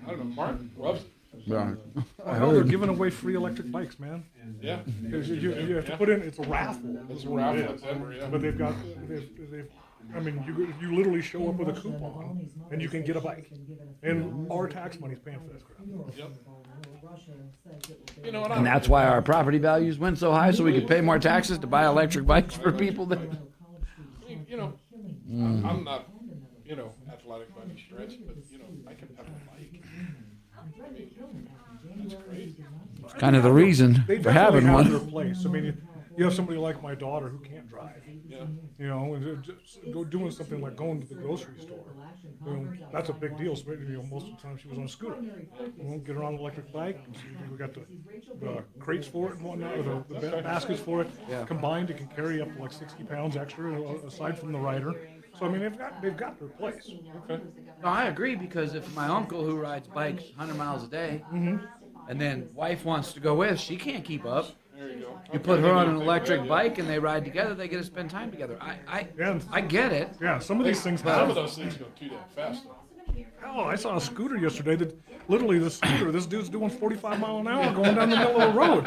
I don't know, Mark loves it. Yeah. Well, they're giving away free electric bikes, man. Yeah. You have to put in, it's a raffle. It's a raffle. Yeah. But they've I mean, you literally show up with a coupon and you can get a bike. And our tax money's paying for this crap. Yep. You know, And that's why our property values went so high, so we could pay more taxes to buy electric bikes for people that. You know, I'm not, you know, athletic by any stretch, but, you know, I can pedal a bike. That's crazy. It's kind of the reason They for having definitely have one. their place. I mean, you have somebody like my daughter who can't drive. Yeah. You know, and just go doing something like going to the grocery store. You know, that's a big deal. So, you know, most of the time she was on a scooter. We'll get her on an electric bike. We got the crates for it and whatnot, or the baskets for it. Yeah. Combined, it can carry up to like 60 pounds extra, aside from the rider. So I mean, they've got their place. Okay. No, I agree, because if my uncle who rides bikes 100 miles a day, and then wife wants to go with, she can't keep up. There you go. You put her on an electric bike and they ride together, they get to spend time together. I get it. Yeah, some of these things. Some of those things go too damn fast, though. Oh, I saw a scooter yesterday that literally this dude's doing 45 mile an hour going down the middle of the road.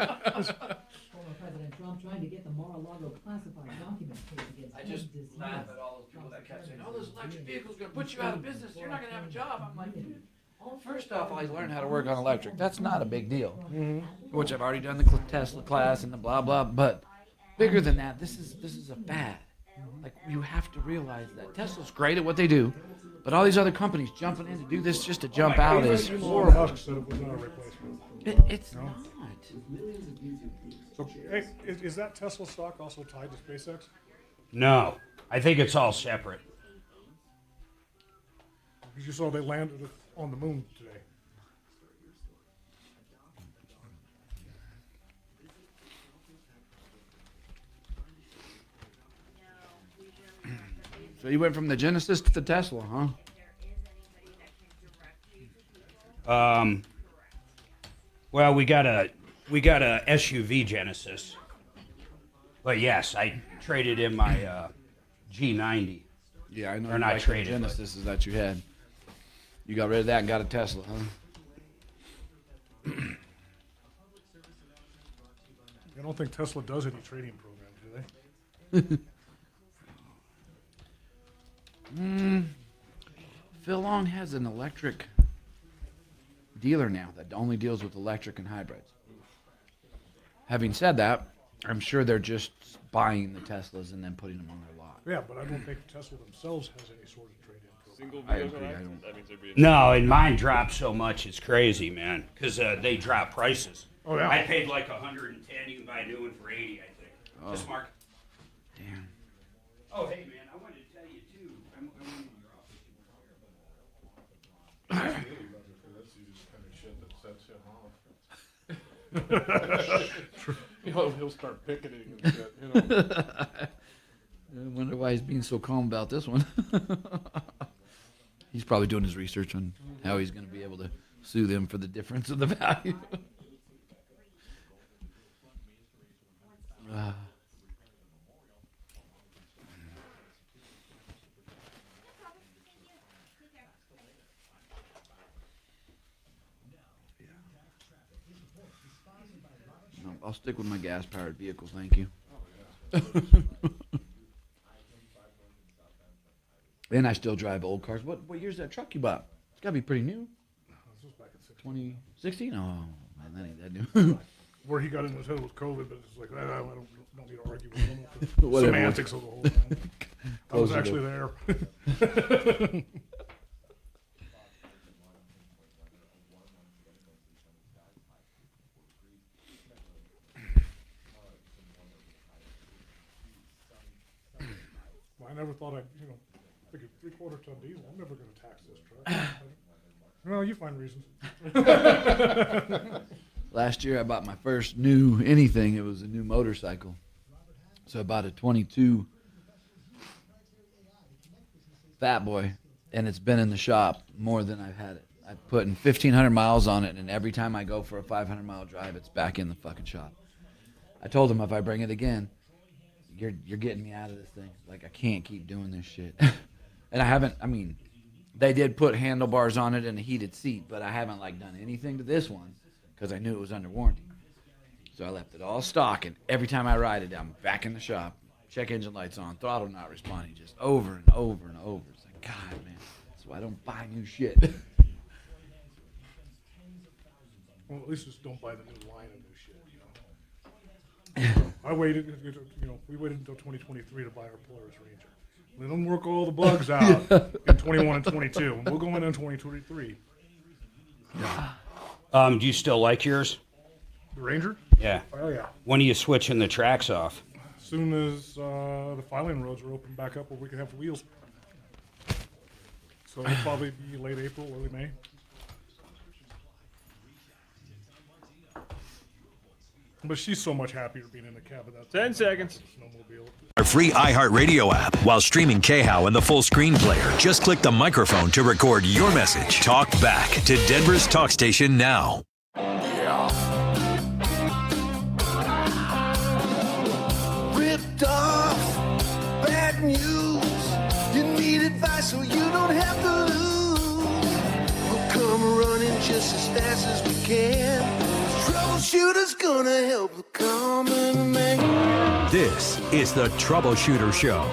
I just laugh at all those people that kept saying, "Oh, those electric vehicles are going to put you out of business. You're not going to have a job." I'm like, dude, first off, I learned how to work on electric. That's not a big deal. Which I've already done the Tesla class and the blah blah. But bigger than that, this is a fad. Like, you have to realize that Tesla's great at what they do, but all these other companies jumping in to do this just to jump out is Elon Musk said it was not a replacement. It's No? not. So, hey, is that Tesla stock also tied to SpaceX? No, I think it's all separate. Because you saw they landed on the moon today. So you went from the Genesis to the Tesla, huh? Well, we got a SUV Genesis, but yes, I traded in my G90. Yeah, I know. Or you not like traded, the Genesis that you had. You got rid of that and got a Tesla, huh? I don't think Tesla does any trading programs, do they? Phil Long has an electric dealer now that only deals with electric and hybrids. Having said that, I'm sure they're just buying the Teslas and then putting them on their lot. Yeah, but I don't think Tesla themselves has any sort of trade-in program. Single I vehicle agree, I active? don't- That means there'd be a No, and mine dropped so much, it's crazy, man, because they drop prices. Oh, yeah. I paid like 110. You can buy a new one for 80, I think. Oh. Just Mark. Damn. Oh, hey, man, I wanted to tell you too. I'm in your office. That's the just kind of shit that sets him off. He'll start picketing and shit, you know. I wonder why he's being so calm about this one. He's probably doing his research on how he's going to be able to sue them for the difference of the value. No, I'll stick with my gas-powered vehicle, thank you. And I still drive old cars. What year's that truck you bought? It's got to be pretty new. This was back in 2016? Oh, man, that ain't that new. Where he got in his head was COVID, but it's like, I don't need to argue with him. Whatever. Semantics of the whole thing. I was Close it actually up. there. never thought I'd, like a 3/4-ton diesel. I'm never going to tax this truck. Well, you find reasons. Last year I bought my first new anything. It was a new motorcycle. So I bought a 22 Fat Boy, and it's been in the shop more than I've had it. I've put in 1,500 miles on it, and every time I go for a 500-mile drive, it's back in the fucking shop. I told him if I bring it again, you're getting me out of this thing. Like, I can't keep doing this shit. And I haven't, they did put handlebars on it and a heated seat, but I haven't, done anything to this one because I knew it was under warranty. So I left it all stock, and every time I ride it, I'm back in the shop, check engine lights on, throttle not responding, just over and over and over. It's like, God, man, that's why I don't buy new shit. Well, at least just don't buy the new line of new shit, I waited, we waited until 2023 to buy our Polaris Ranger. Let them work all the bugs out in 21 and 22, and we'll go in 2023. Do you still like yours? The Ranger? Yeah. Oh, yeah. When are you switching the tracks off? As soon as the filing roads are open back up where we can have wheels. So it'll probably be late April, early May. But she's so much happier being in the cab of that 10 seconds. snowmobile. Our free iHeartRadio app while streaming KHOW and the full screen player. Just click the microphone to record your message. Talk back to Denver's talk station now. Ripped off, bad news. You need advice so you don't have to lose. We'll come running just as fast as we can. Troubleshooter's gonna help the common man. This is the Troubleshooter Show.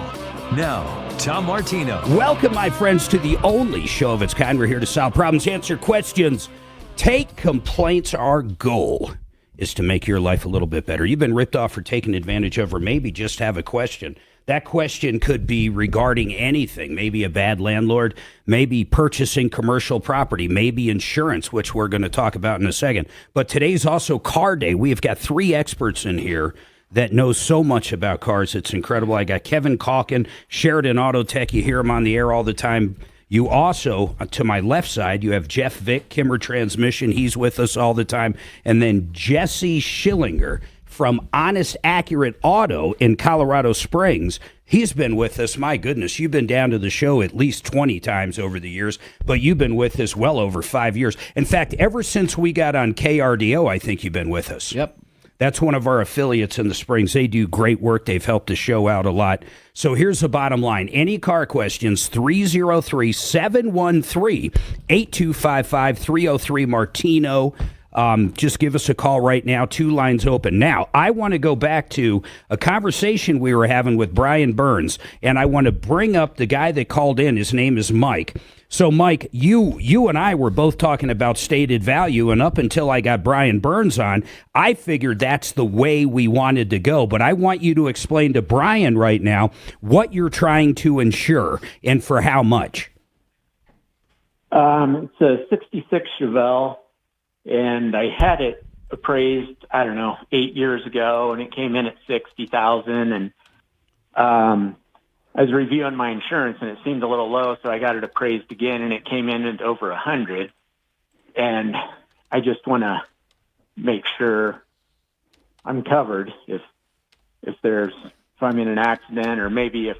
Now, Tom Martino. Welcome, my friends, to the only show of its kind. We're here to solve problems, answer questions, take complaints. Our goal is to make your life a little bit better. You've been ripped off or taken advantage of, or maybe just have a question. That question could be regarding anything, maybe a bad landlord, maybe purchasing commercial property, maybe insurance, which we're going to talk about in a second. But today's also car day. We have got 3 experts in here that know so much about cars. It's incredible. I got Kevin Calkin, Sheridan Auto Tech. You hear him on the air all the time. You also, to my left side, you have Jeff Vick, Kimmer Transmission. He's with us all the time. And then Jesse Schillinger from Honest Accurate Auto in Colorado Springs. He's been with us. My goodness, you've been down to the show at least 20 times over the years, but you've been with us well over 5 years. In fact, ever since we got on KRDO, I think you've been with us. Yep. That's one of our affiliates in the Springs. They do great work. They've helped the show out a lot. So here's the bottom line. Any car questions, 303-713-8255, 303 Martino. Just give us a call right now. 2 lines open. Now, I want to go back to a conversation we were having with Brian Burns, and I want to bring up the guy that called in. His name is Mike. So, Mike, you and I were both talking about stated value, and up until I got Brian Burns on, I figured that's the way we wanted to go. But I want you to explain to Brian right now what you're trying to insure and for how much. It's a 66 Chevelle. And I had it appraised, 8 years ago, and it came in at $60,000. And I was reviewing my insurance, and it seemed a little low, so I got it appraised again, and it came in at over $100,000. And I just want to make sure I'm covered if I'm in an accident, or maybe if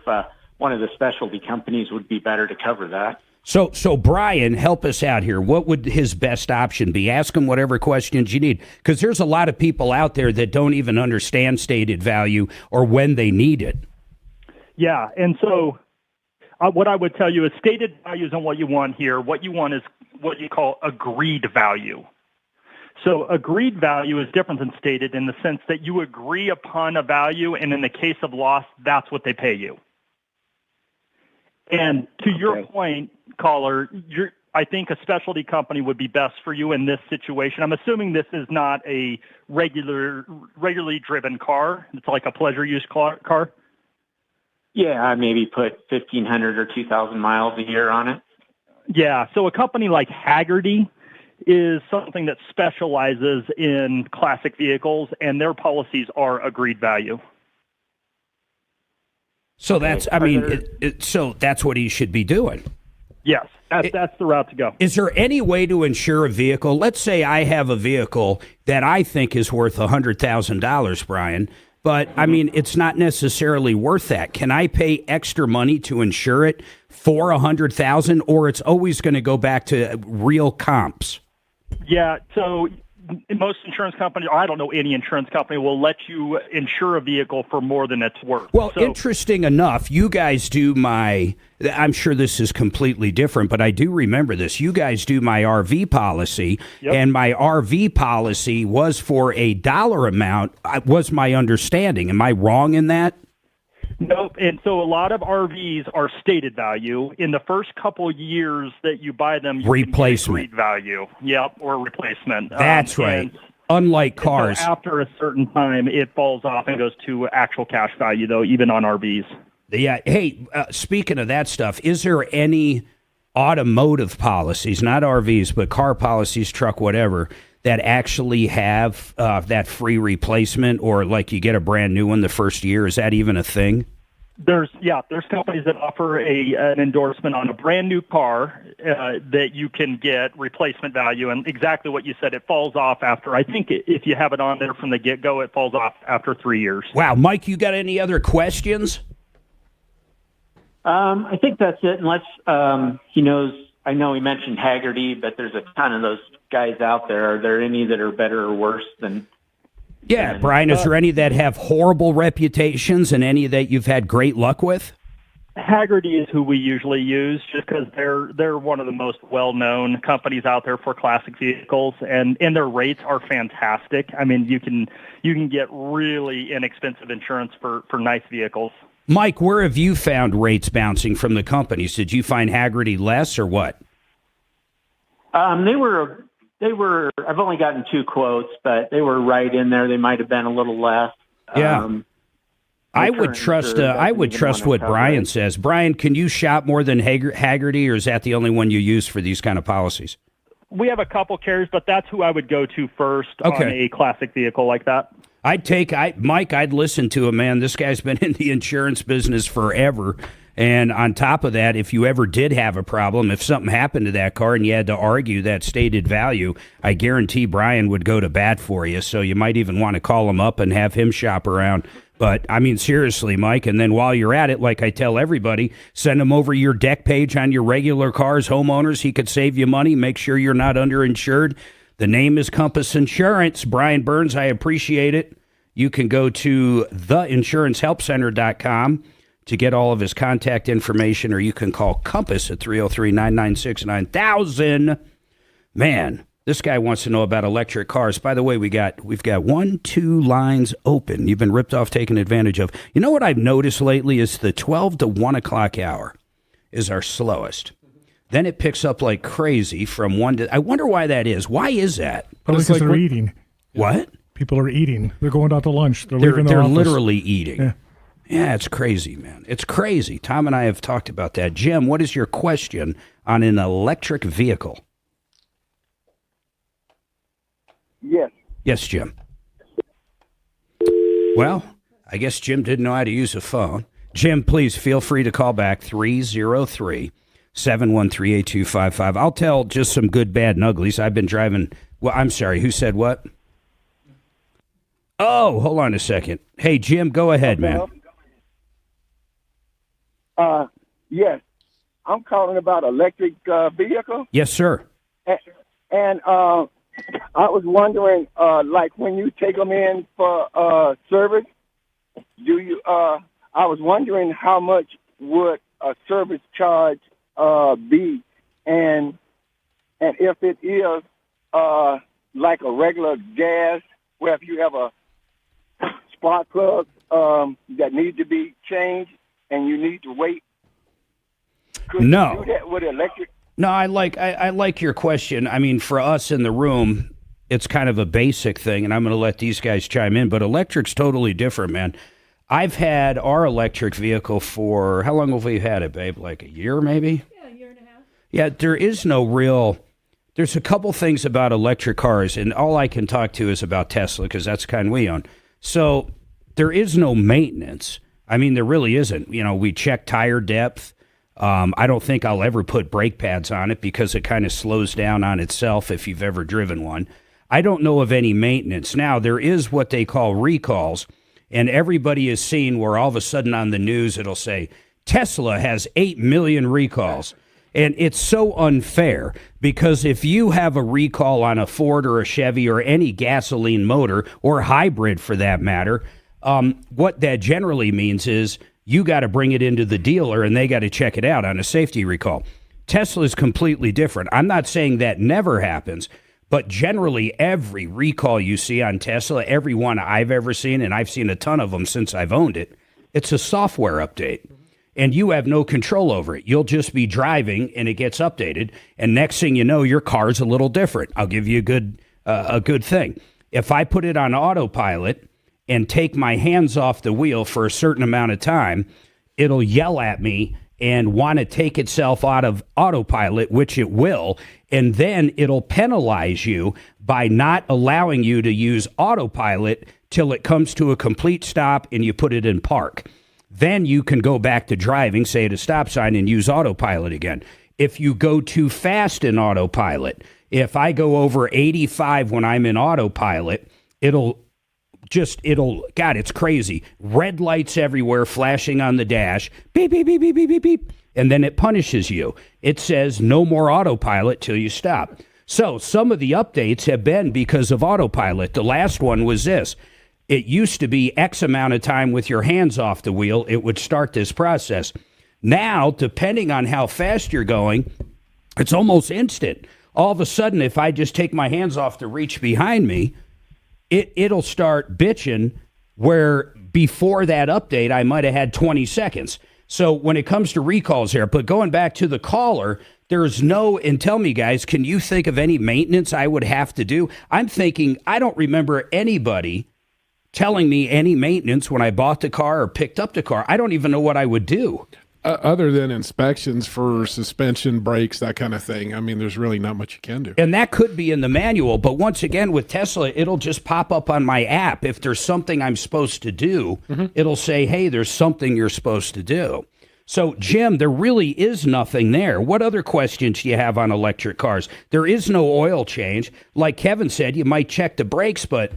one of the specialty companies would be better to cover that. So Brian, help us out here. What would his best option be? Ask him whatever questions you need, because there's a lot of people out there that don't even understand stated value or when they need it. Yeah, and so what I would tell you is stated value isn't what you want here. What you want is what you call agreed value. So agreed value is different than stated in the sense that you agree upon a value, and in the case of loss, that's what they pay you. And to your point, caller, I think a specialty company would be best for you in this situation. I'm assuming this is not a regularly driven car. It's like a pleasure use car. Yeah, I maybe put 1,500 or 2,000 miles a year on it. Yeah, so a company like Haggerty is something that specializes in classic vehicles, and their policies are agreed value. So that's, I mean, so that's what he should be doing. Yes, that's the route to go. Is there any way to insure a vehicle? Let's say I have a vehicle that I think is worth $100,000, Brian, but I mean, it's not necessarily worth that. Can I pay extra money to insure it for $100,000, or it's always going to go back to real comps? Yeah, so most insurance companies, or I don't know any insurance company, will let you insure a vehicle for more than it's worth. Well, interesting enough, you guys do I'm sure this is completely different, but I do remember this. You guys do my RV policy, and my RV policy was for a dollar amount, was my understanding. Am I wrong in that? Nope. And so a lot of RVs are stated value. In the first couple years that you buy them, you replacement can get value. Yep, or replacement. That's right. Unlike cars. So after a certain time, it falls off and goes to actual cash value, though, even on RVs. Yeah. Hey, speaking of that stuff, is there any automotive policies, not RVs, but car policies, truck, whatever, that actually have that free replacement, or like you get a brand new one the first year? Is that even a thing? There's companies that offer an endorsement on a brand new car that you can get replacement value, and exactly what you said, it falls off after, I think if you have it on there from the get-go, it falls off after 3 years. Wow. Mike, you got any other questions? I think that's it, unless he knows. I know he mentioned Haggerty, but there's a ton of those guys out there. Are there any that are better or worse than? Yeah, Brian, is there any that have horrible reputations and any that you've had great luck with? Haggerty is who we usually use, just because they're one of the most well-known companies out there for classic vehicles, and their rates are fantastic. I mean, you can get really inexpensive insurance for nice vehicles. Mike, where have you found rates bouncing from the companies? Did you find Haggerty less or what? They were. I've only gotten 2 quotes, but they were right in there. They might have been a little less. Yeah. I would trust what Brian says. Brian, can you shop more than Haggerty, or is that the only one you use for these kind of policies? We have a couple carriers, but that's who I would go to first on a classic vehicle like that. Mike, I'd listen to him, man. This guy's been in the insurance business forever. And on top of that, if you ever did have a problem, if something happened to that car and you had to argue that stated value, I guarantee Brian would go to bat for you. So you might even want to call him up and have him shop around. But, I mean, seriously, Mike, and then while you're at it, like I tell everybody, send him over your deck page on your regular cars, homeowners. He could save you money, make sure you're not underinsured. The name is Compass Insurance. Brian Burns, I appreciate it. You can go to theinsurancehelpcenter.com to get all of his contact information, or you can call Compass at 303-996-9000. Man, this guy wants to know about electric cars. By the way, we've got 2 lines open. You've been ripped off, taken advantage of. You know what I've noticed lately is the 12 to 1 o'clock hour is our slowest. Then it picks up like crazy from 1 to... I wonder why that is. Why is that? Probably because they're eating. What? People are eating. They're going out to lunch. They're literally eating. Yeah, it's crazy, man. It's crazy. Tom and I have talked about that. Jim, what is your question on an electric vehicle? Yes. Yes, Jim. Well, I guess Jim didn't know how to use a phone. Jim, please feel free to call back 303-713-8255. I'll tell just some good, bad, and uglies. I've been driving. Well, I'm sorry. Who said what? Oh, hold on a second. Hey, Jim, go ahead, man. Yes. I'm calling about electric vehicle. Yes, sir. And I was wondering, like when you take them in for service, do you? I was wondering how much would a service charge be, and if it is like a regular gas, where if you have a spark plug that needs to be changed and you need to wait. Could you do that with electric? No, I like your question. I mean, for us in the room, it's kind of a basic thing, and I'm going to let these guys chime in, but electric's totally different, man. I've had our electric vehicle for, how long have we had it, babe? Like a year, maybe? Yeah, a year and a half. Yeah, there is no real... There's a couple things about electric cars, and all I can talk to is about Tesla, because that's the kind we own. So there is no maintenance. I mean, there really isn't. We check tire depth. I don't think I'll ever put brake pads on it because it kind of slows down on itself if you've ever driven one. I don't know of any maintenance. Now, there is what they call recalls, and everybody is seen where all of a sudden on the news it'll say, Tesla has 8 million recalls. And it's so unfair because if you have a recall on a Ford or a Chevy or any gasoline motor or hybrid for that matter, what that generally means is you got to bring it into the dealer and they got to check it out on a safety recall. Tesla is completely different. I'm not saying that never happens, but generally every recall you see on Tesla, every one I've ever seen, and I've seen a ton of them since I've owned it, it's a software update. And you have no control over it. You'll just be driving, and it gets updated. And next thing you know, your car's a little different. I'll give you a good thing. If I put it on autopilot and take my hands off the wheel for a certain amount of time, it'll yell at me and want to take itself out of autopilot, which it will, and then it'll penalize you by not allowing you to use autopilot till it comes to a complete stop and you put it in park. Then you can go back to driving, say at a stop sign, and use autopilot again. If you go too fast in autopilot, if I go over 85 when I'm in autopilot, God, it's crazy. Red lights everywhere flashing on the dash, beep, beep, beep, beep, beep, beep, beep, and then it punishes you. It says no more autopilot till you stop. So some of the updates have been because of autopilot. The last one was this. It used to be X amount of time with your hands off the wheel, it would start this process. Now, depending on how fast you're going, it's almost instant. All of a sudden, if I just take my hands off the reach behind me, it'll start bitching where before that update, I might have had 20 seconds. So when it comes to recalls here, but going back to the caller, there's no, and tell me guys, can you think of any maintenance I would have to do? I'm thinking, I don't remember anybody telling me any maintenance when I bought the car or picked up the car. I don't even know what I would do. Other than inspections for suspension, brakes, that kind of thing. I mean, there's really not much you can do. And that could be in the manual, but once again, with Tesla, it'll just pop up on my app. If there's something I'm supposed to do, it'll say, hey, there's something you're supposed to do. So, Jim, there really is nothing there. What other questions do you have on electric cars? There is no oil change. Like Kevin said, you might check the brakes, but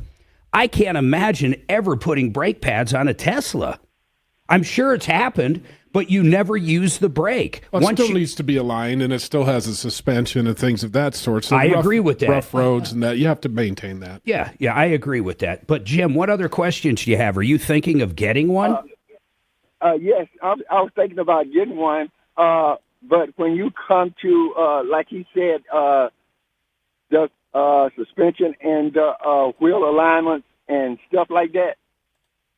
I can't imagine ever putting brake pads on a Tesla. I'm sure it's happened, but you never use the brake. Well, it still needs to be aligned, and it still has a suspension and things of that sort. So I agree with that. Rough roads and that, you have to maintain that. Yeah, I agree with that. But, Jim, what other questions do you have? Are you thinking of getting one? Yes, I was thinking about getting one. But when you come to, like he said, the suspension and wheel alignment and stuff like that,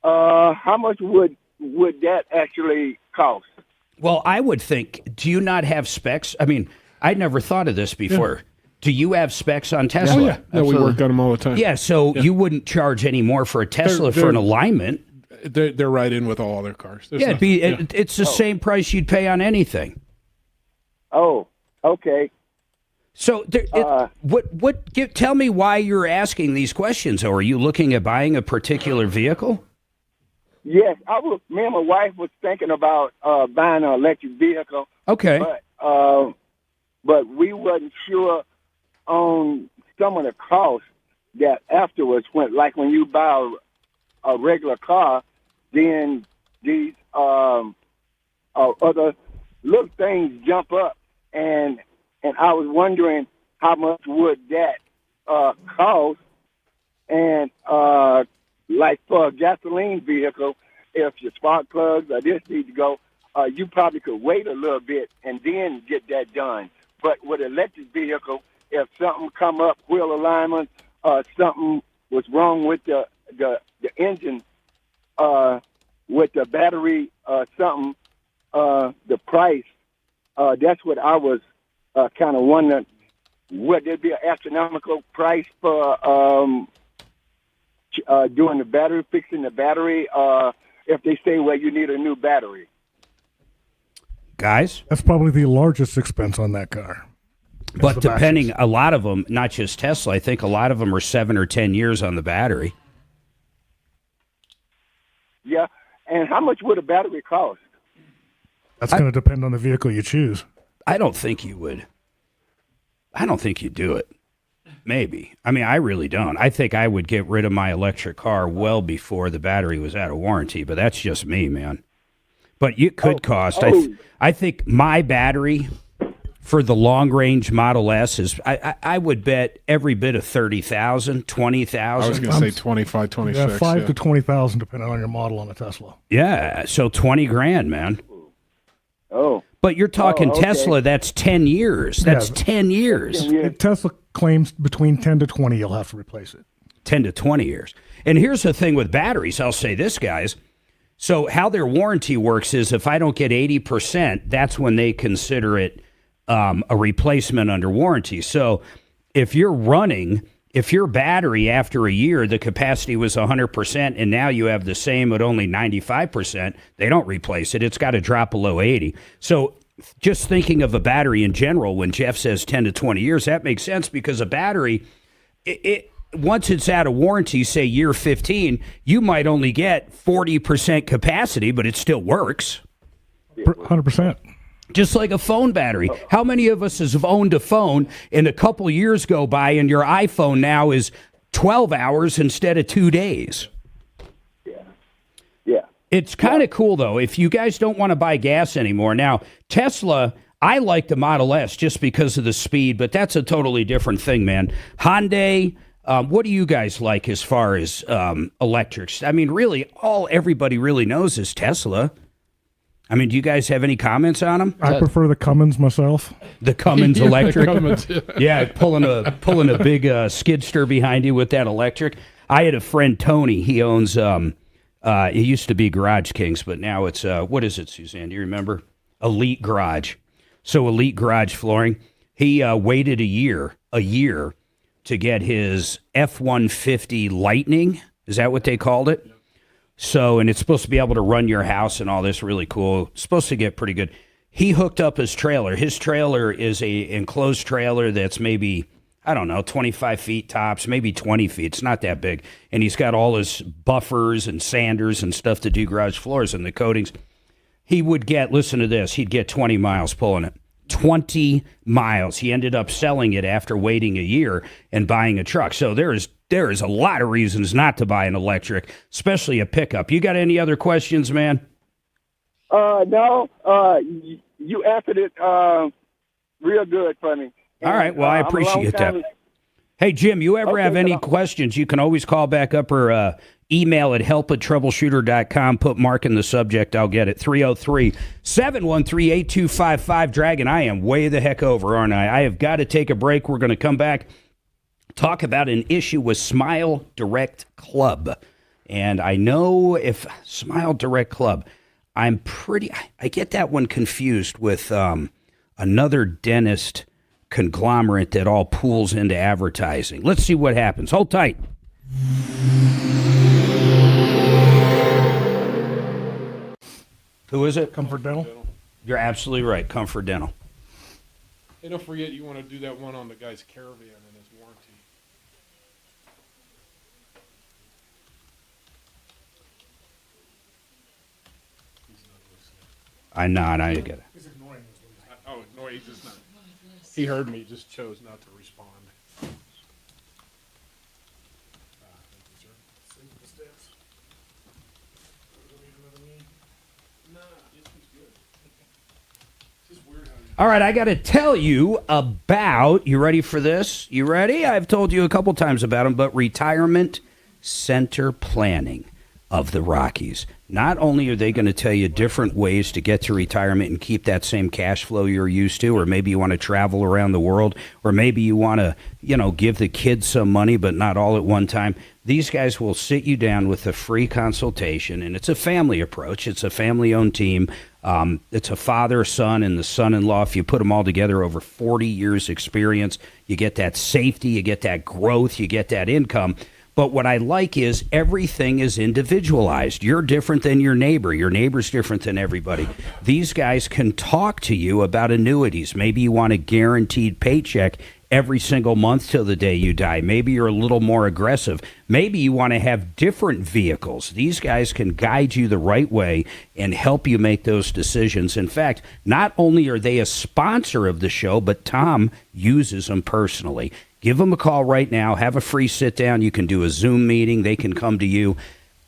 how much would that actually cost? Well, I would think, do you not have specs? I mean, I'd never thought of this before. Yeah. Do you have specs on Tesla? Oh, yeah, we work on them all the time. Yeah, so you wouldn't charge any more for a Tesla for an alignment. They're right in with all other cars. It's the same price you'd pay on anything. Oh, okay. So, tell me why you're asking these questions. Or are you looking at buying a particular vehicle? Yes, me and my wife was thinking about buying an electric vehicle. Okay, but we wasn't sure on some of the costs that afterwards went. Like when you buy a regular car, then these other little things jump up, and I was wondering how much would that cost, and like for a gasoline vehicle, if your spark plugs or this need to go, you probably could wait a little bit and then get that done. But with an electric vehicle, if something come up, wheel alignment, something was wrong with the engine, with the battery, something, the price, that's what I was kind of wondering. Would there be an astronomical price for doing the battery, fixing the battery, if they say, well, you need a new battery? Guys? That's probably the largest expense on that car. But depending, a lot of them, not just Tesla, I think a lot of them are 7 or 10 years on the battery. Yeah, And how much would a battery cost? That's going to depend on the vehicle you choose. I don't think you would. I don't think you'd do it. Maybe. I mean, I really don't. I think I would get rid of my electric car well before the battery was out of warranty, but that's just me, man. But it could cost. I think my battery for the long-range Model S is, I would bet every bit of $30,000, $20,000. I was going to say 25, 26. Yeah, 5 to 20,000 depending on your model on a Tesla. Yeah, so 20 grand, man. Oh. But you're talking okay. Tesla, that's 10 years. That's 10 years. Tesla claims between 10 to 20 you'll have to replace it. 10 to 20 years. And here's the thing with batteries. I'll say this, guys. So how their warranty works is if I don't get 80%, that's when they consider it a replacement under warranty. So if you're running, if your battery after a year, the capacity was 100% and now you have the same at only 95%, they don't replace it. It's got to drop below 80. So just thinking of a battery in general, when Jeff says 10 to 20 years, that makes sense because a battery, once it's out of warranty, say year 15, you might only get 40% capacity, but it still works. 100%. Just like a phone battery. How many of us have owned a phone and a couple years go by and your iPhone now is 12 hours instead of 2 days? Yeah. It's kind of cool, though, if you guys don't want to buy gas anymore. Now, Tesla, I like the Model S just because of the speed, but that's a totally different thing, man. Hyundai, what do you guys like as far as electrics? I mean, really, all everybody really knows is Tesla. I mean, do you guys have any comments on them? I prefer the Cummins myself. The Cummins electric? Cummins, yeah, pulling a big skidster behind you with that electric. I had a friend, Tony. He owns, it used to be Garage Kings, but now it's, what is it, Suzanne? Do you remember? Elite Garage. So Elite Garage Flooring. He waited a year to get his F-150 Lightning. Is that what they called it? So, and it's supposed to be able to run your house and all this, really cool. It's supposed to get pretty good. He hooked up his trailer. His trailer is a enclosed trailer that's maybe, I don't know, 25 feet tops, maybe 20 feet. It's not that big. And he's got all his buffers and sanders and stuff to do garage floors and the coatings. He would get, listen to this, he'd get 20 miles pulling it. 20 miles. He ended up selling it after waiting a year and buying a truck. So there is a lot of reasons not to buy an electric, especially a pickup. You got any other questions, man? No. You answered it real good for me. All right. Well, I appreciate that. Hey, Jim, you ever have any questions, you can always call back up or email at help@troubleshooter.com. Put Mark in the subject. I'll get it. 303-713-8255. Dragon, I am way the heck over, aren't I? I have got to take a break. We're going to come back, talk about an issue with Smile Direct Club. And I know if Smile Direct Club, I get that one confused with another dentist conglomerate that all pools into advertising. Let's see what happens. Hold tight. Who is it? Comfort Dental. You're absolutely right. Comfort Dental. Hey, don't forget you want to do that one on the guy's Caravan and his warranty. I get it. He's ignoring us. Oh, no, he's just not. He heard me, just chose not to respond. All right, I got to tell you about, you ready for this? You ready? I've told you a couple times about them, but Retirement Center Planning of the Rockies. Not only are they going to tell you different ways to get to retirement and keep that same cash flow you're used to, or maybe you want to travel around the world, or maybe you want to, give the kids some money, but not all at one time. These guys will sit you down with a free consultation, and it's a family approach. It's a family-owned team. It's a father, son, and the son-in-law. If you put them all together, over 40 years experience, you get that safety, you get that growth, you get that income. But what I like is everything is individualized. You're different than your neighbor. Your neighbor's different than everybody. These guys can talk to you about annuities. Maybe you want a guaranteed paycheck every single month till the day you die. Maybe you're a little more aggressive. Maybe you want to have different vehicles. These guys can guide you the right way and help you make those decisions. In fact, not only are they a sponsor of the show, but Tom uses them personally. Give them a call right now. Have a free sit down. You can do a Zoom meeting. They can come to you.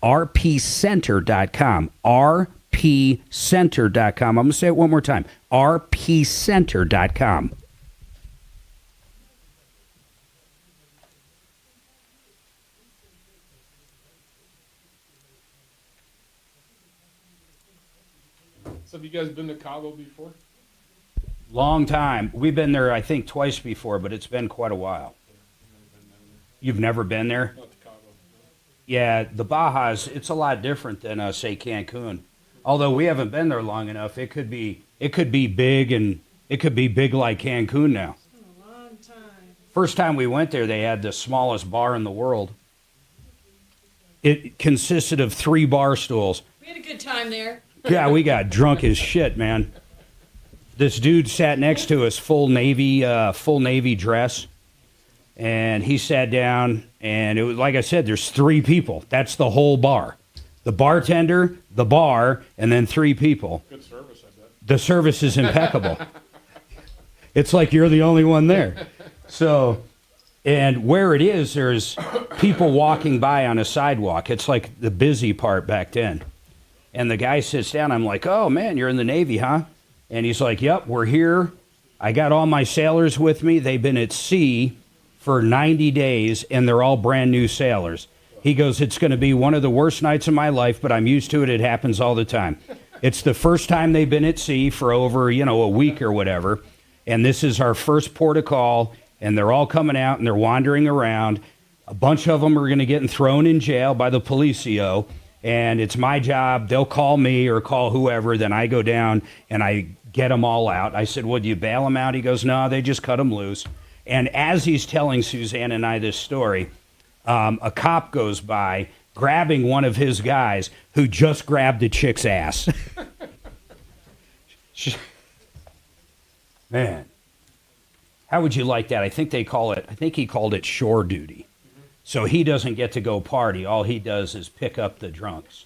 rpcenter.com. rpcenter.com. I'm going to say it one more time. rpcenter.com. So have you guys been to Cabo before? Long time. We've been there, I think, twice before, but it's been quite a while. You've never been there? Not to Cabo. Yeah, the Baja's, it's a lot different than, say, Cancun. Although we haven't been there long enough, it could be big, and it could be big like Cancun now. It's been a long time. First time we went there, they had the smallest bar in the world. It consisted of 3 bar stools. We had a good time there. Yeah, we got drunk as shit, man. This dude sat next to us, full navy dress, and he sat down, and it was like I said, there's 3 people. That's the whole bar. The bartender, the bar, and then 3 people. Good service, I bet. The service is impeccable. It's like you're the only one there. So, and where it is, there's people walking by on a sidewalk. It's like the busy part back then. And the guy sits down. I'm like, oh, man, you're in the Navy, huh? And he's like, yep, we're here. I got all my sailors with me. They've been at sea for 90 days, and they're all brand new sailors. He goes, it's going to be one of the worst nights of my life, but I'm used to it. It happens all the time. It's the first time they've been at sea for over, a week or whatever. And this is our first port of call, and they're all coming out, and they're wandering around. A bunch of them are going to get thrown in jail by the policio. And it's my job. They'll call me or call whoever. Then I go down and I get them all out. I said, well, do you bail them out? He goes, no, they just cut them loose. And as he's telling Suzanne and I this story, a cop goes by grabbing one of his guys who just grabbed a chick's ass. Man, how would you like that? I think he called it shore duty. So he doesn't get to go party. All he does is pick up the drunks.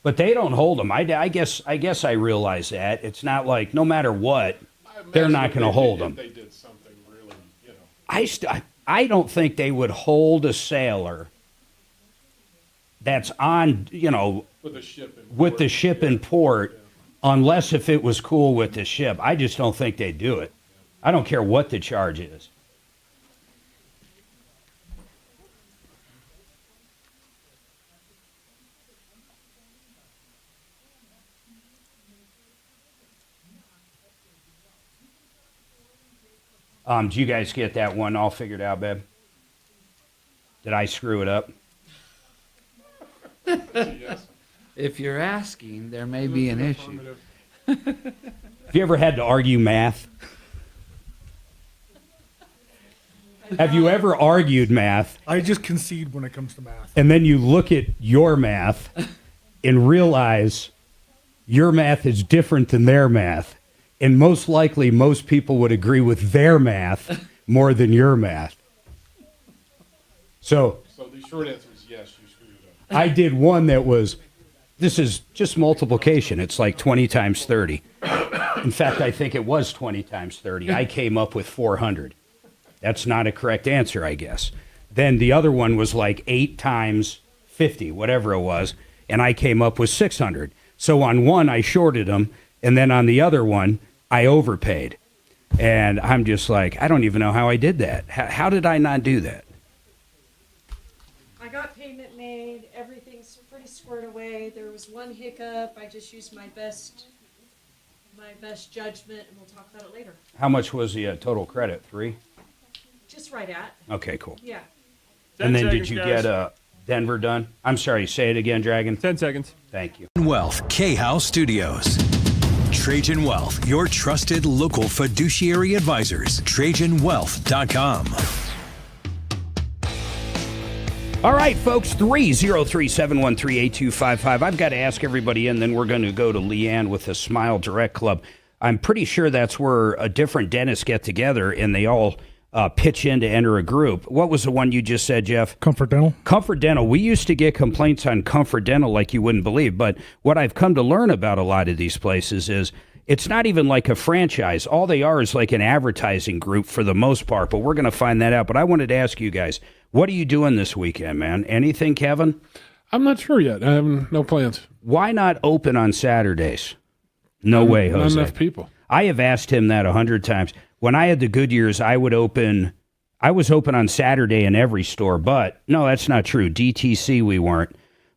But they don't hold them. I guess I realize that. It's not like no matter what, they're not going to hold them. They did something really, I don't think they would hold a sailor that's on, with the ship in port, unless if it was cool with the ship. I just don't think they'd do it. I don't care what the charge is. Do you guys get that one all figured out, babe? Did I screw it up? Yes. If you're asking, there may be an issue. Have you ever had to argue math? Have you ever argued math? I just concede when it comes to math. And then you look at your math and realize your math is different than their math. And most likely, most people would agree with their math more than your math. So the short answer is yes, you screwed it up. I did one that was, this is just multiplication. It's like 20 times 30. In fact, I think it was 20 times 30. I came up with 400. That's not a correct answer, I guess. Then the other one was like 8 times 50, whatever it was, and I came up with 600. So on one, I shorted them, and then on the other one, I overpaid. And I'm just like, I don't even know how I did that. How did I not do that? I got payment made. Everything's pretty squared away. There was one hiccup. I just used my best judgment, and we'll talk about it later. How much was the total credit? 3? Just right at. Okay, cool. Yeah. And then 10 did you seconds, get Denver done? I'm sorry, say it again, Dragon. 10 seconds. Thank you. Wealth K-House Studios. Trajan Wealth, your trusted local fiduciary advisors. TrajanWealth.com. All right, folks, 303-713-8255. I've got to ask everybody in, then we're going to go to Leanne with the Smile Direct Club. I'm pretty sure that's where different dentists get together and they all pitch in to enter a group. What was the one you just said, Jeff? Comfort Dental. Comfort Dental. We used to get complaints on Comfort Dental like you wouldn't believe, but what I've come to learn about a lot of these places is it's not even like a franchise. All they are is like an advertising group for the most part, but we're going to find that out. But I wanted to ask you guys, what are you doing this weekend, man? Anything, Kevin? I'm not sure yet. I have no plans. Why not open on Saturdays? No way, Jose. Not enough people. I have asked him that 100 times. When I had the good years, I was open on Saturday in every store, but no, that's not true. DTC, we weren't.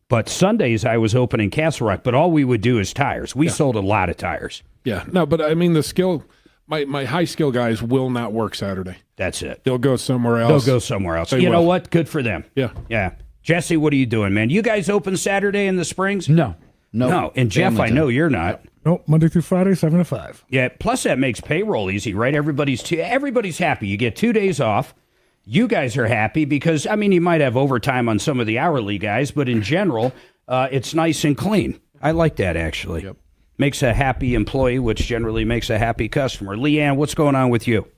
But Sundays, I was open in Castle Rock, but all we would do is tires. We sold a lot of tires. Yeah, no, but I mean, the skill, my high skill guys will not work Saturday. That's it. They'll go somewhere else. They'll go somewhere else. They You know will. what? Good for them. Yeah. Yeah. Jesse, what are you doing, man? You guys open Saturday in the Springs? No. No. And Jeff, I know you're not. Nope, Monday through Friday, 7 to 5. Yeah, plus that makes payroll easy, right? Everybody's happy. You get 2 days off. You guys are happy because, I mean, you might have overtime on some of the hourly guys, but in general, it's nice and clean. I like that, actually. Yep. Makes a happy employee, which generally makes a happy customer. Leanne, what's going on with you?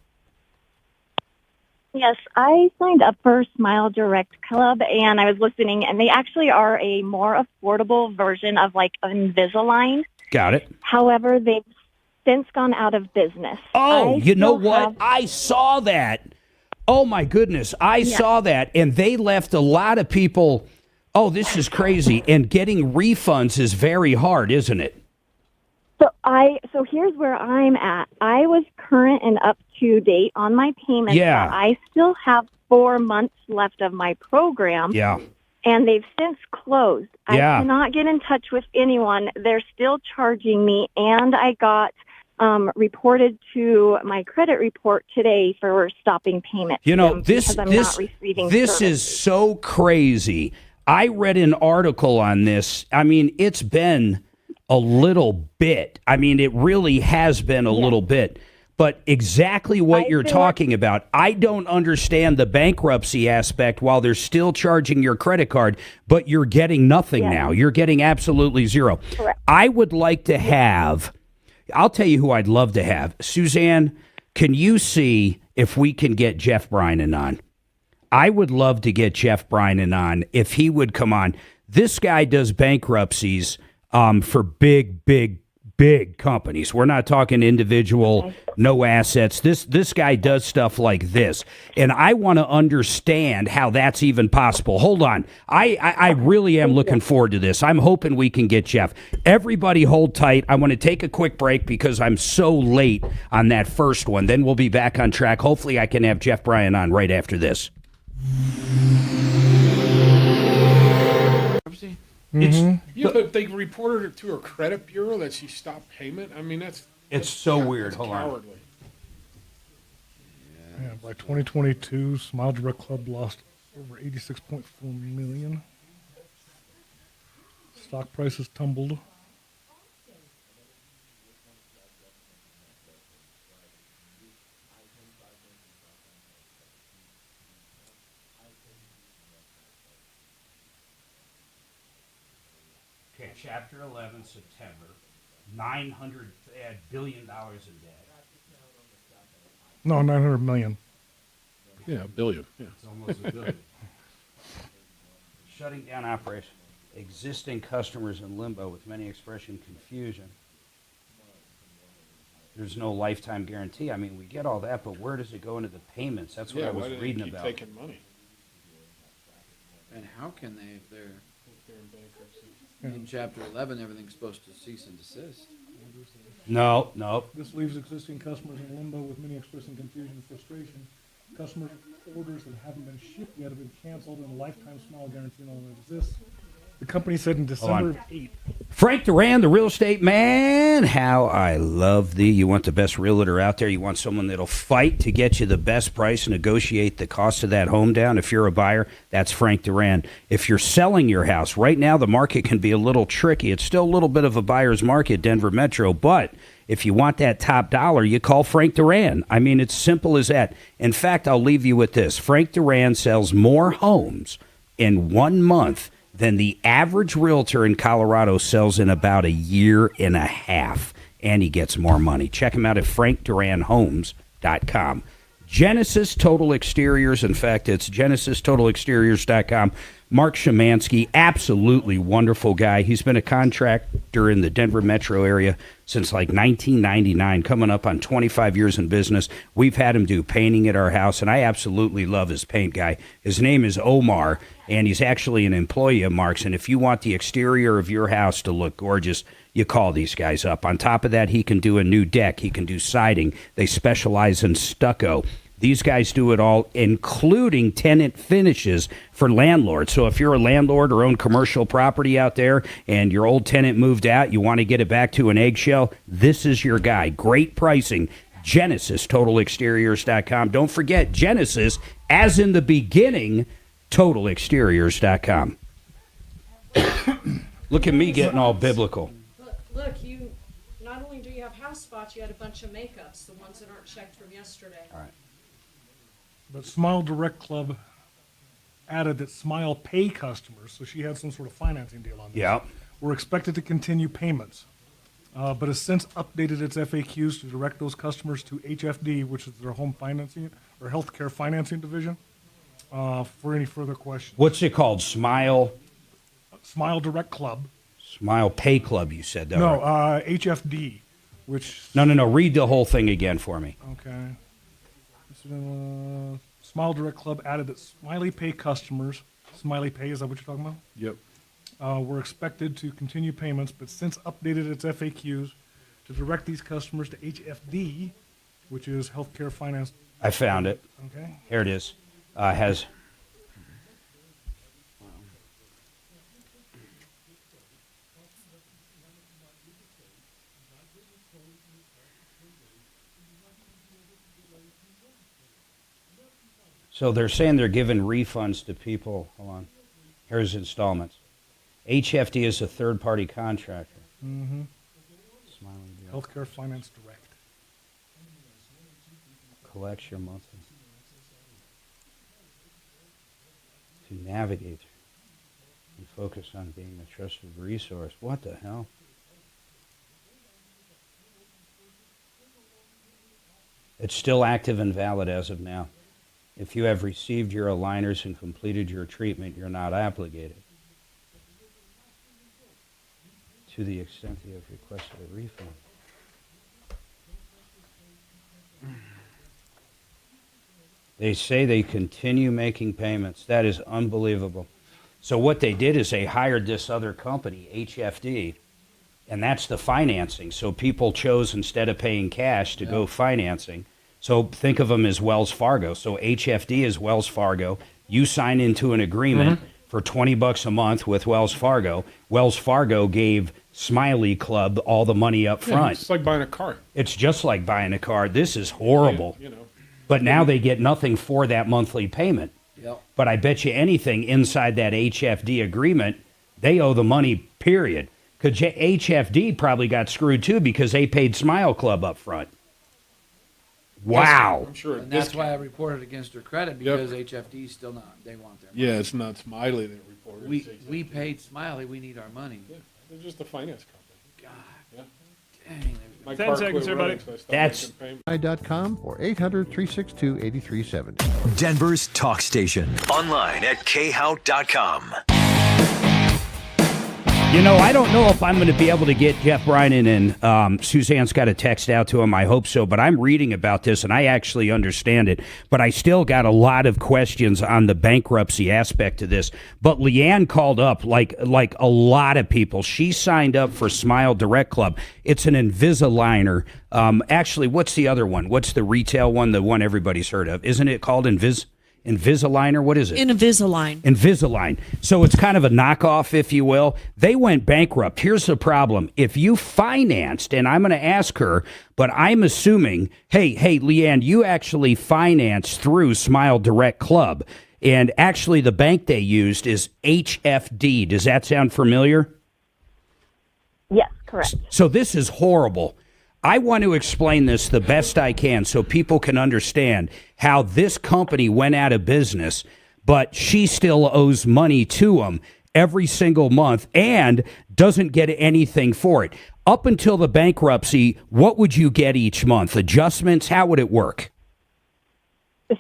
Yes, I signed up for Smile Direct Club, and I was listening, and they actually are a more affordable version of, like, Invisalign. Got it. However, they've since gone out of business. Oh, you know what? I saw that. Oh, my goodness. I saw that, and they left a lot of people, oh, this is crazy, and getting refunds is very hard, isn't it? So here's where I'm at. I was current and up to date on my payments. Yeah. But I still have 4 months left of my program. Yeah. And they've since closed. Yeah. I cannot get in touch with anyone. They're still charging me, and I got reported to my credit report today for stopping payment. You know, because I'm not receiving this service. is so crazy. I read an article on this. I mean, it's been a little bit. I mean, it really has been a little bit. But exactly what you're talking about, I don't understand the bankruptcy aspect while they're still charging your credit card, but you're getting nothing now. You're getting absolutely zero. Correct. I would like to have, I'll tell you who I'd love to have. Suzanne, can you see if we can get Jeff Brynan on? I would love to get Jeff Brynan on if he would come on. This guy does bankruptcies for big companies. We're not talking individual, no assets. This guy does stuff like this, and I want to understand how that's even possible. Hold on. I really am looking forward to this. I'm hoping we can get Jeff. Everybody hold tight. I want to take a quick break because I'm so late on that first one. Then we'll be back on track. Hopefully I can have Jeff Bryan on right after this. Yeah, but they reported it to her credit bureau that she stopped payment. I mean, it's so weird. Hold on. Cowardly. Yeah, by 2022, Smile Direct Club lost over $86.4 million. Stock prices tumbled. Okay, Chapter 11, September. $900 billion in debt. No, $900 million. Yeah, a billion. Yeah. It's almost a billion. Shutting down operation. Existing customers in limbo with many expressing confusion. There's no lifetime guarantee. I mean, we get all that, but where does it go into the payments? That's what I was why do they reading keep about. taking money? And how can they if they're in bankruptcy? in Chapter 11? Everything's supposed to cease and desist. No. This leaves existing customers in limbo with many expressing confusion and frustration. Customer orders that haven't been shipped yet have been canceled, and a lifetime Smile guarantee no longer exists. The company said in December of 8. Frank Duran, the real estate man. How I love thee. You want the best realtor out there. You want someone that'll fight to get you the best price, negotiate the cost of that home down. If you're a buyer, that's Frank Duran. If you're selling your house, right now the market can be a little tricky. It's still a little bit of a buyer's market, Denver Metro, but if you want that top dollar, you call Frank Duran. I mean, it's simple as that. In fact, I'll leave you with this. Frank Duran sells more homes in 1 month than the average realtor in Colorado sells in about a year and a half. and he gets more money. Check him out at frankduranhomes.com. Genesis Total Exteriors. In fact, it's genesistotalexteriors.com. Mark Szymanski, absolutely wonderful guy. He's been a contractor in the Denver metro area since like 1999, coming up on 25 years in business. We've had him do painting at our house, and I absolutely love his paint guy. His name is Omar, and he's actually an employee of Mark's. And if you want the exterior of your house to look gorgeous, you call these guys up. On top of that, he can do a new deck. He can do siding. They specialize in stucco. These guys do it all, including tenant finishes for landlords. So if you're a landlord or own commercial property out there and your old tenant moved out, you want to get it back to an eggshell, this is your guy. Great pricing. GenesisTotalExteriors.com. Don't forget, Genesis, as in the beginning, TotalExteriors.com. Look at me getting all biblical. Look, you not only do you have house spots, you had a bunch of makeups, the ones that aren't checked from yesterday. All right. But Smile Direct Club added that Smile Pay customers, so she had some sort of financing deal on this, Yep. were expected to continue payments, but has since updated its FAQs to direct those customers to HFD, which is their home financing or healthcare financing division, for any further questions. What's it called? Smile Direct Club. Smile Pay Club, you said that. No, right? HFD, which... No. Read the whole thing again for me. Okay. Smile Direct Club added that Smiley Pay customers, Smiley Pay, is that what you're talking about? Yep. Were expected to continue payments, but since updated its FAQs to direct these customers to HFD, which is Healthcare Finance. I found it. Okay. Here it is. Has... So they're saying they're giving refunds to people. Hold on. Here's installments. HFD is a third-party contractor. Mm-hmm. Smiling Deal. Healthcare Finance Direct. Collects your monthly. To navigate and focus on being a trusted resource. What the hell? It's still active and valid as of now. If you have received your aligners and completed your treatment, you're not obligated. To the extent that you have requested a refund. They say they continue making payments. That is unbelievable. So what they did is they hired this other company, HFD, and that's the financing. So people chose, instead of paying cash, to go financing. So think of them as Wells Fargo. So HFD is Wells Fargo. You sign into an agreement for $20 a month with Wells Fargo. Wells Fargo gave Smiley Club all the money up front. It's like buying a car. It's just like buying a car. This is horrible. Yeah, you know. But now they get nothing for that monthly payment. Yep. But I bet you anything inside that HFD agreement, they owe the money, period. Because HFD probably got screwed too because they paid Smile Club up front. Wow. I'm sure. And that's why I reported against her credit, because HFD is still not, they want their money. Yeah, it's not Smiley that reported. We paid Smiley, we need our money. Yeah, they're just a finance company. God. Dang. My 10 car seconds, quit everybody. running, so I stopped That's- making payments. .com or 800-362-8370. Denver's talk station. Online at khout.com. You know, I don't know if I'm going to be able to get Jeff Bryden and Suzanne's got a text out to him. I hope so. But I'm reading about this, and I actually understand it. But I still got a lot of questions on the bankruptcy aspect of this. But Leanne called up, like a lot of people. She signed up for Smile Direct Club. It's an Invisaligner. Actually, what's the other one? What's the retail one, the one everybody's heard of? Isn't it called Invisalign, or what is it? Invisalign. Invisalign. So it's kind of a knockoff, if you will. They went bankrupt. Here's the problem. If you financed, and I'm going to ask her, but I'm assuming, hey, Leanne, you actually financed through Smile Direct Club. And actually the bank they used is HFD. Does that sound familiar? Yes, correct. So this is horrible. I want to explain this the best I can so people can understand how this company went out of business, but she still owes money to them every single month and doesn't get anything for it. up until the bankruptcy, what would you get each month? Adjustments? How would it work?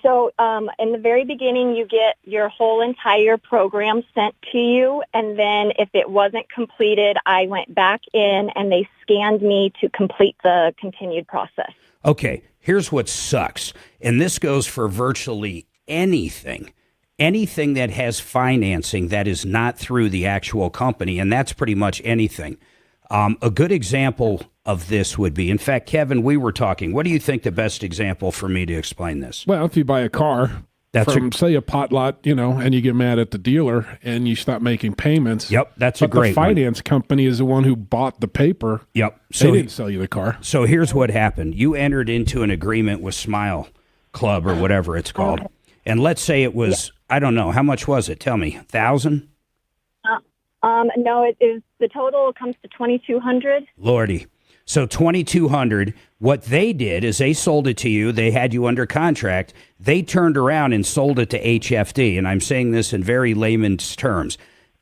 So in the very beginning, you get your whole entire program sent to you. And then if it wasn't completed, I went back in and they scanned me to complete the continued process. Okay, here's what sucks. And this goes for virtually anything that has financing that is not through the actual company. And that's pretty much anything. A good example of this would be, in fact, Kevin, we were talking. What do you think the best example for me to explain this? Well, if you buy a car from, say, a pot lot, and you get mad at the dealer and you stop making payments. Yep, that's a great one. The finance company is the one who bought the paper. Yep. They didn't sell you the car. So here's what happened. You entered into an agreement with Smile Club or whatever it's called. And let's say it was, I don't know, how much was it? Tell me, 1,000? No, it is the total comes to $2,200. Lordy. So $2,200. What they did is they sold it to you. They had you under contract. They turned around and sold it to HFD. And I'm saying this in very layman's terms.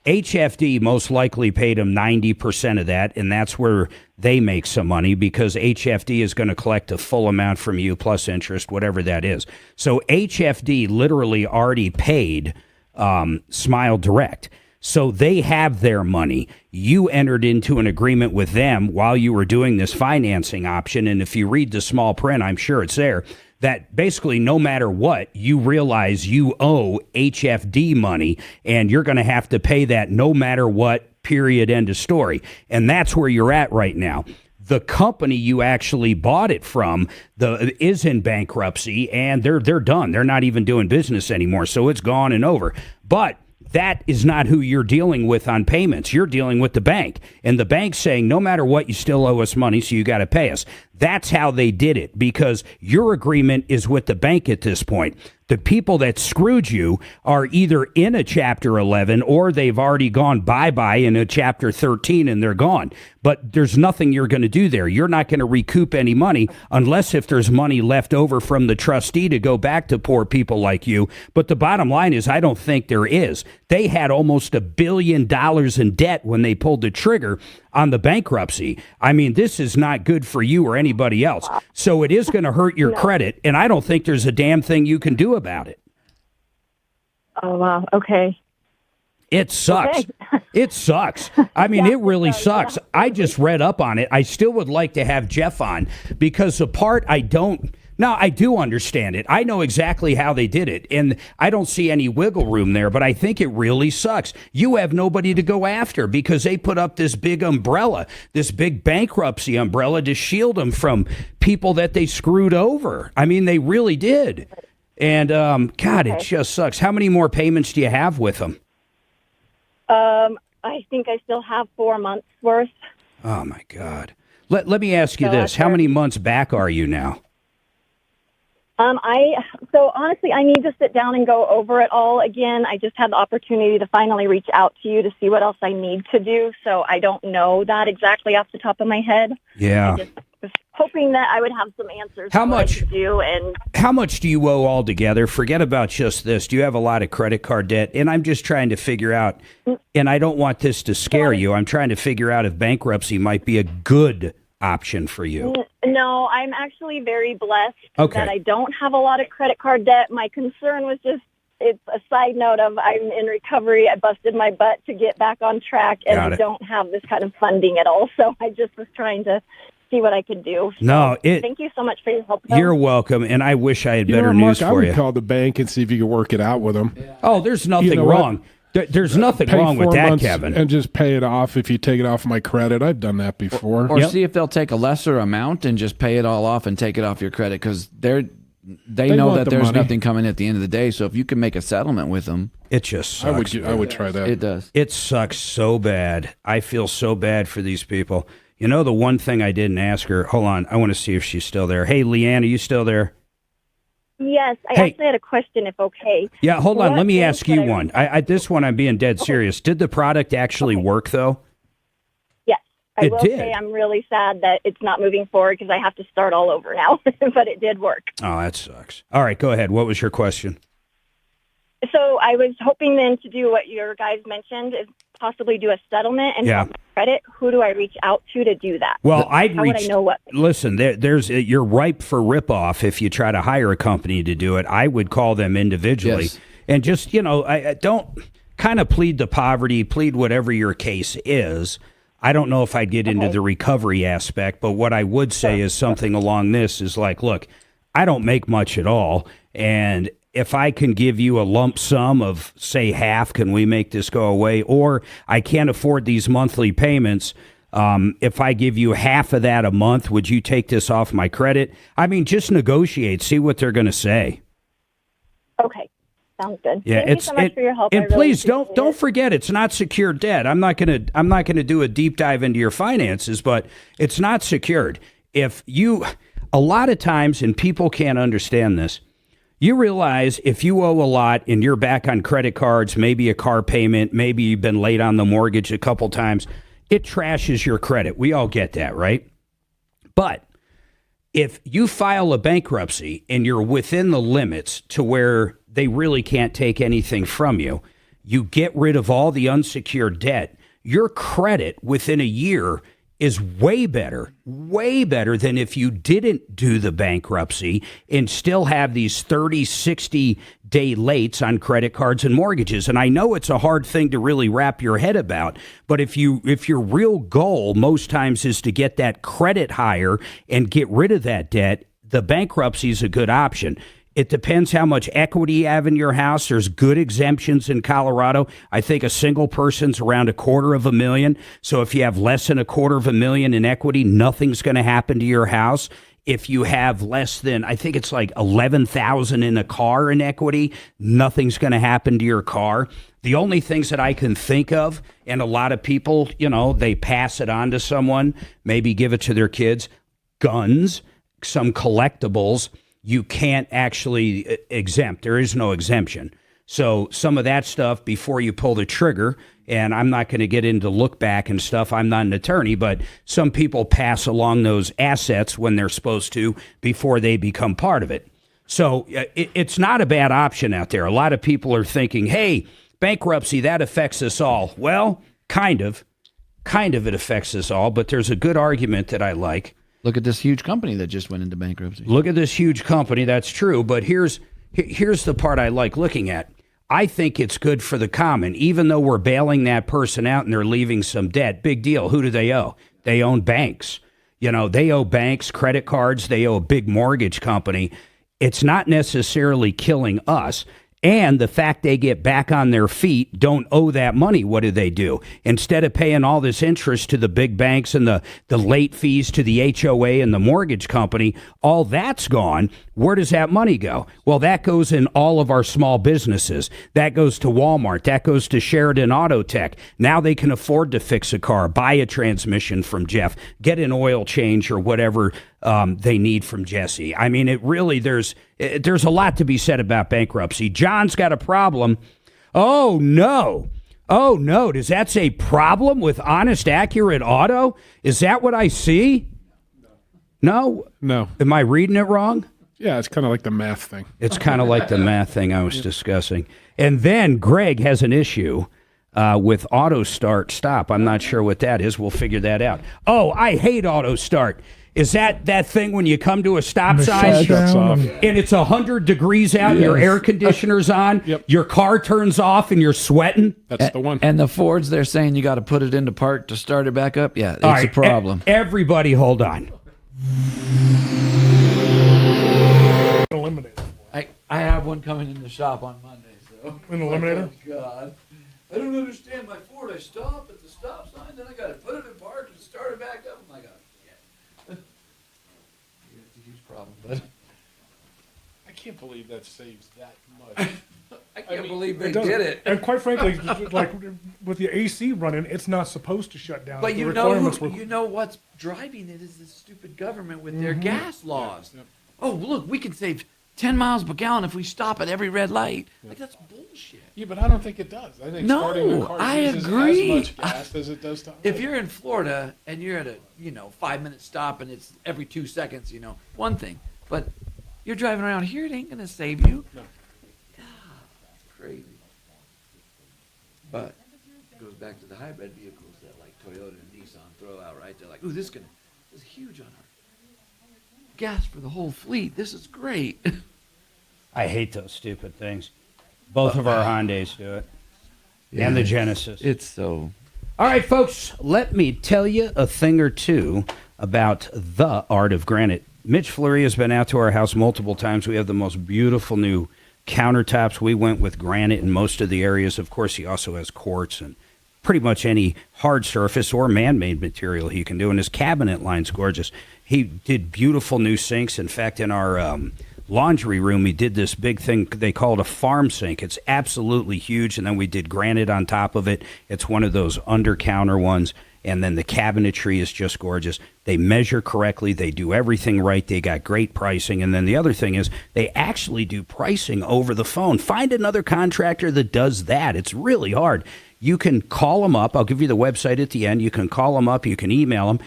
HFD most likely paid them 90% of that, and that's where they make some money because HFD is going to collect a full amount from you plus interest, whatever that is. So HFD literally already paid Smile Direct. So they have their money. You entered into an agreement with them while you were doing this financing option. And if you read the small print, I'm sure it's there, that basically no matter what, you realize you owe HFD money and you're going to have to pay that no matter what, period, end of story. And that's where you're at right now. The company you actually bought it from is in bankruptcy and they're done. They're not even doing business anymore. So it's gone and over. But that is not who you're dealing with on payments. You're dealing with the bank. And the bank's saying, no matter what, you still owe us money, so you got to pay us. That's how they did it, because your agreement is with the bank at this point. The people that screwed you are either in a Chapter 11 or they've already gone bye-bye in a Chapter 13 and they're gone. But there's nothing you're going to do there. You're not going to recoup any money unless if there's money left over from the trustee to go back to poor people like you. But the bottom line is I don't think there is. They had almost $1 billion in debt when they pulled the trigger on the bankruptcy. I mean, this is not good for you or anybody else. So it is going to hurt your credit, and I don't think there's a damn thing you can do about it. Oh, wow. Okay. It sucks. Okay. It sucks. I mean, it really sucks. I just read up on it. I still would like to have Jeff on because the part I don't... Now, I do understand it. I know exactly how they did it, and I don't see any wiggle room there, but I think it really sucks. You have nobody to go after because they put up this big umbrella, this big bankruptcy umbrella to shield them from people that they screwed over. I mean, they really did. And, God, it just sucks. How many more payments do you have with them? I think I still have 4 months worth. Oh, my God. Let me ask you this. How many months back are you now? So honestly, I need to sit down and go over it all again. I just had the opportunity to finally reach out to you to see what else I need to do. So I don't know that exactly off the top of my head. Yeah. I just was hoping that I would have some answers. How to much what I could do and how much do you owe altogether? Forget about just this. Do you have a lot of credit card debt? And I'm just trying to figure out, and I don't want this to scare you. I'm trying to figure out if bankruptcy might be a good option for you. No, I'm actually very blessed Okay. that I don't have a lot of credit card debt. My concern was just, it's a side note of I'm in recovery. I busted my butt to get back on track, and Got I it. don't have this kind of funding at all. So I just was trying to see what I could do. No, Thank you so much for your help. though. You're welcome, and I wish I had better Mark, news I for would you. call the bank and see if you could work it out with them. Oh, there's nothing You know what? wrong. There's nothing Pay wrong with 4 that, months Kevin. and just pay it off if you take it off my credit. I've done that before. Or see if they'll take a lesser amount and just pay it all off and take it off your credit, because they know want that the there's money. nothing coming at the end of the day. So if you can make a settlement with them, It just I sucks. would try that. it does. It sucks so bad. I feel so bad for these people. You know, the one thing I didn't ask her, hold on, I want to see if she's still there. Hey, Leanne, are you still there? Yes, I Hey. actually had a question, if okay. Yeah, hold on. What Let me things ask you would I- one. This one, I'm being dead serious. Did the product actually work, though? Yes, I It will did. say I'm really sad that it's not moving forward because I have to start all over now, but it did work. Oh, that sucks. All right, go ahead. What was your question? So I was hoping then to do what your guys mentioned, is possibly do a settlement and Yeah. help my credit, who do I reach out to do that? Well, How would I know what? Listen, you're ripe for ripoff if you try to hire a company to do it. I would call them individually, Yes. and just I don't kind of plead the poverty, plead whatever your case is. I don't know if I'd get into the recovery aspect, but what I would say is something along this is like, look, I don't make much at all, and if I can give you a lump sum of, say, half, can we make this go away? Or I can't afford these monthly payments. If I give you half of that a month, would you take this off my credit? I mean, just negotiate, see what they're going to say. Okay. Sounds good. Yeah, Thank you so much for your help. I And really please appreciate don't it. forget, it's not secured debt. I'm not gonna do a deep dive into your finances, but it's not secured. A lot of times, and people can't understand this, you realize if you owe a lot and you're back on credit cards, maybe a car payment, maybe you've been late on the mortgage a couple times, it trashes your credit. We all get that, right? But if you file a bankruptcy and you're within the limits to where they really can't take anything from you, you get rid of all the unsecured debt, your credit within a year is way better than if you didn't do the bankruptcy and still have these 30, 60-day lates on credit cards and mortgages. And I know it's a hard thing to really wrap your head about, but if your real goal most times is to get that credit higher and get rid of that debt, the bankruptcy is a good option. It depends how much equity you have in your house. There's good exemptions in Colorado. I think a single person's around $250,000. So if you have less than $250,000 in equity, nothing's going to happen to your house. If you have less than, I think it's like $11,000 in a car in equity, nothing's going to happen to your car. The only things that I can think of, and a lot of people, they pass it on to someone, maybe give it to their kids, guns, some collectibles, you can't actually exempt. There is no exemption. So some of that stuff before you pull the trigger, and I'm not going to get into look back and stuff. I'm not an attorney, but some people pass along those assets when they're supposed to before they become part of it. So it's not a bad option out there. A lot of people are thinking, hey, bankruptcy, that affects us all. Well, kind of it affects us all, but there's a good argument that I like. Look at this huge company that just went into bankruptcy. Look at this huge company. That's true. But here's the part I like looking at. I think it's good for the common. Even though we're bailing that person out and they're leaving some debt, big deal. Who do they owe? They own banks. They owe banks, credit cards. They owe a big mortgage company. It's not necessarily killing us. And the fact they get back on their feet, don't owe that money, what do? Instead of paying all this interest to the big banks and the late fees to the HOA and the mortgage company, all that's gone. Where does that money go? Well, that goes in all of our small businesses. That goes to Walmart. That goes to Sheridan Auto Tech. Now they can afford to fix a car, buy a transmission from Jeff, get an oil change or whatever they need from Jesse. I mean, it really, there's a lot to be said about bankruptcy. John's got a problem. Oh, no. Does that say problem with Honest Accurate Auto? Is that what I see? No? No. Am I reading it wrong? Yeah, it's kind of like the math thing. It's kind of like the math thing I was discussing. And then Greg has an issue with auto start stop. I'm not sure what that is. We'll figure that out. Oh, I hate auto start. Is that thing when you come to a stop sign shuts off. and it's 100 degrees out and your air conditioner's on, your car turns off and you're sweating? That's the one. And the Fords, they're saying you got to put it into park to start it back up. Yeah, it's a problem. Everybody hold on. Eliminator. I have one coming in the shop on Monday. So. An eliminator? Oh, God. I don't understand my Ford. I stop at the stop sign, then I got to put it in park and start it back up. I'm like, it's a huge problem, but I can't believe that saves that much. I can't believe they doesn't. did it. And quite frankly, like with the AC running, it's not supposed to shut down. But The you know, requirements were- you know what's driving it is this stupid government with their gas laws. Oh, look, we can save 10 miles per gallon if we stop at every red light. Like, that's bullshit. Yeah, but I don't think it does. I think starting a car I uses agree. as much gas as it does to If you're in Florida and you're at a 5-minute stop and it's every 2 seconds, one thing. But you're driving around here, it ain't gonna save you. No. Crazy. But goes back to the hybrid vehicles that like Toyota and Nissan throw out, right? They're like, ooh, this is huge on our gas for the whole fleet. This is great. I hate those stupid things. Both of our Hyundais do it. And the Genesis. It's so... All right, folks, let me tell you a thing or two about the art of granite. Mitch Fleury has been out to our house multiple times. We have the most beautiful new countertops. We went with granite in most of the areas. Of course, he also has quartz and pretty much any hard surface or man-made material he can do. And his cabinet line's gorgeous. He did beautiful new sinks. In fact, in our laundry room, he did this big thing they call it a farm sink. It's absolutely huge, and then we did granite on top of it. It's one of those under-counter ones, and then the cabinetry is just gorgeous. They measure correctly. They do everything right. They got great pricing, and then the other thing is they actually do pricing over the phone. Find another contractor that does that. It's really hard. You can call them up. I'll give you the website at the end. You can call them up. You can email them.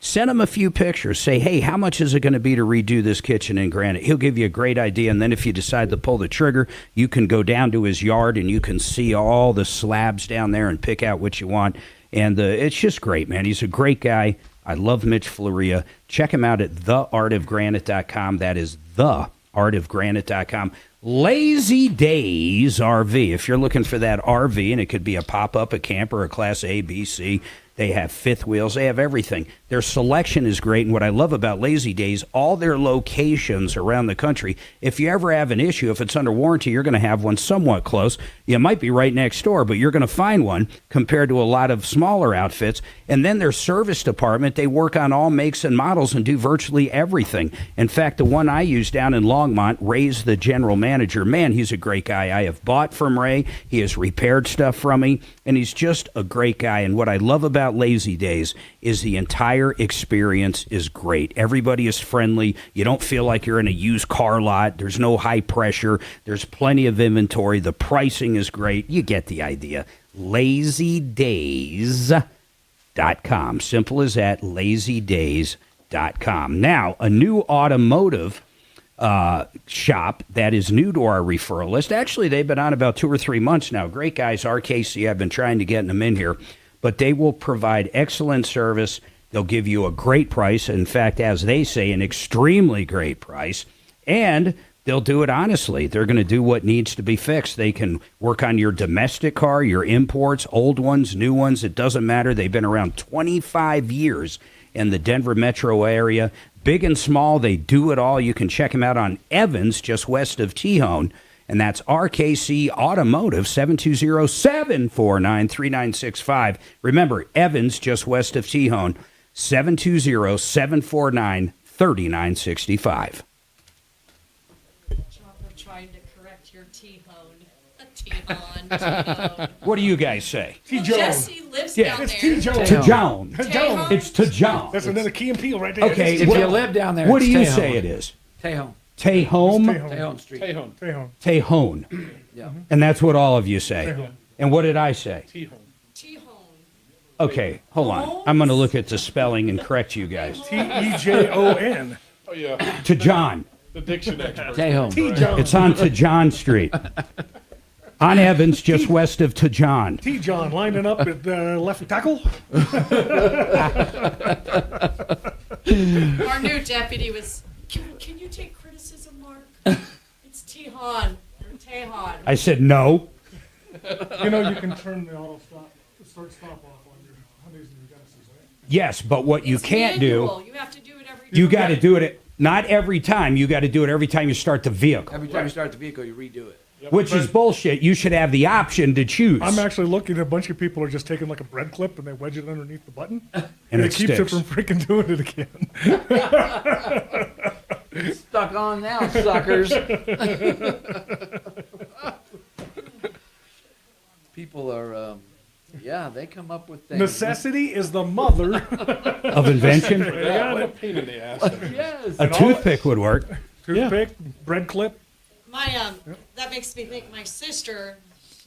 Send him a few pictures. Say, hey, how much is it going to be to redo this kitchen in granite? He'll give you a great idea, and then if you decide to pull the trigger, you can go down to his yard, and you can see all the slabs down there and pick out what you want. And it's just great, man. He's a great guy. I love Mitch Fleury. Check him out at theartofgranite.com. That is theartofgranite.com. Lazy Days RV. If you're looking for that RV, and it could be a pop-up, a camper, a Class A, B, C, they have fifth wheels. They have everything. Their selection is great. And what I love about Lazy Days, all their locations around the country, if you ever have an issue, if it's under warranty, you're going to have one somewhat close. You might be right next door, but you're going to find one compared to a lot of smaller outfits. And then their service department, they work on all makes and models and do virtually everything. In fact, the one I use down in Longmont, Ray's the general manager. Man, he's a great guy. I have bought from Ray. He has repaired stuff from me, and he's just a great guy. And what I love about Lazy Days is the entire experience is great. Everybody is friendly. You don't feel like you're in a used car lot. There's no high pressure. There's plenty of inventory. The pricing is great. You get the idea. LazyDays.com. Simple as that, LazyDays.com. Now, a new automotive shop that is new to our referral list. Actually, they've been on about 2 or 3 months now. Great guys, RKC. I've been trying to get them in here. But they will provide excellent service. They'll give you a great price. In fact, as they say, an extremely great price. And they'll do it honestly. They're going to do what needs to be fixed. They can work on your domestic car, your imports, old ones, new ones. It doesn't matter. They've been around 25 years in the Denver metro area. Big and small, they do it all. You can check them out on Evans, just west of Tejon. And that's RKC Automotive, 720-749-3965. Remember, Evans, just west of Tejon, 720-749-3965. Chopper trying to correct your T-hone. T-hone. What do you guys say? Jesse lives down there. It's T-Jone. Tejon. Tejon. It's Tejon. That's another Key and Peele right there. Okay, If you live down there, what do it's you Tejon. say it is? Tejon. Tejon? Tejon Street. Tejon. Tejon. Yeah. And that's what all of you say. Tejon. And what did I say? Tejon. Okay, hold on. I'm going to look at the spelling and correct you guys. Tejon. Oh, yeah. Tejon. The diction expert. Tejon. It's on Tejon Street. On Evans, just west of Tejon. T-John lining up at left tackle. Our new deputy was, can you take criticism, Mark? It's Tejon. Or Tejon. I said no. You know, you can turn the auto start stop off on your Hyundais and your Genesis, right? Yes, but what you can't Manual. do, You have to do it every you got to do it, not every time. You got to do it every time you start the vehicle, Every time you start the vehicle, you redo it. which is bullshit. You should have the option to choose. I'm actually looking at a bunch of people are just taking like a bread clip and they wedge it underneath the button. And it it keeps sticks. it from freaking doing it again. Stuck on now, suckers. People are, they come up with things. Necessity is the mother of invention. Yeah, What a pain in the ass. Yes. A toothpick would work. Toothpick, bread clip. My that makes me think my sister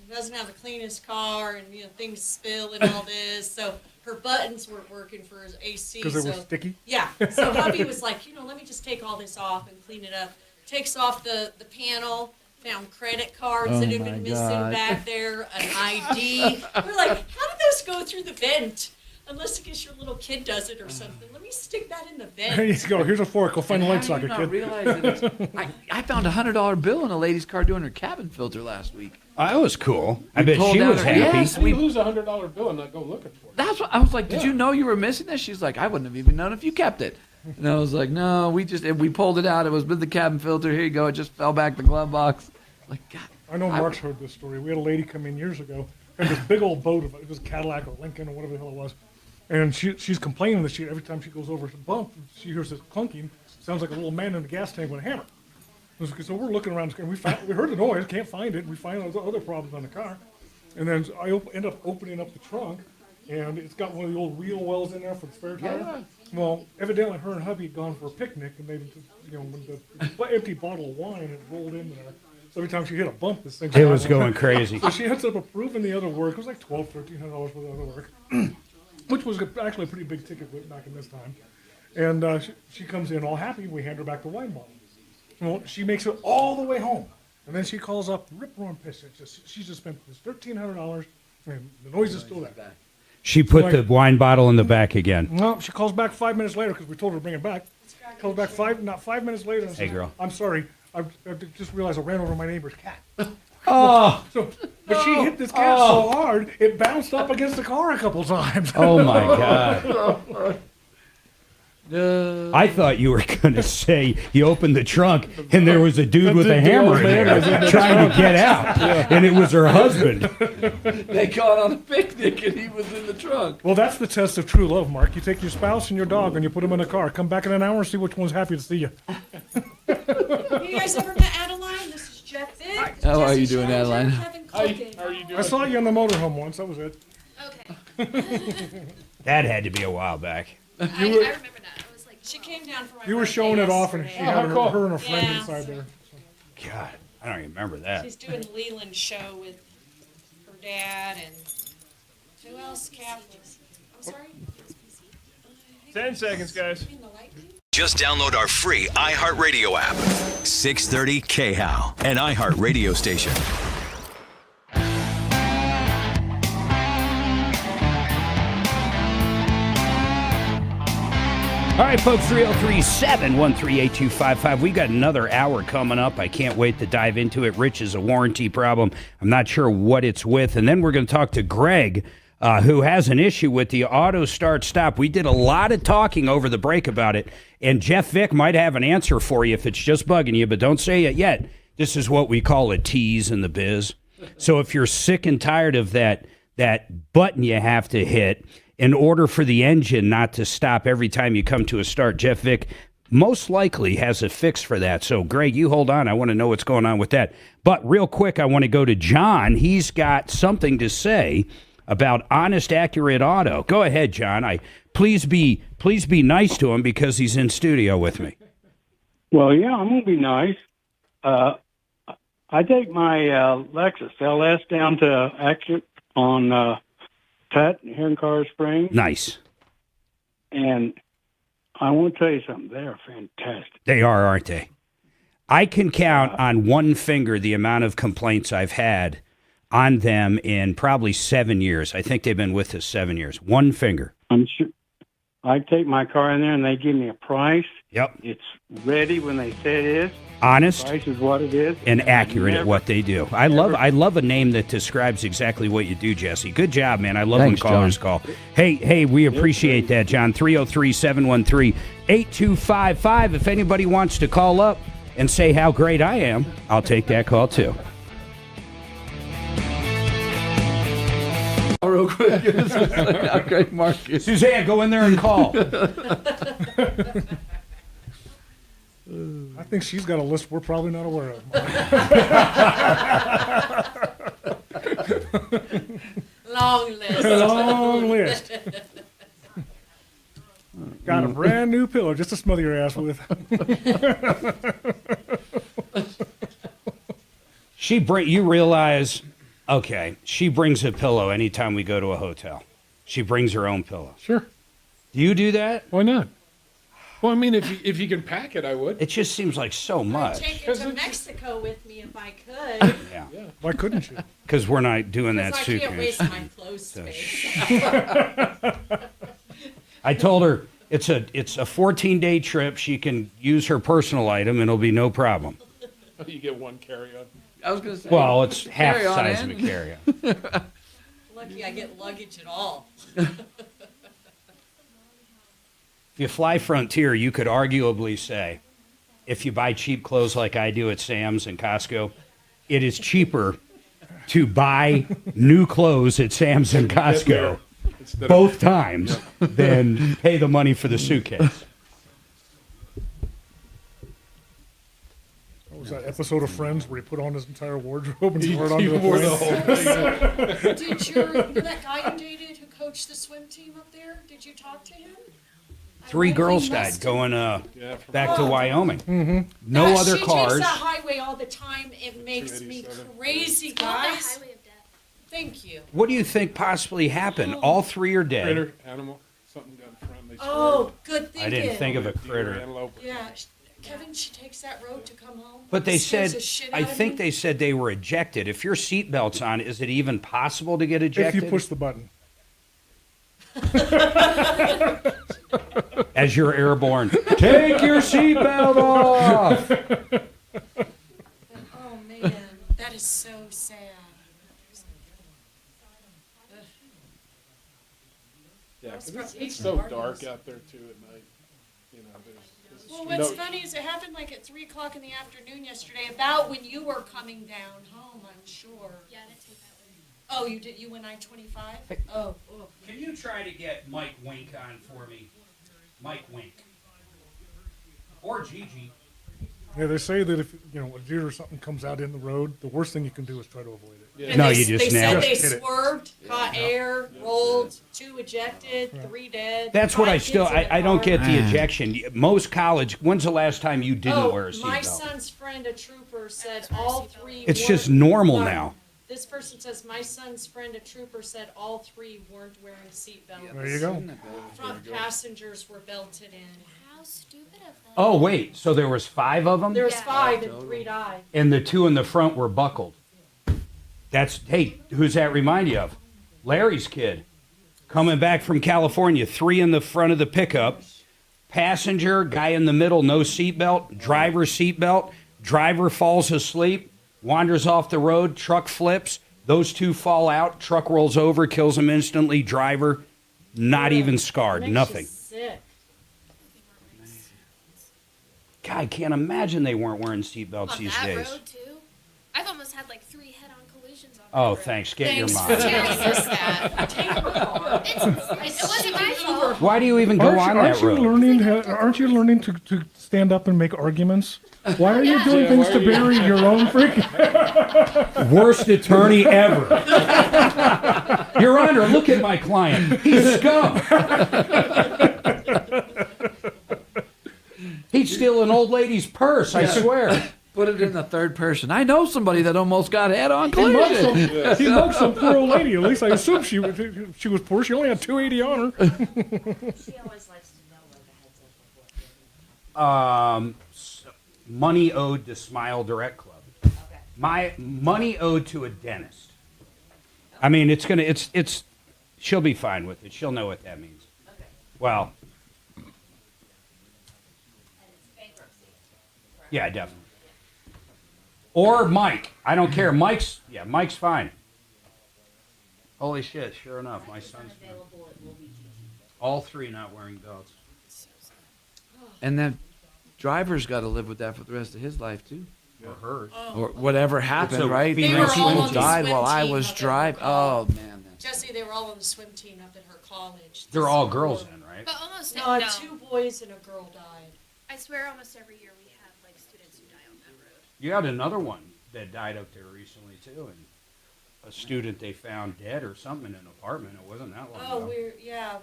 doesn't have the cleanest car, and things spill and all this. So her buttons weren't working for his AC. Because it was sticky? Yeah. So hubby was like, let me just take all this off and clean it up. Takes off the panel, found credit cards Oh that had my been missing God. back there, an ID. We're like, how did those go through the vent? Unless I guess your little kid does it or something. Let me stick that in the vent. There you go. Here's a fork. Go find the light socket, How kid. do you not realize that I found a $100 bill in a lady's car doing her cabin filter last week. That was cool. I We bet pulled she out was her- happy. Yes, We lose a $100 bill and not go looking for it. That's what I was like. Did you know you were missing this? She's like, I wouldn't have even known if you kept it. And I was like, no, we pulled it out. It was with the cabin filter. Here you go. It just fell back the glove box. Like, God. I know Mark's heard this story. We had a lady come in years ago, and this big old boat, it was a Cadillac or Lincoln or whatever the hell it was, and she's complaining that every time she goes over the bump, she hears this clunking. Sounds like a little man in a gas tank with a hammer. So we're looking around, and we heard the noise, can't find it. We find other problems on the car, and then I end up opening up the trunk, and it's got one of the old wheel wells in there for the spare tire. Yeah. Well, evidently her and hubby had gone for a picnic, and they, with the empty bottle of wine had rolled in there. So every time she hit a bump, this thing. It was going crazy. So she ends up approving the other work. It was like $1,200-$1,300 for the other work, which was actually a pretty big ticket back in this time. And she comes in all happy. We hand her back the wine bottle. Well, she makes it all the way home, and then she calls up, rip roaring pissed. She just spent this $1,300, and the noise is still there. She put the wine bottle in the back again. No, she calls back 5 minutes later because we told her to bring it back. Calls back 5 minutes later and says, Hey, girl. I'm sorry. I just realized I ran over my neighbor's cat. Oh. But she hit this cat so hard, it bounced up against the car a couple times. Oh, my God. I thought you were going to say you opened the trunk and there was a dude with a hammer in there trying to get out, and it was her husband. They gone on a picnic and he was in the trunk. Well, that's the test of true love, Mark. You take your spouse and your dog and you put them in a car. Come back in an hour and see which one's happy to see you. Have you guys ever met Adeline? This is Jeff Vick. How are you doing, Adeline? How are you doing? I saw you in the motorhome once. That was it. Okay. That had to be a while back. I remember that. I was like, she came down for my You were birthday showing it off, and yesterday. she had her and her friend Yeah. inside there. God, I don't even remember that. She's doing Leland's show with her dad and who else? Catholics. I'm sorry. 10 seconds, guys. Just download our free iHeartRadio app. 630 KHOW, an iHeartRadio station. All right, folks, 303-713-8255. We got another hour coming up. I can't wait to dive into it. Rich is a warranty problem. I'm not sure what it's with. And then we're going to talk to Greg, who has an issue with the auto start stop. We did a lot of talking over the break about it, and Jeff Vick might have an answer for you if it's just bugging you, but don't say it yet. This is what we call a tease in the biz. So if you're sick and tired of that button you have to hit in order for the engine not to stop every time you come to a start, Jeff Vick most likely has a fix for that. So, Greg, you hold on. I want to know what's going on with that. But real quick, I want to go to John. He's got something to say about Honest Accurate Auto. Go ahead, John. Please be nice to him because he's in studio with me. Well, yeah, I'm going to be nice. I take my Lexus LS down to Accurate on Tut here in Colorado Springs. Nice. And I want to tell you something. They are fantastic. They are, aren't they? I can count on one finger the amount of complaints I've had on them in probably 7 years. I think they've been with us 7 years. One finger. I'm sure. I take my car in there and they give me a price. Yep. It's ready when they say it is. Honest. The price is what it is. And accurate at what they do. I love a name that describes exactly what you do, Jesse. Good job, man. I love Thanks, when callers John. call. Hey, we appreciate that, John. 303-713-8255. If anybody wants to call up and say how great I am, I'll take that call too. Real quick, how great Mark is. Suzanne, go in there and call. I think she's got a list we're probably not aware of. Long list. Long list. Got a brand new pillow just to smother your ass with. You realize, okay, she brings a pillow anytime we go to a hotel. She brings her own pillow. Sure. Do you do that? Why not? Well, I mean, if you can pack it, I would. It just seems like so I'd much. take it to Mexico with me if I could. Yeah. Why couldn't you? Because we're not doing that 'Cause I suitcase. can't waste my clothes space. I told her it's a 14-day trip. She can use her personal item and it'll be no problem. You get one carry-on. I was going to say. Well, it's half carry-on size of a in. carry-on. Lucky I get luggage at all. If you fly Frontier, you could arguably say, if you buy cheap clothes like I do at Sam's and Costco, it is cheaper to buy new clothes at Sam's and Costco both times than pay the money for the suitcase. What was that episode of Friends where he put on his entire wardrobe and wore it onto He the wore the plane? whole thing. Did that guy you dated who coached the swim team up there? Did you talk to him? 3 girls died going back to Wyoming. Mm-hmm. No other She cars. takes that highway all the time. It makes me crazy, guys. Thank you. What do you think possibly happened? All 3 are dead. Critter, animal, something got in front. They Oh, good thinking. I didn't think of a critter. Yeah, Kevin, she takes that road to come home. But they Scares said, the shit I out of think me. they said they were ejected. If your seatbelt's on, is it even possible to get ejected? If you push the button. As you're airborne, take your seatbelt off. Oh man, that is so sad. Yeah, That's 'cause probably it's so hard dark news. out there too at night. You know, there's Well, what's funny is it happened like at 3 o'clock in the afternoon yesterday, about when you were coming down home, I'm sure. Yeah, I didn't take that one. Oh, you did? You went I-25? Oh. Can you try to get Mike Wink on for me? Mike Wink. Or Gigi. Yeah, they say that if a deer or something comes out in the road, the worst thing you can do is try to avoid it. And they said they swerved, caught air, rolled, 2 ejected, 3 dead. That's what 5 I still, kids in the I don't car. get the ejection. Most college, when's the last time you didn't wear a My seatbelt? son's friend, a trooper, said all 3 It's just weren't- normal no, now. This person says, my son's friend, a trooper, said all 3 weren't wearing seatbelts. There you go. Front passengers were belted in. How stupid of them. Oh, wait, so there was 5 of them? There was 5 and 3 died. And the 2 in the front were buckled. Hey, who's that remind you of? Larry's kid. Coming back from California, 3 in the front of the pickup. Passenger, guy in the middle, no seatbelt. Driver seatbelt. Driver falls asleep, wanders off the road, truck flips. Those 2 fall out, truck rolls over, kills them instantly. Driver, not even scarred, Makes you nothing. sick. God, I can't imagine they weren't wearing seatbelts On these that days. road too. I've almost had like 3 head-on collisions on Oh, that road. thanks. Get your mom. for telling us that. It wasn't my fault. Why do you even go on that road? Aren't you learning to stand up and make arguments? Why are you doing things to bury your own freaking? Worst attorney ever. Your Honor, look at my client. He's scum. He'd steal an old lady's purse, I swear. Put it in the third person. I know somebody that almost got head-on collision. He mugged some poor old lady. At least I assume she was poor. She only had 280 on her. She always likes to know where the heads Money owed to Smile Direct Club. Okay. My money owed to a dentist. I mean, it's. She'll be fine with it. She'll know what that means. Okay. Well. Yeah, definitely. Or Mike. I don't care. Mike's fine. Holy shit, sure enough, my son's fine. All 3 not wearing belts. And then driver's got to live with that for the rest of his life too. Or hers. Or whatever happened, right? They were all on the died swim while I team was up at her driving. Oh, college. man. Jesse, they were all on the swim team up at her college. They're all girls then, right? But almost No, no. 2 boys and a girl died. I swear almost every year we have like students who die on that road. You had another one that died up there recently too, and a student they found dead or something in an apartment. It wasn't that long ago.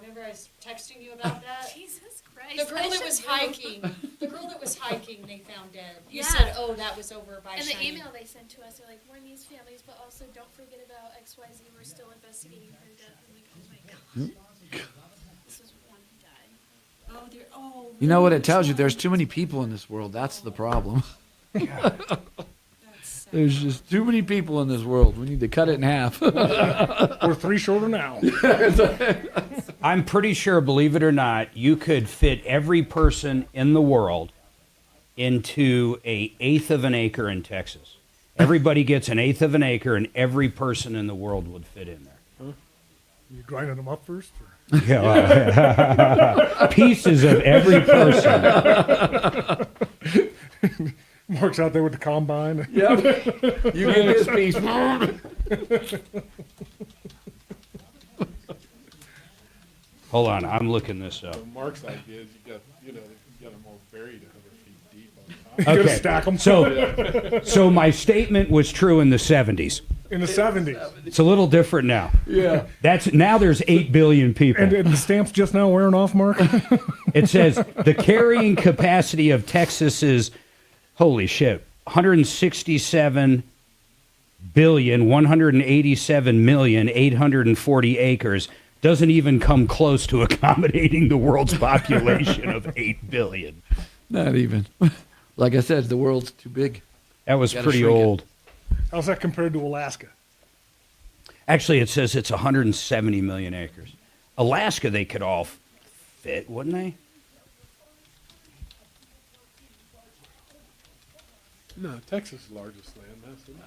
Remember I was texting you about that? Jesus Christ. The girl I that was should hiking. The girl that was hiking, they found dead. You Yeah. said, oh, that was over by And the Shiny. email they sent to us, they're like, warn these families, but also don't forget about XYZ. We're still investigating her death. I'm like, oh my God. This was one who died. You know what it tells you? There's too many people in this world. That's the problem. There's just too many people in this world. We need to cut it in half. We're 3 shorter now. I'm pretty sure, believe it or not, you could fit every person in the world into an eighth of an acre in Texas. Everybody gets an eighth of an acre, and every person in the world would fit in there. Huh? You grinding them up first? Or? Yeah, pieces of every person. Mark's out there with the combine. Yep. You get this piece. Hold on, I'm looking this up. So Mark's idea is you got them all buried 100 feet deep on top. You gotta stack them. So my statement was true in the 70s. In the 70s. It's a little different now. Yeah. Now there's 8 billion people. And the stamp's just now wearing off, Mark? It says the carrying capacity of Texas is, holy shit, 167,187,840 acres. Doesn't even come close to accommodating the world's population of 8 billion. Not even. Like I said, the world's too big. That was pretty old. How's that compared to Alaska? Actually, it says it's 170 million acres. Alaska, they could all fit, wouldn't they? No, Texas is the largest landmass, isn't it?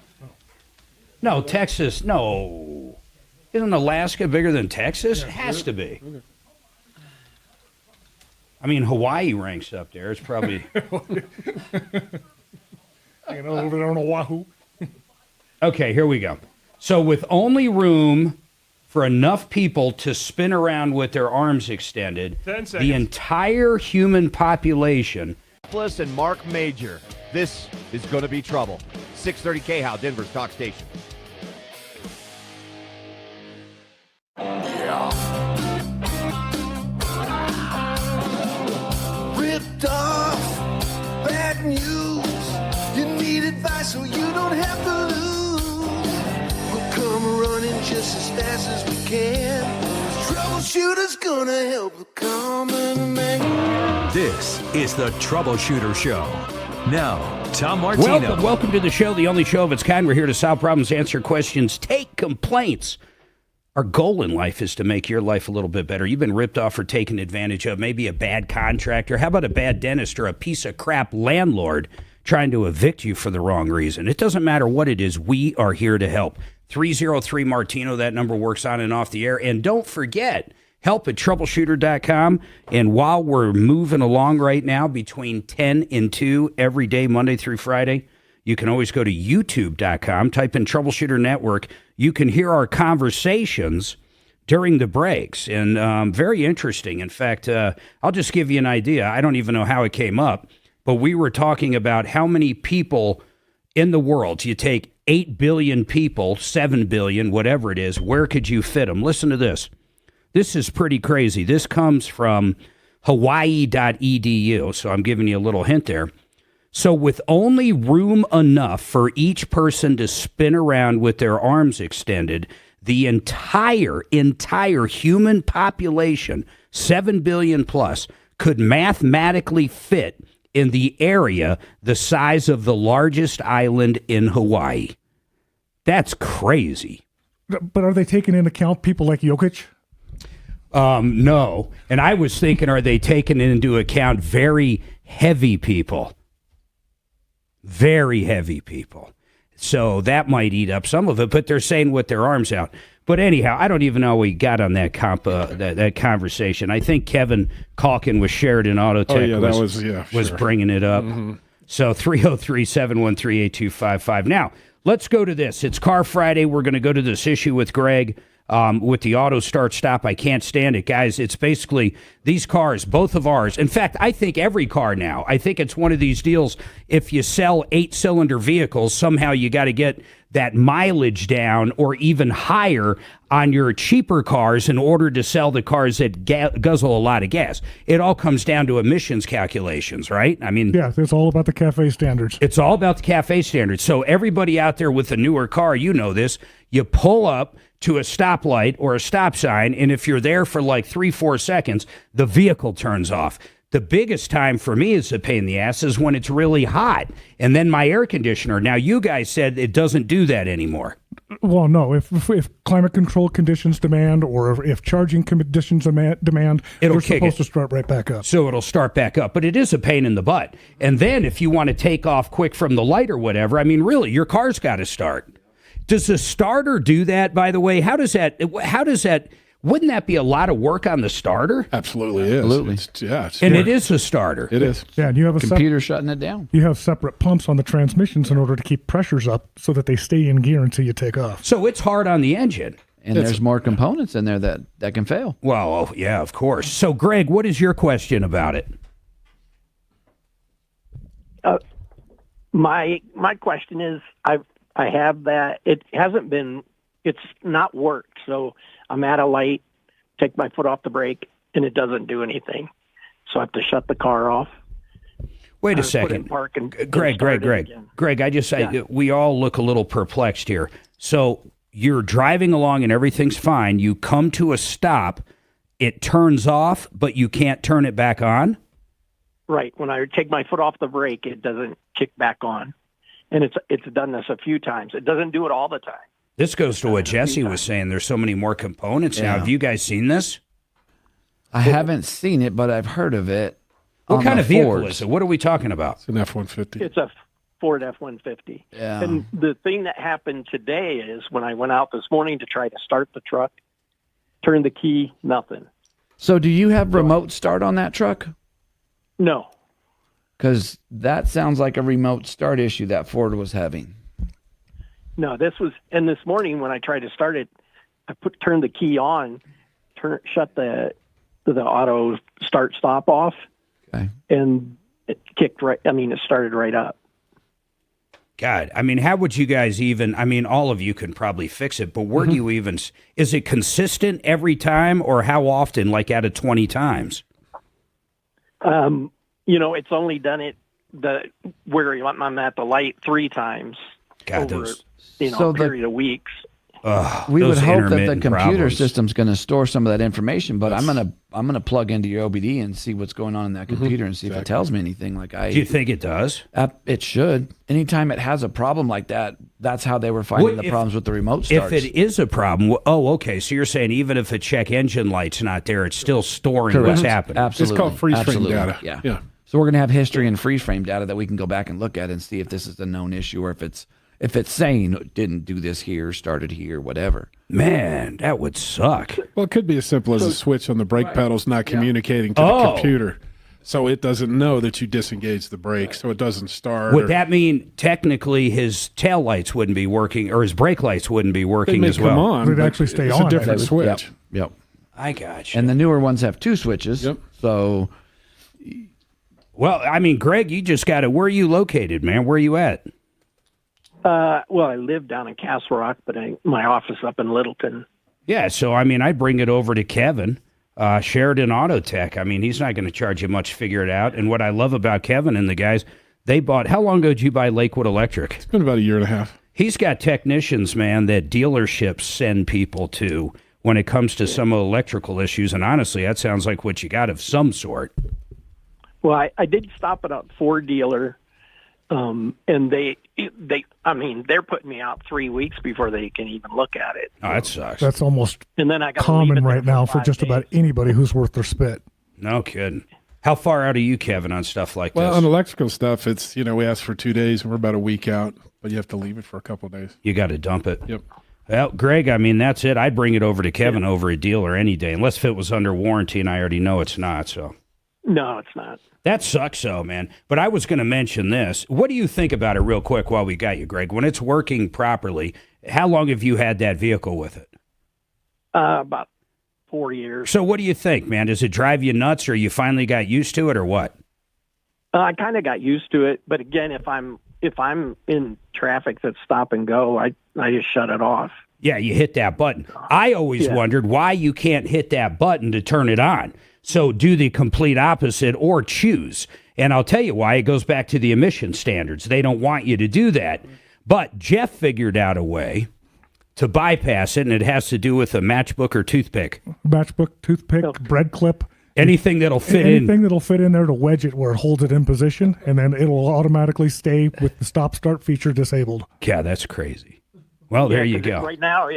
No, Texas, no. Isn't Alaska bigger than Texas? It has to be. Okay. I mean, Hawaii ranks up there. It's probably... over there on Oahu. Okay, here we go. So with only room for enough people to spin around with their arms extended, 10 seconds. the entire human population... And Marc Mager. This is going to be trouble. 630 KHOW, Denver's talk station. Ripped off, bad news. You need advice so you don't have to lose. We'll come running just as fast as we can. Troubleshooter's gonna help the common man. This is the Troubleshooter Show. Now, Tom Martino. Welcome to the show, the only show of its kind. We're here to solve problems, answer questions, take complaints. Our goal in life is to make your life a little bit better. You've been ripped off or taken advantage of, maybe a bad contractor. How about a bad dentist or a piece of crap landlord trying to evict you for the wrong reason? It doesn't matter what it is. We are here to help. 303 Martino, that number works on and off the air. And don't forget, help at troubleshooter.com. And while we're moving along right now between 10 and 2 every day, Monday through Friday, you can always go to youtube.com, type in Troubleshooter Network. You can hear our conversations during the breaks, and very interesting. In fact, I'll just give you an idea. I don't even know how it came up, but we were talking about how many people in the world. You take 8 billion people, 7 billion, whatever it is, where could you fit them? Listen to this. This is pretty crazy. This comes from hawaii.edu, so I'm giving you a little hint there. So with only room enough for each person to spin around with their arms extended, the entire human population, 7 billion plus, could mathematically fit in the area the size of the largest island in Hawaii. That's crazy. But are they taking into account people like Jokic? No. And I was thinking, are they taking into account very heavy people? Very heavy people. So that might eat up some of it, but they're saying with their arms out. But anyhow, I don't even know how we got on that that conversation. I think Kevin Calkin with Sheridan Auto Tech was bringing it up. Mm-hmm. So 303-713-8255. Now, let's go to this. It's Car Friday. We're going to go to this issue with Greg. With the auto start stop. I can't stand it, guys. It's basically these cars, both of ours. In fact, I think every car now, I think it's one of these deals. If you sell 8-cylinder vehicles, somehow you got to get that mileage down or even higher on your cheaper cars in order to sell the cars that guzzle a lot of gas. It all comes down to emissions calculations, right? I mean, yeah, it's all about the CAFE standards. It's all about the CAFE standards. So everybody out there with a newer car, you know this, you pull up to a stoplight or a stop sign, and if you're there for like 3-4 seconds, the vehicle turns off. The biggest time for me is a pain in the ass is when it's really hot. And then my air conditioner. Now, you guys said it doesn't do that anymore. Well, no. If climate control conditions demand, or if charging conditions demand, It'll they're kick supposed it. to start right back up. So it'll start back up. But it is a pain in the butt. And then if you want to take off quick from the light or whatever, I mean, really, your car's got to start. Does the starter do that, by the way? How does that, wouldn't that be a lot of work on the starter? Absolutely is. Absolutely. And it is a starter. It is. Yeah, and you have a computer shutting it down. You have separate pumps on the transmissions in order to keep pressures up so that they stay in gear until you take off. So it's hard on the engine. And there's more components in there that can fail. Well, yeah, of course. So, Greg, what is your question about it? My question is, I have that. It's not worked. So I'm at a light, take my foot off the brake, and it doesn't do anything. So I have to shut the car off. Wait a second. Greg, we all look a little perplexed here. So you're driving along and everything's fine. You come to a stop. It turns off, but you can't turn it back on? Right. When I take my foot off the brake, it doesn't kick back on. And it's done this a few times. It doesn't do it all the time. This goes to what Jesse was saying. There's so many more components now. Have you guys seen this? I haven't seen it, but I've heard of it. What kind of vehicle is it? What are we talking about? It's an F-150. It's a Ford F-150. Yeah. And the thing that happened today is when I went out this morning to try to start the truck, turned the key, nothing. So do you have remote start on that truck? No. Because that sounds like a remote start issue that Ford was having. No, this morning when I tried to start it, I turned the key on, shut the auto start stop off, and it kicked right. I mean, it started right up. God, I mean, how would you guys even? I mean, all of you can probably fix it, but where do you even? Is it consistent every time, or how often? Like out of 20 times? It's only done it where I'm at the light 3 times. God, over, So a period of weeks. We would those hope that the intermittent computer problems. system's going to store some of that information, but I'm gonna plug into your OBD and see what's going on in that computer and see if it tells me anything. Do you think it does? It should. Anytime it has a problem like that, that's how they were finding the problems with the remote starts. If it is a problem, okay. So you're saying even if a check engine light's not there, it's still storing what's happening. Absolutely. It's called freeze frame Absolutely. data. Yeah. So we're going to have history and freeze frame data that we can go back and look at and see if this is a known issue or if it's saying it didn't do this here, started here, whatever. Man, that would suck. Well, it could be as simple as a switch on the brake pedals not communicating to the computer. So it doesn't know that you disengage the brake, so it doesn't start. Would that mean technically his tail lights wouldn't be working or his brake lights wouldn't be working may as well? come on, They'd but actually stay it's on. a different switch. Yep. I got you. And the newer ones have 2 switches. Yep. So, well, I mean, Greg, you just got to. Where are you located, man? Where are you at? Well, I live down in Castle Rock, but my office up in Littleton. Yeah, so I mean, I'd bring it over to Kevin, Sheridan Auto Tech. I mean, he's not going to charge you much. Figure it out. And what I love about Kevin and the guys, they bought. How long ago did you buy Lakewood Electric? It's been about a year and a half. He's got technicians, man, that dealerships send people to when it comes to some electrical issues. And honestly, that sounds like what you got of some sort. Well, I did stop at a Ford dealer, and they're putting me out 3 weeks before they can even look at it. Oh, that sucks. That's almost And then I got common right now for just about anybody who's worth their spit. No kidding. How far out are you, Kevin, on stuff like Well, this? on electrical stuff, it's, we ask for 2 days, and we're about a week out, but you have to leave it for a couple of days. You got to dump it. Yep. Well, Greg, I mean, that's it. I'd bring it over to Kevin over a dealer any day, unless if it was under warranty, and I already know it's not. So No, it's not. that sucks, though, man. But I was going to mention this. What do you think about it, real quick, while we got you, Greg? When it's working properly, how long have you had that vehicle with it? About 4 years. So what do you think, man? Does it drive you nuts, or you finally got used to it, or what? I kind of got used to it, but again, if I'm in traffic that's stop and go, I just shut it off. Yeah, you hit that button. I always wondered why you can't hit that button to turn it on. So do the complete opposite or choose. And I'll tell you why. It goes back to the emission standards. They don't want you to do that. But Jeff figured out a way to bypass it, and it has to do with a matchbook or toothpick. Matchbook, toothpick, bread clip. Anything that'll fit in. Anything that'll fit in there to wedge it where it holds it in position, and then it'll automatically stay with the stop-start feature disabled. Yeah, that's crazy. Well, there you go. Right now,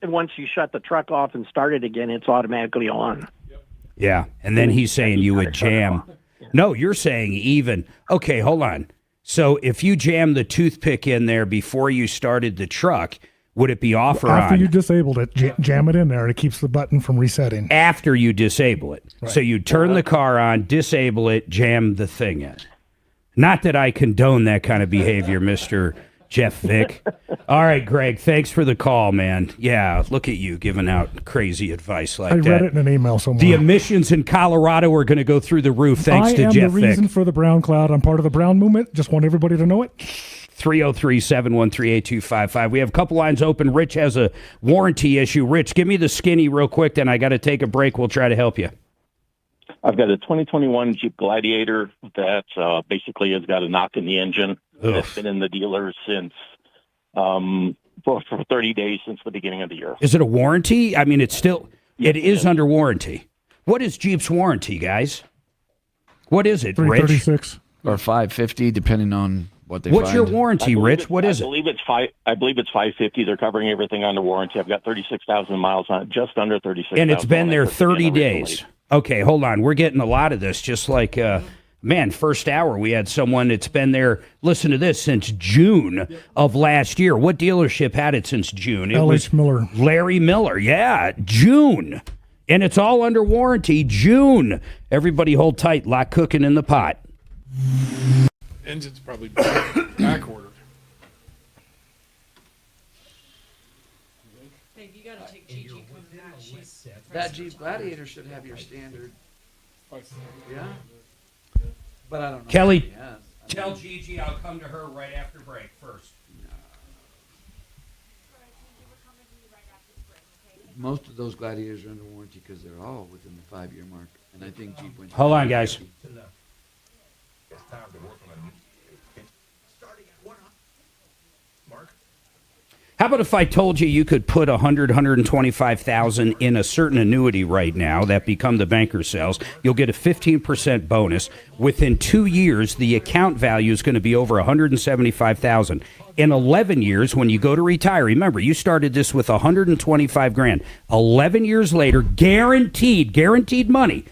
once you shut the truck off and start it again, it's automatically on. Yeah, and then he's saying you would jam. No, you're saying even. Okay, hold on. So if you jam the toothpick in there before you started the truck, would it be off or After on? you disabled it, jam it in there, and it keeps the button from resetting. After you disable it. Right. So you turn the car on, disable it, jam the thing in. Not that I condone that kind of behavior, Mr. Jeff Vick. All right, Greg, thanks for the call, man. Yeah, look at you giving out crazy advice like that. I read it in an email somewhere. The emissions in Colorado are going to go through the roof thanks to Jeff I am the reason Vick. for the brown cloud. I'm part of the brown movement. Just want everybody to know it. 303-713-8255. We have a couple lines open. Rich has a warranty issue. Rich, give me the skinny real quick, then I got to take a break. We'll try to help you. I've got a 2021 Jeep Gladiator that basically has got a knock in the engine. It's been in the dealers since for 30 days since the beginning of the year. Is it a warranty? I mean, it is under warranty. What is Jeep's warranty, guys? What is it, Rich? $336 or $550, depending on what they What's find. your warranty, Rich? What is it? I believe it's $550. They're covering everything under warranty. I've got 36,000 miles on it, just under 36,000. And it's been there 30 days. Okay, hold on. We're getting a lot of this, just like, man, first hour we had someone that's been there, listen to this, since June of last year. What dealership had it since June? It was Miller. Larry Miller, yeah, June. And it's all under warranty, June. Everybody hold tight, lot cooking in the pot. Engine's probably back ordered. Babe, you gotta take Gigi coming back. She's That Jeep Gladiator should have your standard. Yeah. But I don't know. Kelly, Yeah. tell Gigi I'll come to her right after break first. Most of those Gladiators are under warranty because they're all within the 5-year mark. And I think Jeep went. Hold on, guys. How about if I told you could put $125,000 in a certain annuity right now that become the banker sells? You'll get a 15% bonus. Within 2 years, the account value is going to be over $175,000. In 11 years, when you go to retire, remember you started this with $125,000. 11 years later, guaranteed money.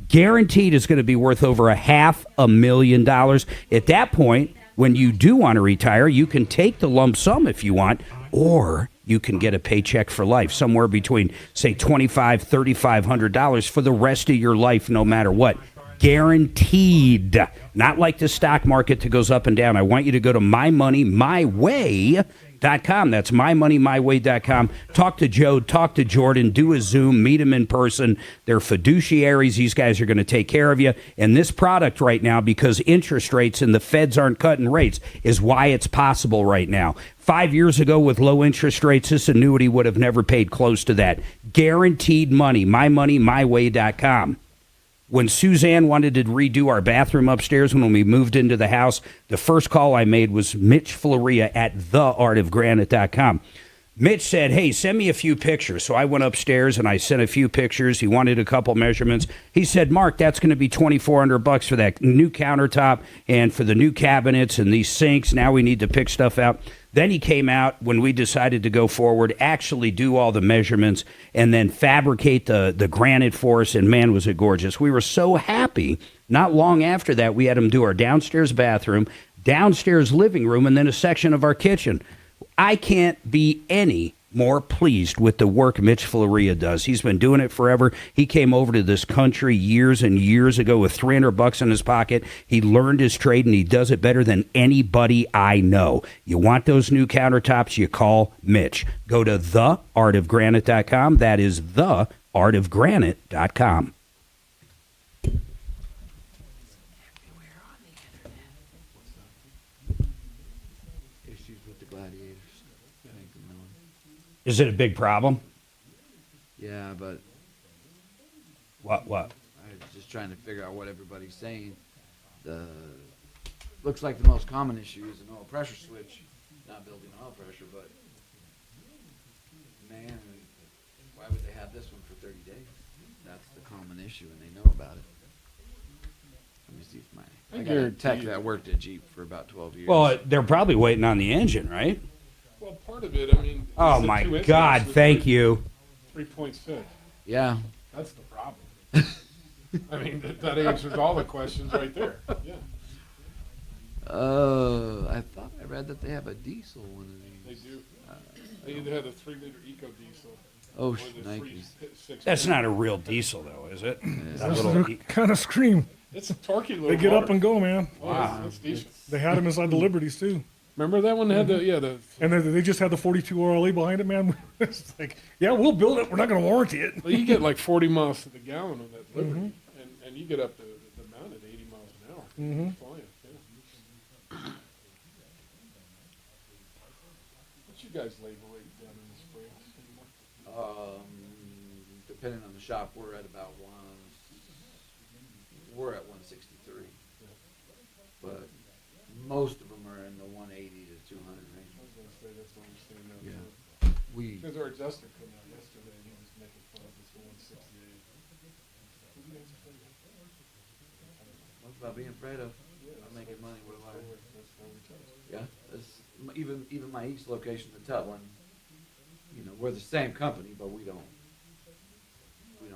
Guaranteed is going to be worth over $500,000. At that point, when you do want to retire, you can take the lump sum if you want, or you can get a paycheck for life, somewhere between, say, $2,500, $3,500 for the rest of your life, no matter what. Guaranteed. Not like the stock market that goes up and down. I want you to go to mymoneymyway.com. That's mymoneymyway.com. Talk to Joe, talk to Jordan, do a Zoom, meet them in person. They're fiduciaries. These guys are going to take care of you. And this product right now, because interest rates and the feds aren't cutting rates, is why it's possible right now. 5 years ago, with low interest rates, this annuity would have never paid close to that. Guaranteed money. mymoneymyway.com. When Suzanne wanted to redo our bathroom upstairs when we moved into the house, the first call I made was Mitch Floria at theartofgranite.com. Mitch said, hey, send me a few pictures. So I went upstairs and I sent a few pictures. He wanted a couple measurements. He said, Mark, that's going to be $2,400 for that new countertop and for the new cabinets and these sinks. Now we need to pick stuff out. Then he came out when we decided to go forward, actually do all the measurements, and then fabricate the granite for us, and man, was it gorgeous. We were so happy. Not long after that, we had him do our downstairs bathroom, downstairs living room, and then a section of our kitchen. I can't be any more pleased with the work Mitch Floria does. He's been doing it forever. He came over to this country years and years ago with $300 in his pocket. He learned his trade, and he does it better than anybody I know. You want those new countertops, you call Mitch. Go to theartofgranite.com. That is theartofgranite.com. Gladiators. Make them known. Is it a big problem? Yeah, but What? I was just trying to figure out what everybody's saying. Looks like the most common issue is an oil pressure switch, not building oil pressure, but man, why would they have this one for 30 days? That's the common issue, and they know about it. Let me see if I got a tech that worked at Jeep for about 12 years. Well, they're probably waiting on the engine, right? Well, part of it, I mean. Oh, my God, thank you. 3.6. Yeah. That's the problem. I mean, that answers all the questions right there. Yeah. I thought I read that they have a diesel one of these. They do. They either have a 3-liter eco diesel. Oh, or the Nike. 3.6. That's not a real diesel, though, is it? That Those little kind of scream. It's a torquey little They get motor. up and go, man. Oh, that's decent. They had them inside the Liberties too. Remember that one had and they just had the 42 RLE behind it, man. It's like, yeah, we'll build it. We're not going to warranty it. Well, you get like 40 miles to the gallon on that Liberty, and you get up to the mount at 80 miles an hour. Mhm. Flying, yeah. What's you guys labor rate down in the Springs? Depending on the shop, we're at about 163, but most of them are in the 180 to 200 range. I was going to say that's what I'm saying now. Yeah. too. Because our adjuster came out yesterday and he was making fun of us for 168. What's about being afraid of? I'm making money. What do I? That's how we tell us. Yeah, even my east location, the Tutland. You know, we're the same company, but we don't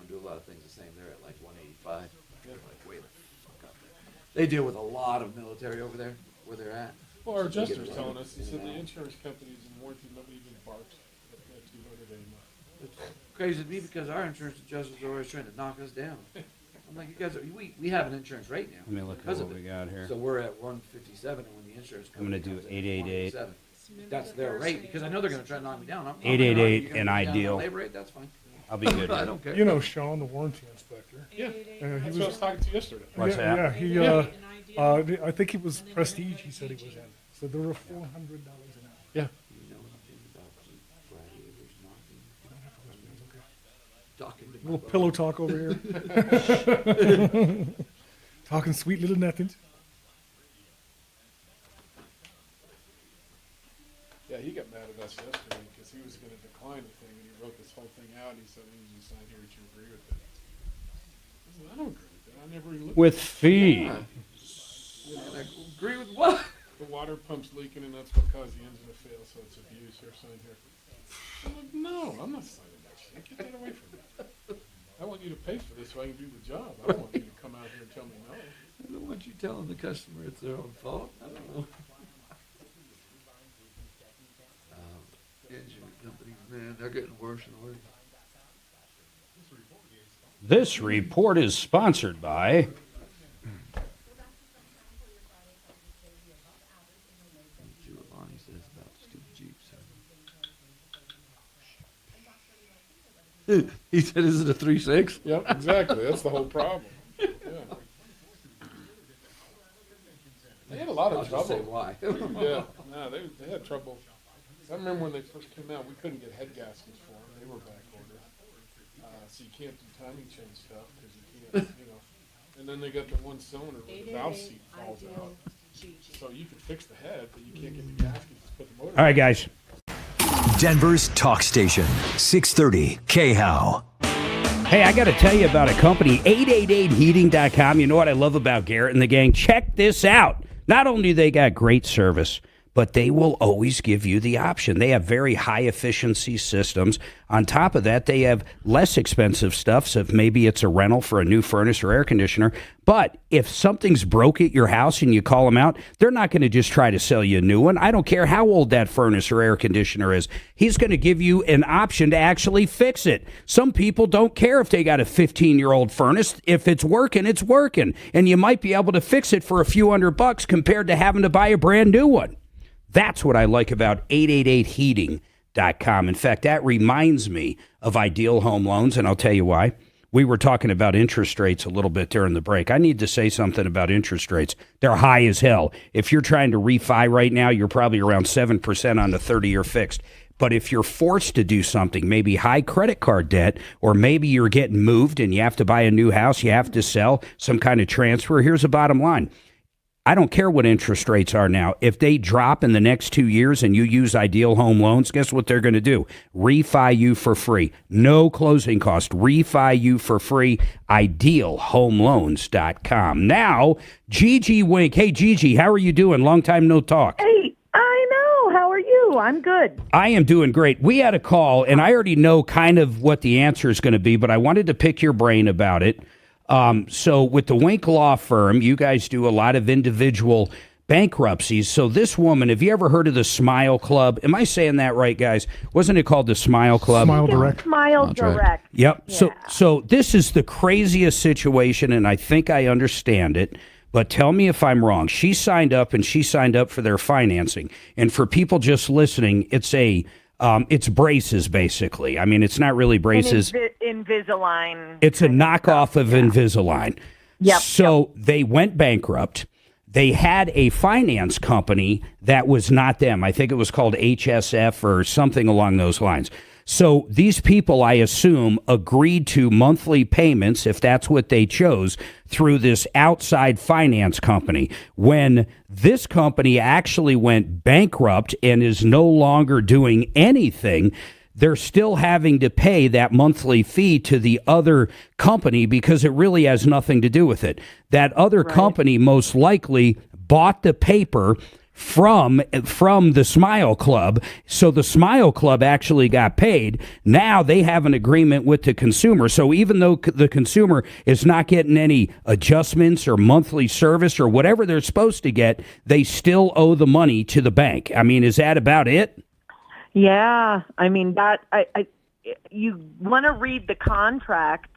do a lot of things the same. They're at like 185. Yeah. Like way the fuck up there. They deal with a lot of military over there, where they're at. Well, our So they get adjuster's a lot telling of us, he in said and the out. insurance companies and warranty, nobody even barks at 200 anymore. It's crazy to me because our insurance adjusters are always trying to knock us down. I'm like, you guys we have an insurance rate now. Let me look at because what of we it. got here. So we're at 157, and when the insurance I'm gonna company do comes in at 888. 187, that's their rate because I know they're going to try to knock me down. 888 you're gonna and put me down on ideal. labor rate, that's fine. I'll be good. I don't care. You know Sean, the warranty inspector. Yeah, he that's what I was talking to yesterday. What's that? Yeah, I think he was Prestige. He said he was in. So they were $400 an hour. Yeah. You know nothing about Jeep Gladiators knocking. Talking to my Little buddy. pillow talk over here. Talking sweet little nothings. Yeah, he got mad at us yesterday because he was going to decline the thing, and he wrote this whole thing out, and he said, "You just sign here that you agree with it." I said, "I don't agree with that. I never even looked With at it." fees. You know, like, agree with what? The water pump's leaking, and that's what caused the engine to fail, so it's abuse. Here, sign here. I'm like, no, I'm not signing that shit. Get that away from me. I want you to pay for this so I can do the job. I don't want you to come out here and tell me no. I don't want you telling the customer it's their own fault. I don't know. Engine companies, man, they're getting worse and worse. This report is sponsored by. See what Lonnie says about stupid Jeeps. He said, "Is it a 3.6?" Yep, exactly. That's the whole problem. Yeah. They had a lot I'll of just trouble. say why. Yeah, no, they had trouble. I remember when they first came out, we couldn't get head gaskets for them. They were back ordered. So you can't do timing chain stuff because you can't, you know. And then they got the one cylinder where the valve seat falls out. So you could fix the head, but you can't get the gaskets to put the motor. All right, guys. Denver's talk station, 630 KHOW. Hey, I got to tell you about a company, 888heating.com. You know what I love about Garrett and the gang? Check this out. Not only do they got great service, but they will always give you the option. They have very high efficiency systems. On top of that, they have less expensive stuff. So if maybe it's a rental for a new furnace or air conditioner. But if something's broke at your house and you call them out, they're not going to just try to sell you a new one. I don't care how old that furnace or air conditioner is. He's going to give you an option to actually fix it. Some people don't care if they got a 15-year-old furnace. If it's working, it's working. And you might be able to fix it for a few $100 compared to having to buy a brand new one. That's what I like about 888heating.com. In fact, that reminds me of Ideal Home Loans, and I'll tell you why. we were talking about interest rates a little bit during the break. I need to say something about interest rates. They're high as hell. If you're trying to refi right now, you're probably around 7% on the 30-year fixed. But if you're forced to do something, maybe high credit card debt, or maybe you're getting moved and you have to buy a new house, you have to sell, some kind of transfer, here's the bottom line. I don't care what interest rates are now. If they drop in the next 2 years and you use Ideal Home Loans, guess what they're going to do? Refi you for free. No closing cost. Refi you for free. IdealHomeLoans.com. Now, Gigi Wink. Hey, Gigi, how are you doing? Long time no talk. Hey, I know. How are you? I'm good. I am doing great. We had a call, and I already know kind of what the answer is going to be, but I wanted to pick your brain about it. So with the Wink Law Firm, you guys do a lot of individual bankruptcies. So this woman, have you ever heard of the Smile Club? Am I saying that right, guys? Wasn't it called the Smile Club? Smile Direct. Smile Direct. Yep. Yeah. So this is the craziest situation, and I think I understand it. But tell me if I'm wrong. She signed up, and she signed up for their financing. And for people just listening, it's braces, basically. I mean, it's not really braces. Invisalign. It's a knockoff of Invisalign. Yep. So they went bankrupt. They had a finance company that was not them. I think it was called HSF or something along those lines. So these people, I assume, agreed to monthly payments, if that's what they chose, through this outside finance company. When this company actually went bankrupt and is no longer doing anything, they're still having to pay that monthly fee to the other company because it really has nothing to do with it. That other company most likely bought the paper from the Smile Club, so the Smile Club actually got paid. Now they have an agreement with the consumer, so even though the consumer is not getting any adjustments or monthly service or whatever they're supposed to get, they still owe the money to the bank. I mean, is that about it? Yeah, I mean, you want to read the contract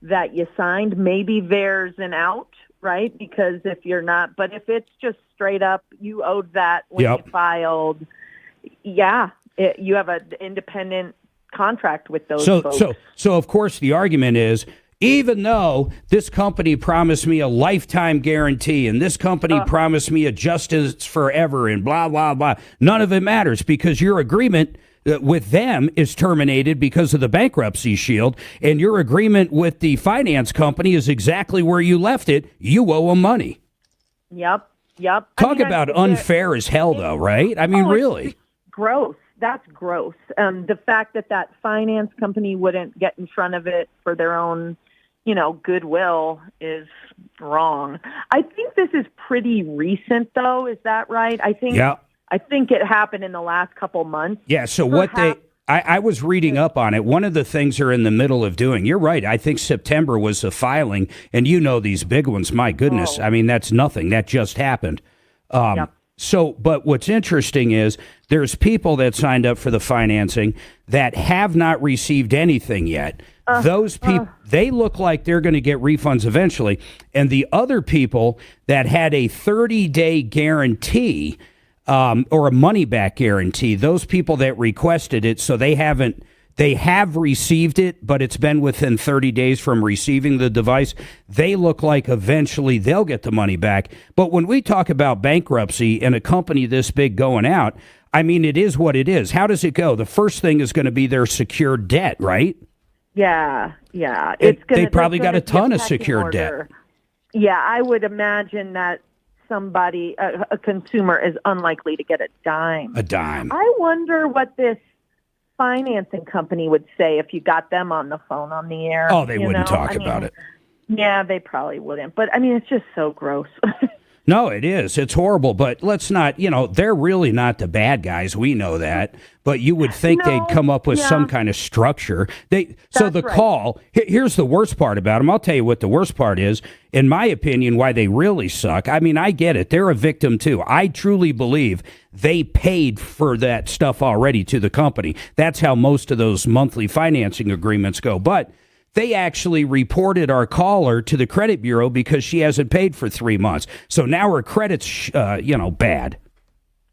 that you signed. Maybe there's an out, right? Because if you're not, but if it's just straight up, you owed that when you filed. Yeah, you have an independent contract with those folks. So of course the argument is, even though this company promised me a lifetime guarantee and this company promised me a justice forever and blah, blah, blah, none of it matters because your agreement with them is terminated because of the bankruptcy shield, and your agreement with the finance company is exactly where you left it. You owe them money. Yep. Talk about unfair as hell, though, right? I mean, really. Gross. That's gross. The fact that finance company wouldn't get in front of it for their own, goodwill is wrong. I think this is pretty recent, though. Is that right? I think it happened in the last couple months. Yeah, so I was reading up on it. One of the things they're in the middle of doing, you're right, I think September was the filing, and these big ones, my goodness. I mean, that's nothing. That just happened. So, but what's interesting is there's people that signed up for the financing that have not received anything yet. Those people, they look like they're going to get refunds eventually. And the other people that had a 30-day guarantee or a money-back guarantee, those people that requested it, so they have received it, but it's been within 30 days from receiving the device. They look like eventually they'll get the money back. But when we talk about bankruptcy and a company this big going out, I mean, it is what it is. How does it go? The first thing is going to be their secured debt, right? Yeah. They probably got a ton of secured debt. Yeah, I would imagine that somebody, a consumer, is unlikely to get a dime. I wonder what this financing company would say if you got them on the phone on the air. Oh, they wouldn't talk about it. Yeah, they probably wouldn't. But, I mean, it's just so gross. No, it is. It's horrible. But let's not, they're really not the bad guys. We know that. But you would think they'd come up with some kind of structure. Call, here's the worst part about them. I'll tell you what the worst part is. In my opinion, why they really suck. I mean, I get it. They're a victim, too. I truly believe they paid for that stuff already to the company. That's how most of those monthly financing agreements go. But they actually reported our caller to the credit bureau because she hasn't paid for 3 months. So now her credit's, bad.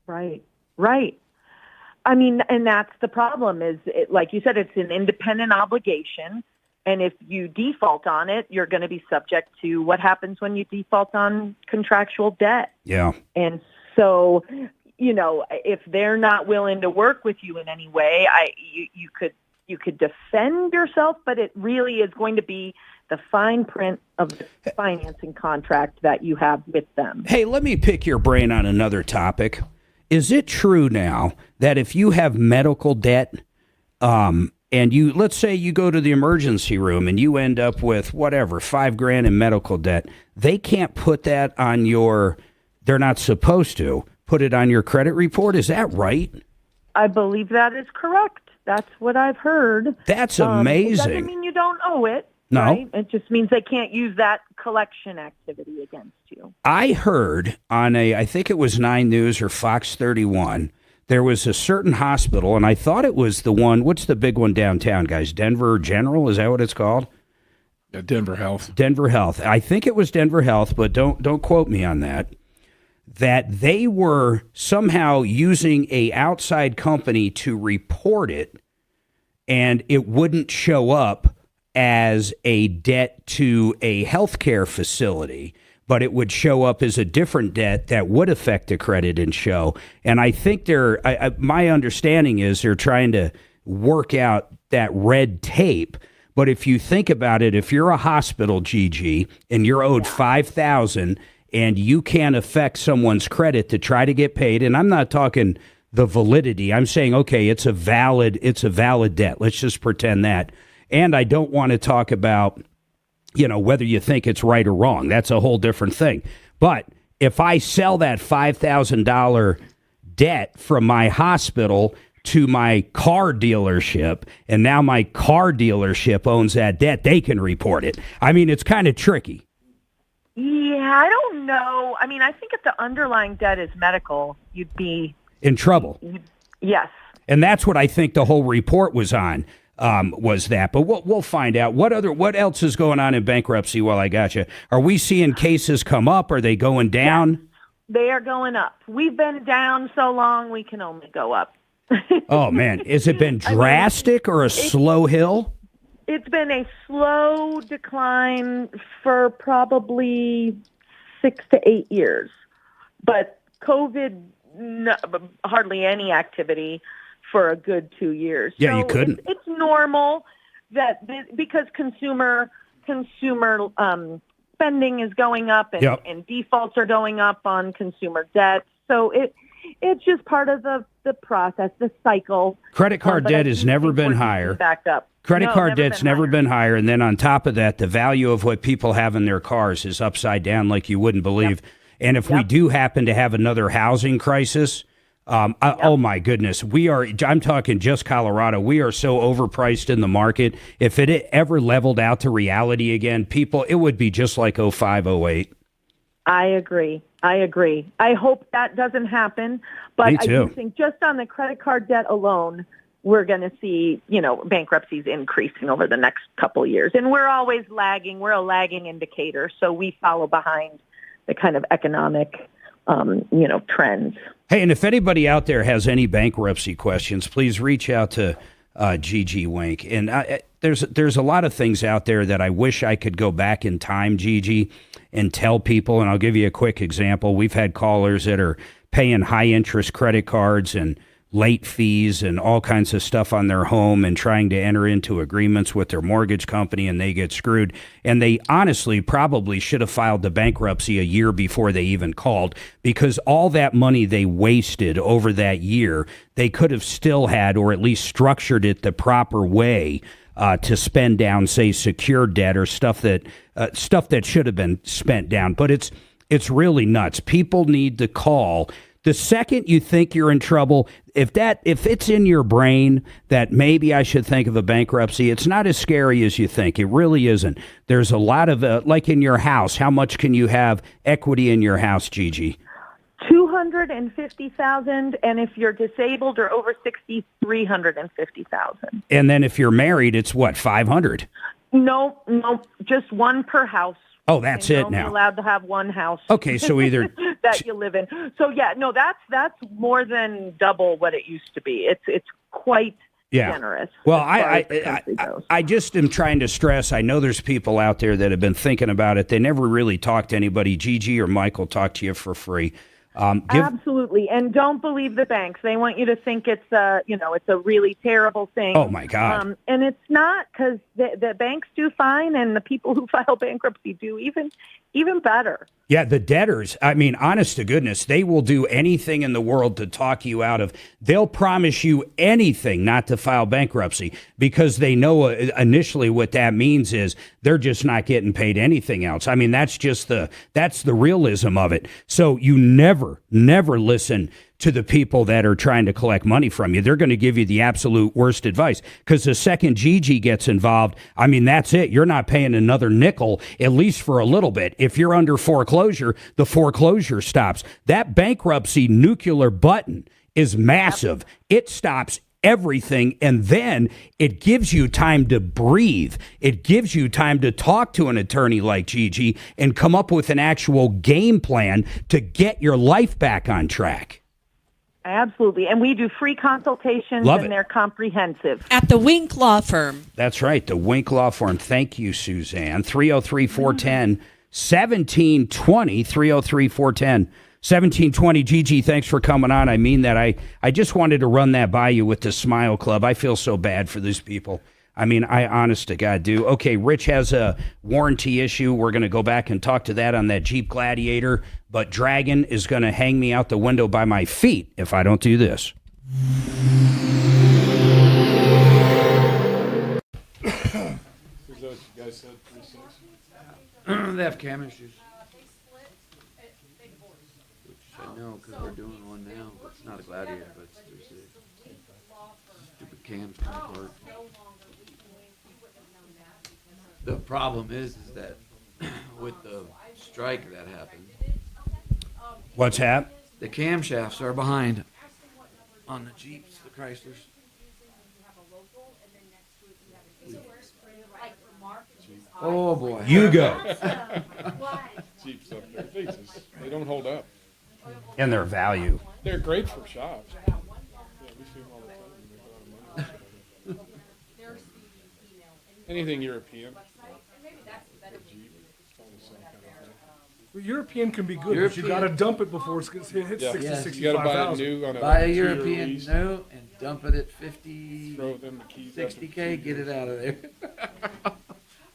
Right. I mean, and that's the problem is, like you said, it's an independent obligation. And if you default on it, you're going to be subject to what happens when you default on contractual debt. Yeah. And so, if they're not willing to work with you in any way, you could defend yourself, but it really is going to be the fine print of the financing contract that you have with them. Hey, let me pick your brain on another topic. Is it true now that if you have medical debt, and let's say you go to the emergency room and you end up with whatever, $5,000 in medical debt, they can't put that on they're not supposed to put it on your credit report? Is that right? I believe that is correct. That's what I've heard. That's amazing. It doesn't mean you don't owe it. No. Right? It just means they can't use that collection activity against you. I heard on I think it was 9 News or Fox 31, there was a certain hospital, and I thought it was the one, what's the big one downtown, guys? Denver General, is that what it's called? Denver Health. Denver Health. I think it was Denver Health, but don't quote me on that. That they were somehow using a outside company to report it, and it wouldn't show up as a debt to a healthcare facility, but it would show up as a different debt that would affect the credit and show. And I think my understanding is they're trying to work out that red tape. But if you think about it, if you're a hospital, Gigi, and you're owed $5,000 and you can't affect someone's credit to try to get paid, and I'm not talking the validity, I'm saying, okay, it's a valid debt. Let's just pretend that. And I don't want to talk about, whether you think it's right or wrong. That's a whole different thing. But if I sell that $5,000 debt from my hospital to my car dealership, and now my car dealership owns that debt, they can report it. I mean, it's kind of tricky. Yeah, I don't know. I mean, I think if the underlying debt is medical, you'd be in trouble. Yes. And that's what I think the whole report was on. Was that, but we'll find out. What else is going on in bankruptcy while I got you? Are we seeing cases come up? Are they going down? They are going up. We've been down so long, we can only go up. Oh, man. Has it been drastic or a slow hill? It's been a slow decline for probably 6 to 8 years. But COVID, hardly any activity for a good 2 years. Yeah, so you couldn't. It's normal that because consumer spending is going up and defaults are going up on consumer debt. So it's just part of the process, the cycle. Credit card debt has never been higher. Back up. Credit card debt's never been higher. And then on top of that, the value of what people have in their cars is upside down like you wouldn't believe. Yep. And if we do happen to have another housing crisis, oh my goodness, I'm talking just Colorado. We are so overpriced in the market. If it ever leveled out to reality again, it would be just like 05, 08. I agree. I hope that doesn't happen. But I do think just on the credit card debt alone, we're going to see, bankruptcies increasing over the next couple of years. And we're always lagging. We're a lagging indicator. So we follow behind the kind of economic trends. Hey, and if anybody out there has any bankruptcy questions, please reach out to Gigi Wink. And there's a lot of things out there that I wish I could go back in time, Gigi, and tell people. And I'll give you a quick example. We've had callers that are paying high interest credit cards and late fees and all kinds of stuff on their home and trying to enter into agreements with their mortgage company, and they get screwed. And they honestly probably should have filed the bankruptcy a year before they even called, because all that money they wasted over that year, they could have still had, or at least structured it the proper way to spend down, say, secured debt or stuff that should have been spent down. But it's really nuts. People need to call. The second you think you're in trouble, if it's in your brain that maybe I should think of a bankruptcy, it's not as scary as you think. It really isn't. There's a lot of, like in your house, how much can you have equity in your house, Gigi? $250,000, and if you're disabled or over 60, $350,000. And then if you're married, it's what, $500? No, just one per house. Oh, that's it now. You're allowed to have one house. Okay, so either that you live in. So yeah, no, that's more than double what it used to be. It's quite generous. Well, as far as the country goes. I just am trying to stress, I know there's people out there that have been thinking about it. They never really talk to anybody. Gigi or Michael talk to you for free. Absolutely, and don't believe the banks. They want you to think it's it's a really terrible thing. Oh my God! And it's not, because the banks do fine, and the people who file bankruptcy do even better. Yeah, the debtors, I mean, honest to goodness, they will do anything in the world to talk you out of. They'll promise you anything not to file bankruptcy, because they know initially what that means is they're just not getting paid anything else. I mean, that's the realism of it. So you never listen to the people that are trying to collect money from you. They're going to give you the absolute worst advice, because the second Gigi gets involved, I mean, that's it. You're not paying another nickel, at least for a little bit. If you're under foreclosure, the foreclosure stops. That bankruptcy nuclear button is massive. It stops everything, and then it gives you time to breathe. It gives you time to talk to an attorney like Gigi and come up with an actual game plan to get your life back on track. Absolutely. And we do free consultations, they're comprehensive. At the Wink Law Firm. That's right, the Wink Law Firm. Thank you, Suzanne. 303-410-1720, 303-410-1720. Gigi, thanks for coming on. I mean that. I just wanted to run that by you with the Smile Club. I feel so bad for these people. I mean, I honest to God do. Okay, Rich has a warranty issue. We're going to go back and talk to that on that Jeep Gladiator. But Dragon is going to hang me out the window by my feet if I don't do this. They have cam issues. Which I know, because we're doing one now. But it's not a Gladiator, but it's just a stupid cams apart. The problem is that with the strike that happened. What's that? The camshafts are behind on the Jeeps, the Chryslers. Oh boy. You go. Jeeps up there. Jesus. They don't hold up. And their value. They're great for shops. Yeah, we see them all the time. They make a lot of money. Anything European. Well, European can be good, but you got to dump it before it hits 60,000, you got to buy a new on buy a European new and dump it at 50, throw them the keys 60K, get it out of there.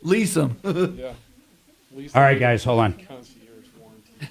Lease them. Yeah. All right, guys, hold on. Concierge warranty.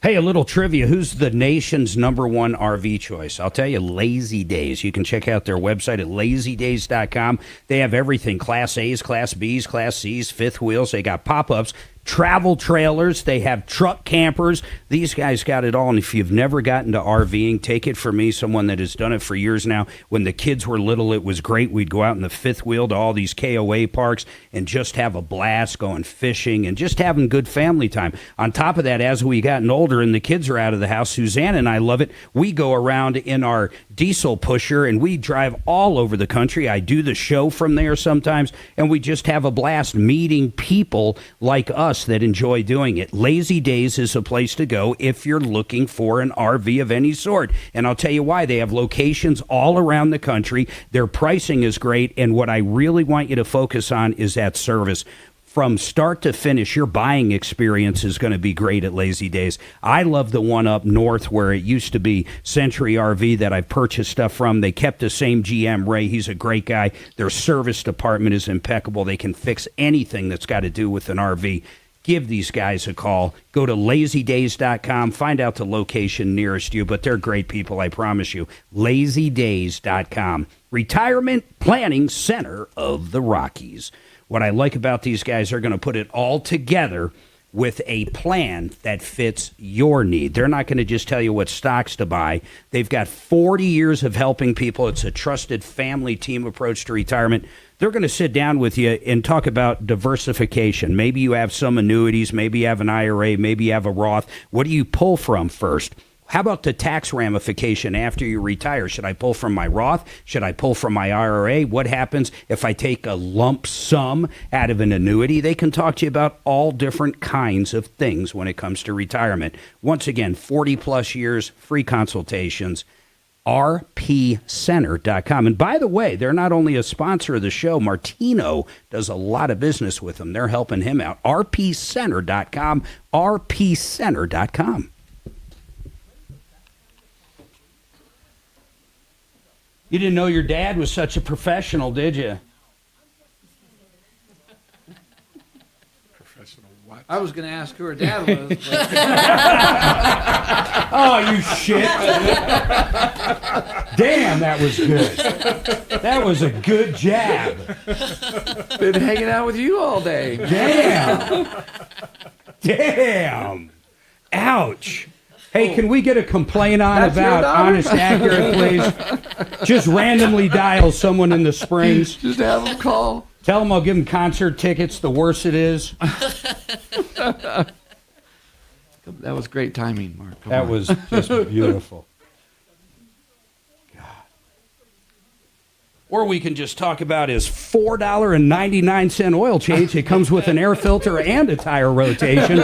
Hey, a little trivia. Who's the nation's #1 RV choice? I'll tell you, Lazy Days. You can check out their website at lazydays.com. They have everything, Class A's, Class B's, Class C's, fifth wheels. They got pop-ups, travel trailers. They have truck campers. These guys got it all. And if you've never gotten to RVing, take it from me, someone that has done it for years now. When the kids were little, it was great. We'd go out in the fifth wheel to all these KOA parks and just have a blast going fishing and just having good family time. On top of that, as we gotten older and the kids are out of the house, Suzanne and I love it. We go around in our diesel pusher and we drive all over the country. I do the show from there sometimes, and we just have a blast meeting people like us that enjoy doing it. Lazy Days is a place to go if you're looking for an RV of any sort. And I'll tell you why. They have locations all around the country. Their pricing is great. And what I really want you to focus on is that service. From start to finish, your buying experience is going to be great at Lazy Days. I love the one up north where it used to be Century RV that I've purchased stuff from. They kept the same GM, Ray. He's a great guy. Their service department is impeccable. They can fix anything that's got to do with an RV. Give these guys a call. Go to lazydays.com. Find out the location nearest you, but they're great people, I promise you. Lazydays.com. Retirement Planning Center of the Rockies. What I like about these guys, they're going to put it all together with a plan that fits your need. They're not going to just tell you what stocks to buy. They've got 40 years of helping people. It's a trusted family team approach to retirement. They're going to sit down with you and talk about diversification. Maybe you have some annuities. Maybe you have an IRA. Maybe you have a Roth. What do you pull from first? How about the tax ramification after you retire? Should I pull from my Roth? Should I pull from my IRA? What happens if I take a lump sum out of an annuity? They can talk to you about all different kinds of things when it comes to retirement. Once again, 40-plus years, free consultations, rpcenter.com. And by the way, they're not only a sponsor of the show, Martino does a lot of business with them. They're helping him out. rpcenter.com, rpcenter.com. You didn't know your dad was such a professional, did you? Professional what? I was going to ask who her dad was. Oh, you shit. Damn, that was good. That was a good jab. Been hanging out with you all day. Damn. Damn. Ouch. Hey, can we get a complaint on That's your about daughter? Honest Accurate, please? Just randomly dial someone in the Springs. Just have them call. Tell them I'll give them concert tickets, the worse it is. That was great timing, Mark. Come That on. was just beautiful. God. Or we can just talk about his $4.99 oil change. It comes with an air filter and a tire rotation.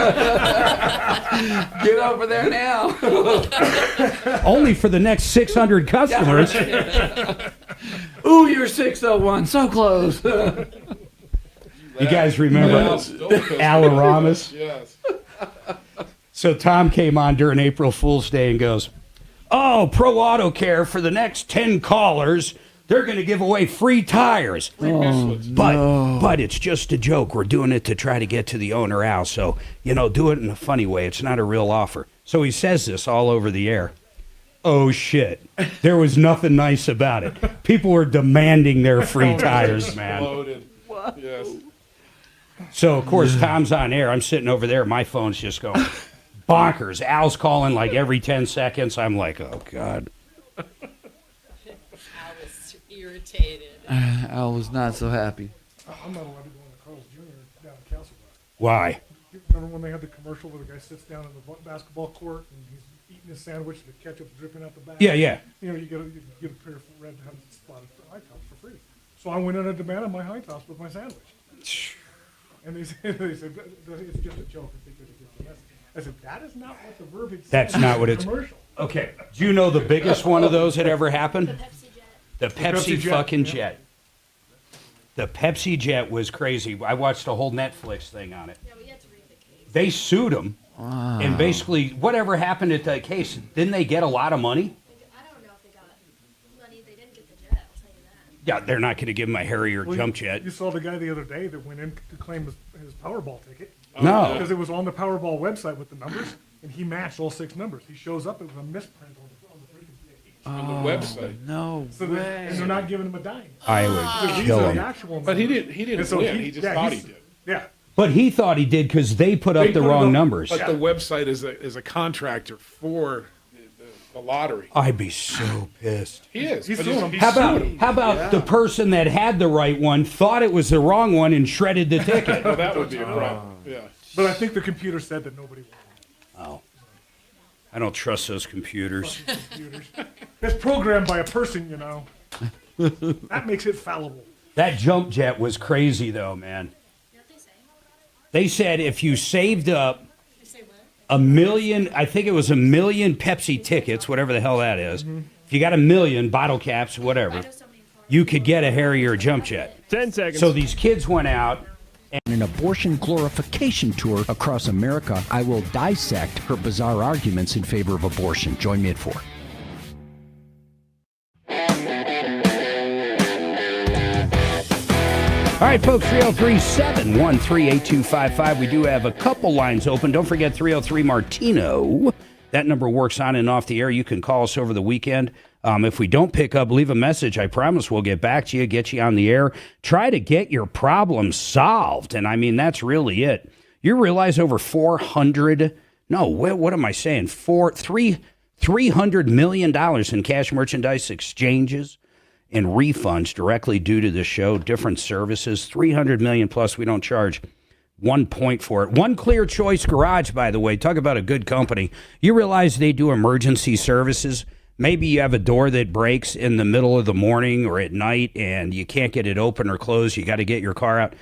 Get over there now. Only for the next 600 customers. Ooh, you're 601. So close. You guys remember Alaramas? Yes. So Tom came on during April Fool's Day and goes, "Oh, Pro Auto Care, for the next 10 callers, they're going to give away free tires." But it's just a joke. We're doing it to try to get to the owner, Al. So, do it in a funny way. It's not a real offer. So he says this all over the air. Oh, shit. There was nothing nice about it. People were demanding their free tires, man. Exploded. Yes. So, of course, Tom's on air. I'm sitting over there. My phone's just going bonkers. Al's calling like every 10 seconds. I'm like, oh, God. I was irritated. Al was not so happy. I'm not allowed to go into Carl's Jr. down in Castleberg. Why? Remember when they had the commercial where the guy sits down in the basketball court and he's eating his sandwich and the ketchup's dripping out the back? Yeah, yeah. You get a pair of red spotted high tops for free. So I went in and demanded my high tops with my sandwich. And they said it's just a joke. I think it's just a message. I said, that is not what the verbiage says. That's not what it's. Commercial. Okay. Do you know the biggest one of those that ever happened? The Pepsi Pepsi Jet, fucking yeah. Jet. The Pepsi Jet was crazy. I watched a whole Netflix thing on it. They sued him, and basically, whatever happened at that case, didn't they get a lot of money? I don't know if they got money. They didn't get the jet, I'll tell you that. Yeah, they're not going to give him a Harrier jump jet. You saw the guy the other day that went in to claim his Powerball ticket. No. Because it was on the Powerball website with the numbers, and he matched all 6 numbers. He shows up, it was a misprint on the freaking page. On the website. No So way. and they're not giving him a dime. I would These kill are him. the actual But he numbers. didn't And so win. He just thought he he's- did. Yeah. But he thought he did because they put up They the put it wrong up- numbers. But the website is a contractor for the lottery. I'd be so pissed. He is. He's but suing him. How about sued him. the person that had the right one thought it was the wrong one and shredded the ticket? Well, that would be a problem. Yeah. But I think the computer said that nobody won. Oh, I don't trust those computers. Computers. It's programmed by a person, That makes it fallible. That jump jet was crazy, though, man. They said if you saved up a million, I think it was 1 million Pepsi tickets, whatever the hell that is. If you got 1 million bottle caps, whatever, you could get a Harrier jump jet. 10 seconds. So these kids went out. An abortion glorification tour across America, I will dissect her bizarre arguments in favor of abortion. Join me at 4. All right, folks, 303-713-8255. We do have a couple lines open. Don't forget 303 Martino. That number works on and off the air. You can call us over the weekend. If we don't pick up, leave a message. I promise we'll get back to you, get you on the air. Try to get your problem solved. And I mean, that's really it. You realize over $300 million in cash merchandise exchanges and refunds directly due to the show, different services, $300 million plus. We don't charge 1 point for it. One Clear Choice Garage, by the way. Talk about a good company. You realize they do emergency services? Maybe you have a door that breaks in the middle of the morning or at night and you can't get it open or closed. You got to get your car out.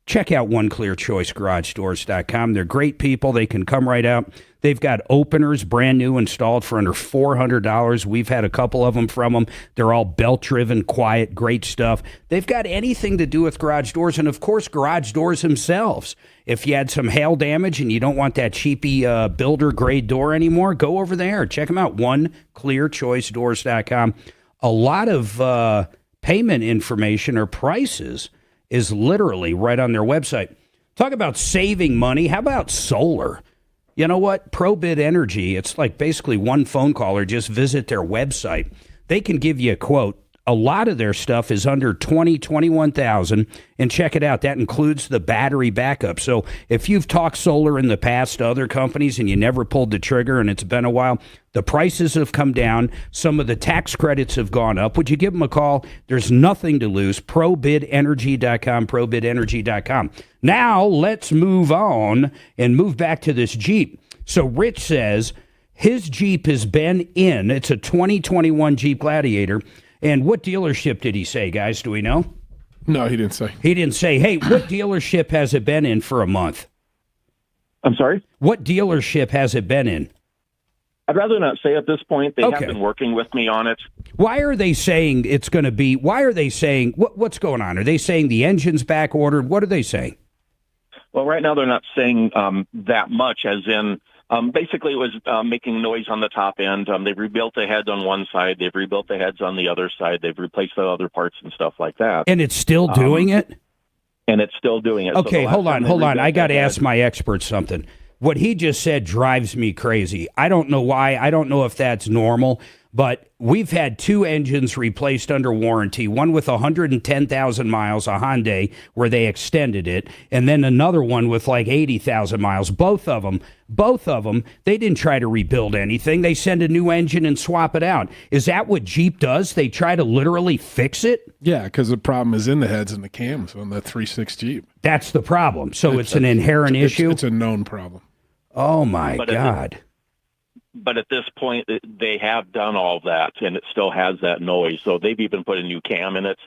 Check out OneClearChoiceGarageDoors.com. They're great people. They can come right out. They've got openers brand new installed for under $400. We've had a couple of them from them. They're all belt-driven, quiet, great stuff. They've got anything to do with garage doors, and, of course, garage doors themselves. If you had some hail damage and you don't want that cheapy builder-grade door anymore, go over there. Check them out, OneClearChoiceDoors.com. A lot of payment information or prices is literally right on their website. Talk about saving money. How about solar? You know what? ProBid Energy, it's like basically one phone call or just visit their website. They can give you a quote. A lot of their stuff is under $21,000, and check it out. That includes the battery backup. So if you've talked solar in the past to other companies and you never pulled the trigger and it's been a while, the prices have come down. Some of the tax credits have gone up. Would you give them a call? There's nothing to lose. ProBidEnergy.com, ProBidEnergy.com. Now let's move on and move back to this Jeep. So Rich says his Jeep has been in. It's a 2021 Jeep Gladiator. And what dealership did he say, guys? Do we know? No, he didn't say. He didn't say. Hey, what dealership has it been in for a month? I'm sorry? What dealership has it been in? I'd rather not say at this point. They have been working with me on it. Why are they saying it's going to be? Why are they saying what's going on? Are they saying the engine's back ordered? What are they saying? Well, right now they're not saying that much, as in basically it was making noise on the top end. They've rebuilt the heads on one side. They've rebuilt the heads on the other side. They've replaced the other parts and stuff like that. And it's still doing it? And it's still doing it. Okay, hold on. I got to ask my expert something. What he just said drives me crazy. I don't know why. I don't know if that's normal, but we've had two engines replaced under warranty, one with 110,000 miles, a Hyundai, where they extended it, and then another one with like 80,000 miles. Both of them, they didn't try to rebuild anything. They send a new engine and swap it out. Is that what Jeep does? They try to literally fix it? Yeah, because the problem is in the heads and the cams on the 3.6 Jeep. That's the problem. So it's an inherent issue? It's a known problem. Oh, my God. But at this point, they have done all that, and it still has that noise. So they've even put a new cam in it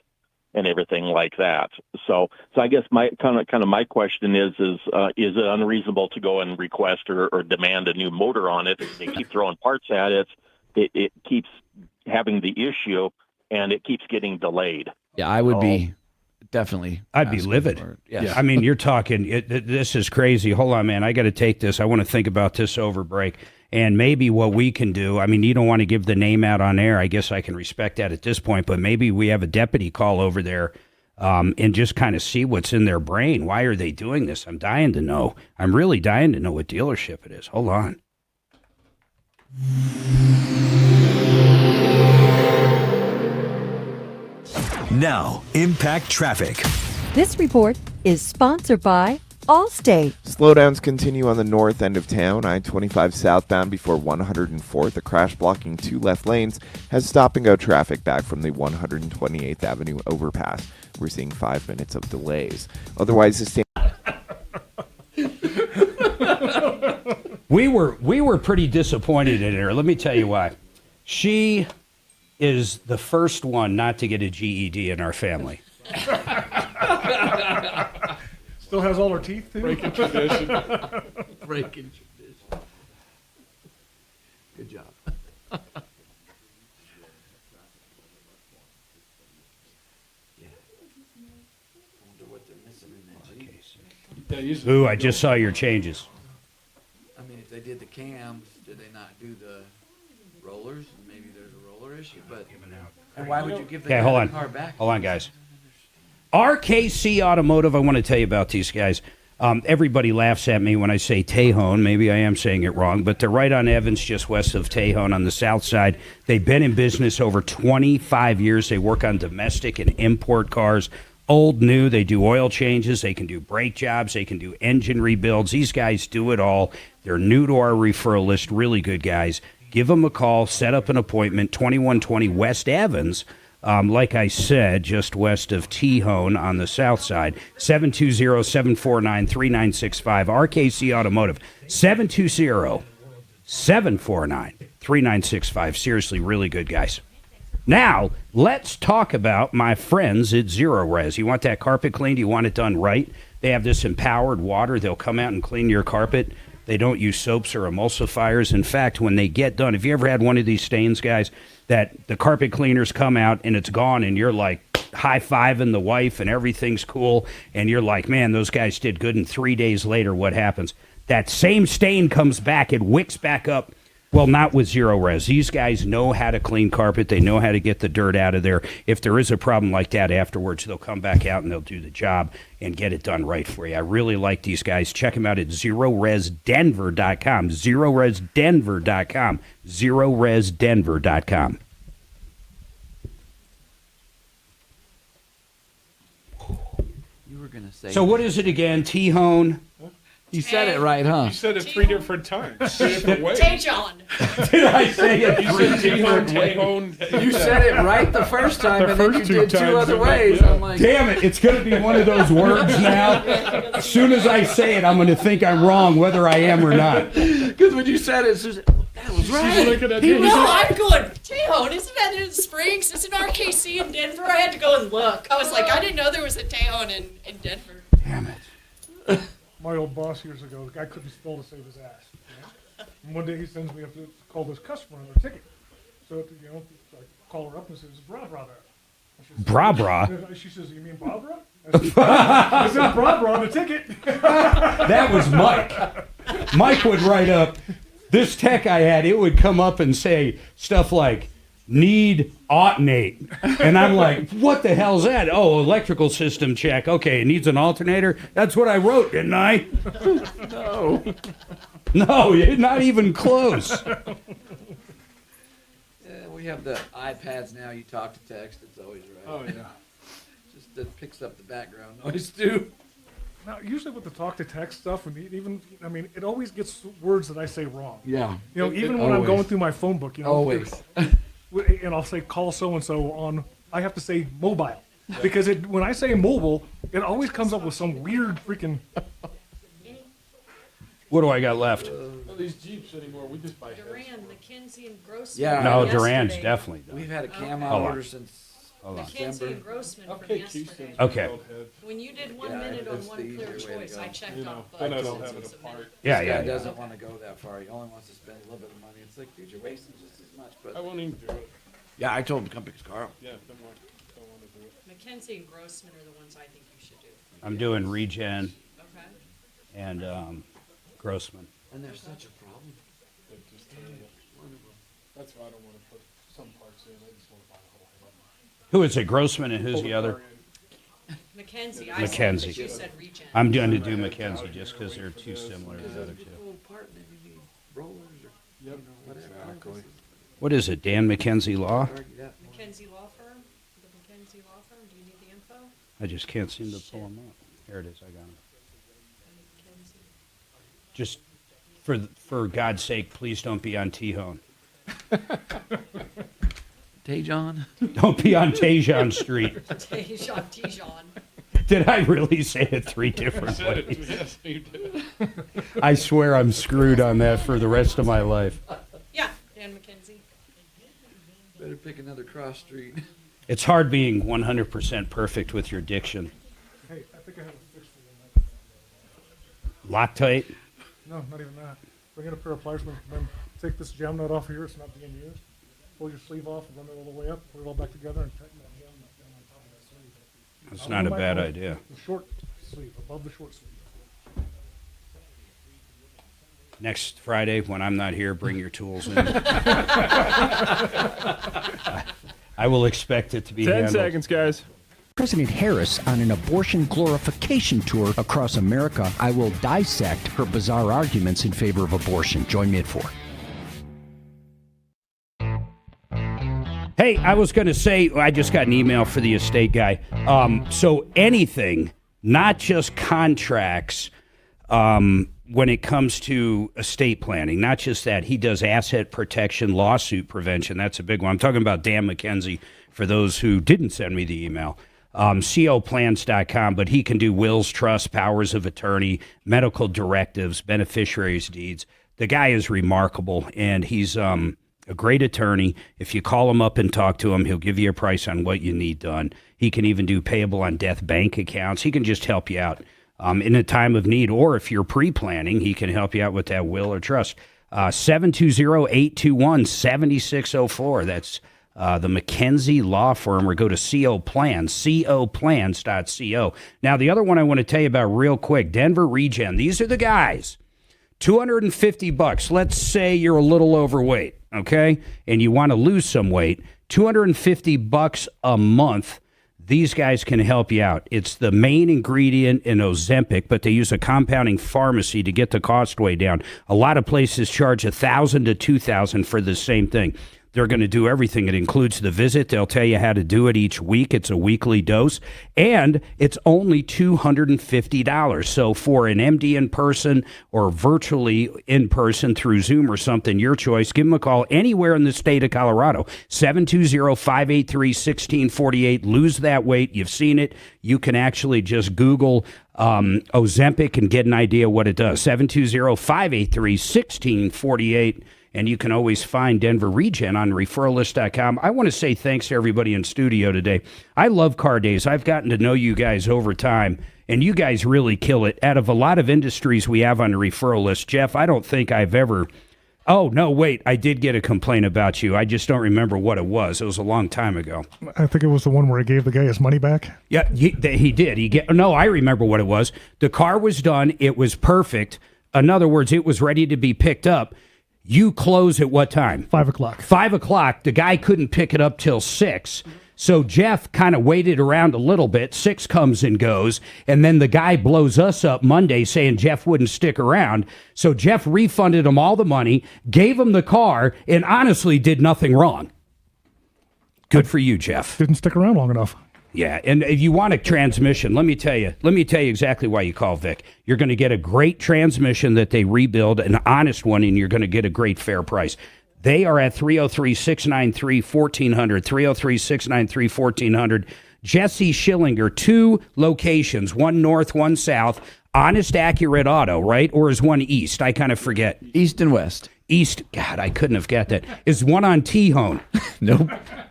and everything like that. So I guess my kind of my question is it unreasonable to go and request or demand a new motor on it? They keep throwing parts at it. It keeps having the issue, and it keeps getting delayed. Yeah, I would be definitely. I'd be livid. Yes. Yeah. I mean, you're talking. This is crazy. Hold on, man. I got to take this. I want to think about this over break. And maybe what we can do, I mean, you don't want to give the name out on air. I guess I can respect that at this point, but maybe we have a deputy call over there and just kind of see what's in their brain. Why are they doing this? I'm dying to know. I'm really dying to know what dealership it is. Hold on. Now, Impact Traffic. This report is sponsored by Allstate. Slowdowns continue on the north end of town. I-25 southbound before 104th. A crash blocking two left lanes has stop-and-go traffic back from the 128th Avenue overpass. We're seeing 5 minutes of delays. Otherwise, the same. We were pretty disappointed in her. Let me tell you why. She is the first one not to get a GED in our family. Still has all her teeth, too? Breaking tradition. Breaking tradition. Good job. Ooh, I just saw your changes. I mean, if they did the cams, did they not do the rollers? Maybe there's a roller issue, but and why would you give the car back? Hold on, guys. RKC Automotive, I want to tell you about these guys. Everybody laughs at me when I say Tejon. Maybe I am saying it wrong, but they're right on Evans, just west of Tejon on the south side. They've been in business over 25 years. They work on domestic and import cars, old, new. They do oil changes. They can do brake jobs. They can do engine rebuilds. These guys do it all. They're new to our referral list. Really good guys. Give them a call. Set up an appointment. 2120 West Evans. Like I said, just west of Tejon on the south side. 720-749-3965. RKC Automotive. 720-749-3965. Seriously, really good guys. Now, let's talk about my friends at Zero Res. You want that carpet cleaned? You want it done right? They have this empowered water. They'll come out and clean your carpet. They don't use soaps or emulsifiers. In fact, when they get done, have you ever had one of these stains, guys, that the carpet cleaners come out and it's gone and you're like high-fiving the wife and everything's cool and you're like, man, those guys did good, and 3 days later, what happens? That same stain comes back. It wicks back up. Well, not with Zero Res. These guys know how to clean carpet. They know how to get the dirt out of there. If there is a problem like that afterwards, they'll come back out and they'll do the job and get it done right for you. I really like these guys. Check them out at ZeroResDenver.com. ZeroResDenver.com. ZeroResDenver.com. You were going to say. So what is it again? Tejon? You said it right, huh? You said it 3 different times, 3 different ways. Tejon. Did I say it? You said Tejon, Tejon. You said it right the first time, and then you did 2 other ways. Yeah. I'm like, damn it, it's going to be one of those words now. As soon as I say it, I'm going to think I'm wrong, whether I am or not. Because when you said it, Susan, that was right. No, I'm going, Tejon, isn't that in the Springs? It's in RKC in Denver. I had to go and look. I was like, I didn't know there was a Tejon in Denver. Damn it. My old boss years ago, the guy couldn't spell to save his ass. You know? And one day he sends me up to call this customer on their ticket. So, I call her up and says, bra there. Bra? She says, you mean Barbara? I said, bra on the ticket. That was Mike. Mike would write up, this tech I had, it would come up and say stuff like, need alternate. And I'm like, what the hell's that? Oh, electrical system check. Okay, it needs an alternator. That's what I wrote, didn't I? No. No, not even close. Yeah, we have the iPads now. You talk to text. It's always right. Oh, yeah. Just it picks up the background noise, too. Now, usually with the talk to text stuff, and it always gets words that I say wrong. Yeah. Even when I'm going through my phone book, Always. And I'll say call so-and-so on, I have to say mobile. Because when I say mobile, it always comes up with some weird freaking... What do I got left? Well, these Jeeps anymore, we just buy Duran, McKenzie, and Grossman. Yeah. No, yesterday. Duran's definitely done. We've had a cam Hold on. order since McKenzie and Grossman from Okay, yesterday. Okay. When you did 1 minute on it's one the clear easier way to choice, go. I checked off Then I buttons don't since have it it was a apart. Yeah, This yeah, guy yeah. doesn't want to go that far. He only wants to spend a little bit of money. It's like, dude, you're wasting just as much. But I won't even do it. yeah, I told him to come pick his car up. Yeah, don't want to do it. McKenzie and Grossman are the ones I think you should do. I'm doing Regen Okay. and Grossman. And there's such a problem. It just, that's why I don't want to put some parts in. I just want to buy the whole head. Who is it, Grossman, and who's the other? McKenzie. McKenzie. You said Regen. I'm going to do McKenzie just because they're too similar to the other two. Part, then you need rollers or whatever. Exactly. What is it, Dan McKenzie Law? McKenzie Law Firm? The McKenzie Law Firm? Do you need the info? I just can't seem to pull them up. Here it is, I got them. Just for God's sake, please don't be on Tejon. Tejon? Don't be on Tejon Street. Tejon. Did I really say it 3 different ways? Yes, you did. I swear I'm screwed on that for the rest of my life. Yeah, Dan McKenzie. Better pick another cross street. It's hard being 100% perfect with your diction. Hey, I think I have a fix for you. Loctite? No, not even that. Bring in a pair of pliers, then take this jam nut off here. It's not being used. Pull your sleeve off and run it all the way up. Put it all back together and tighten that jam nut down on top of that sleeve. That's not a bad idea. The short sleeve, above the short sleeve. Next Friday, when I'm not here, bring your tools in. I will expect it to be 10 handled. seconds, guys. President Harris on an abortion glorification tour across America. I will dissect her bizarre arguments in favor of abortion. Join me at 4. Hey, I was going to say, I just got an email for the estate guy. So anything, not just contracts, when it comes to estate planning. Not just that, he does asset protection, lawsuit prevention. That's a big one. I'm talking about Dan McKenzie for those who didn't send me the email. COplans.com, but he can do wills, trusts, powers of attorney, medical directives, beneficiaries' deeds. The guy is remarkable, and he's a great attorney. If you call him up and talk to him, he'll give you a price on what you need done. He can even do payable on death bank accounts. He can just help you out in a time of need, or if you're pre-planning, he can help you out with that will or trust. 720-821-7604. That's the McKenzie Law Firm, or go to coplans.co. Now, the other one I want to tell you about real quick, Denver Regen. These are the guys. $250. Let's say you're a little overweight, okay, and you want to lose some weight. $250 a month. These guys can help you out. It's the main ingredient in Ozempic, but they use a compounding pharmacy to get the cost way down. A lot of places charge $1,000 to $2,000 for the same thing. They're going to do everything. It includes the visit. They'll tell you how to do it each week. It's a weekly dose, and it's only $250. So for an MD in person or virtually in person through Zoom or something, your choice, give them a call anywhere in the state of Colorado, 720-583-1648. Lose that weight. You've seen it. You can actually just Google Ozempic and get an idea what it does. 720-583-1648. And you can always find Denver Regen on referralist.com. I want to say thanks to everybody in studio today. I love Car Days. I've gotten to know you guys over time, and you guys really kill it. Out of a lot of industries we have on the referral list, Jeff, I don't think I've ever... Oh, no, wait, I did get a complaint about you. I just don't remember what it was. It was a long time ago. I think it was the one where he gave the guy his money back. Yeah, he did. No, I remember what it was. The car was done. It was perfect. In other words, it was ready to be picked up. You close at what time? 5 o'clock. 5 o'clock. The guy couldn't pick it up till 6. So Jeff kind of waited around a little bit. 6 comes and goes. And then the guy blows us up Monday saying Jeff wouldn't stick around. So Jeff refunded him all the money, gave him the car, and honestly did nothing wrong. Good for you, Jeff. Didn't stick around long enough. Yeah, and if you want a transmission, let me tell you exactly why you call Vic. You're going to get a great transmission that they rebuild, an honest one, and you're going to get a great fair price. They are at 303-693-1400, 303-693-1400. Jesse Schillinger, 2 locations, one north, one south. Honest, Accurate Auto, right? Or is one east? I kind of forget. East and west. East, God, I couldn't have got that. Is one on Tejon? Nope.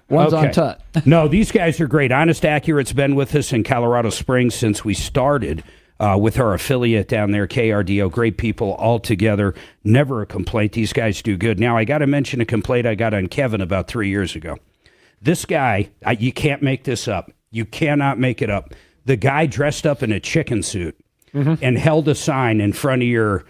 One's on Tut. No, these guys are great. Honest Accurate's been with us in Colorado Springs since we started with our affiliate down there, KRDO. Great people all together. Never a complaint. These guys do good. Now, I got to mention a complaint I got on Kevin about 3 years ago. This guy, you can't make this up. You cannot make it up. The guy dressed up in a chicken suit and held a sign in front of your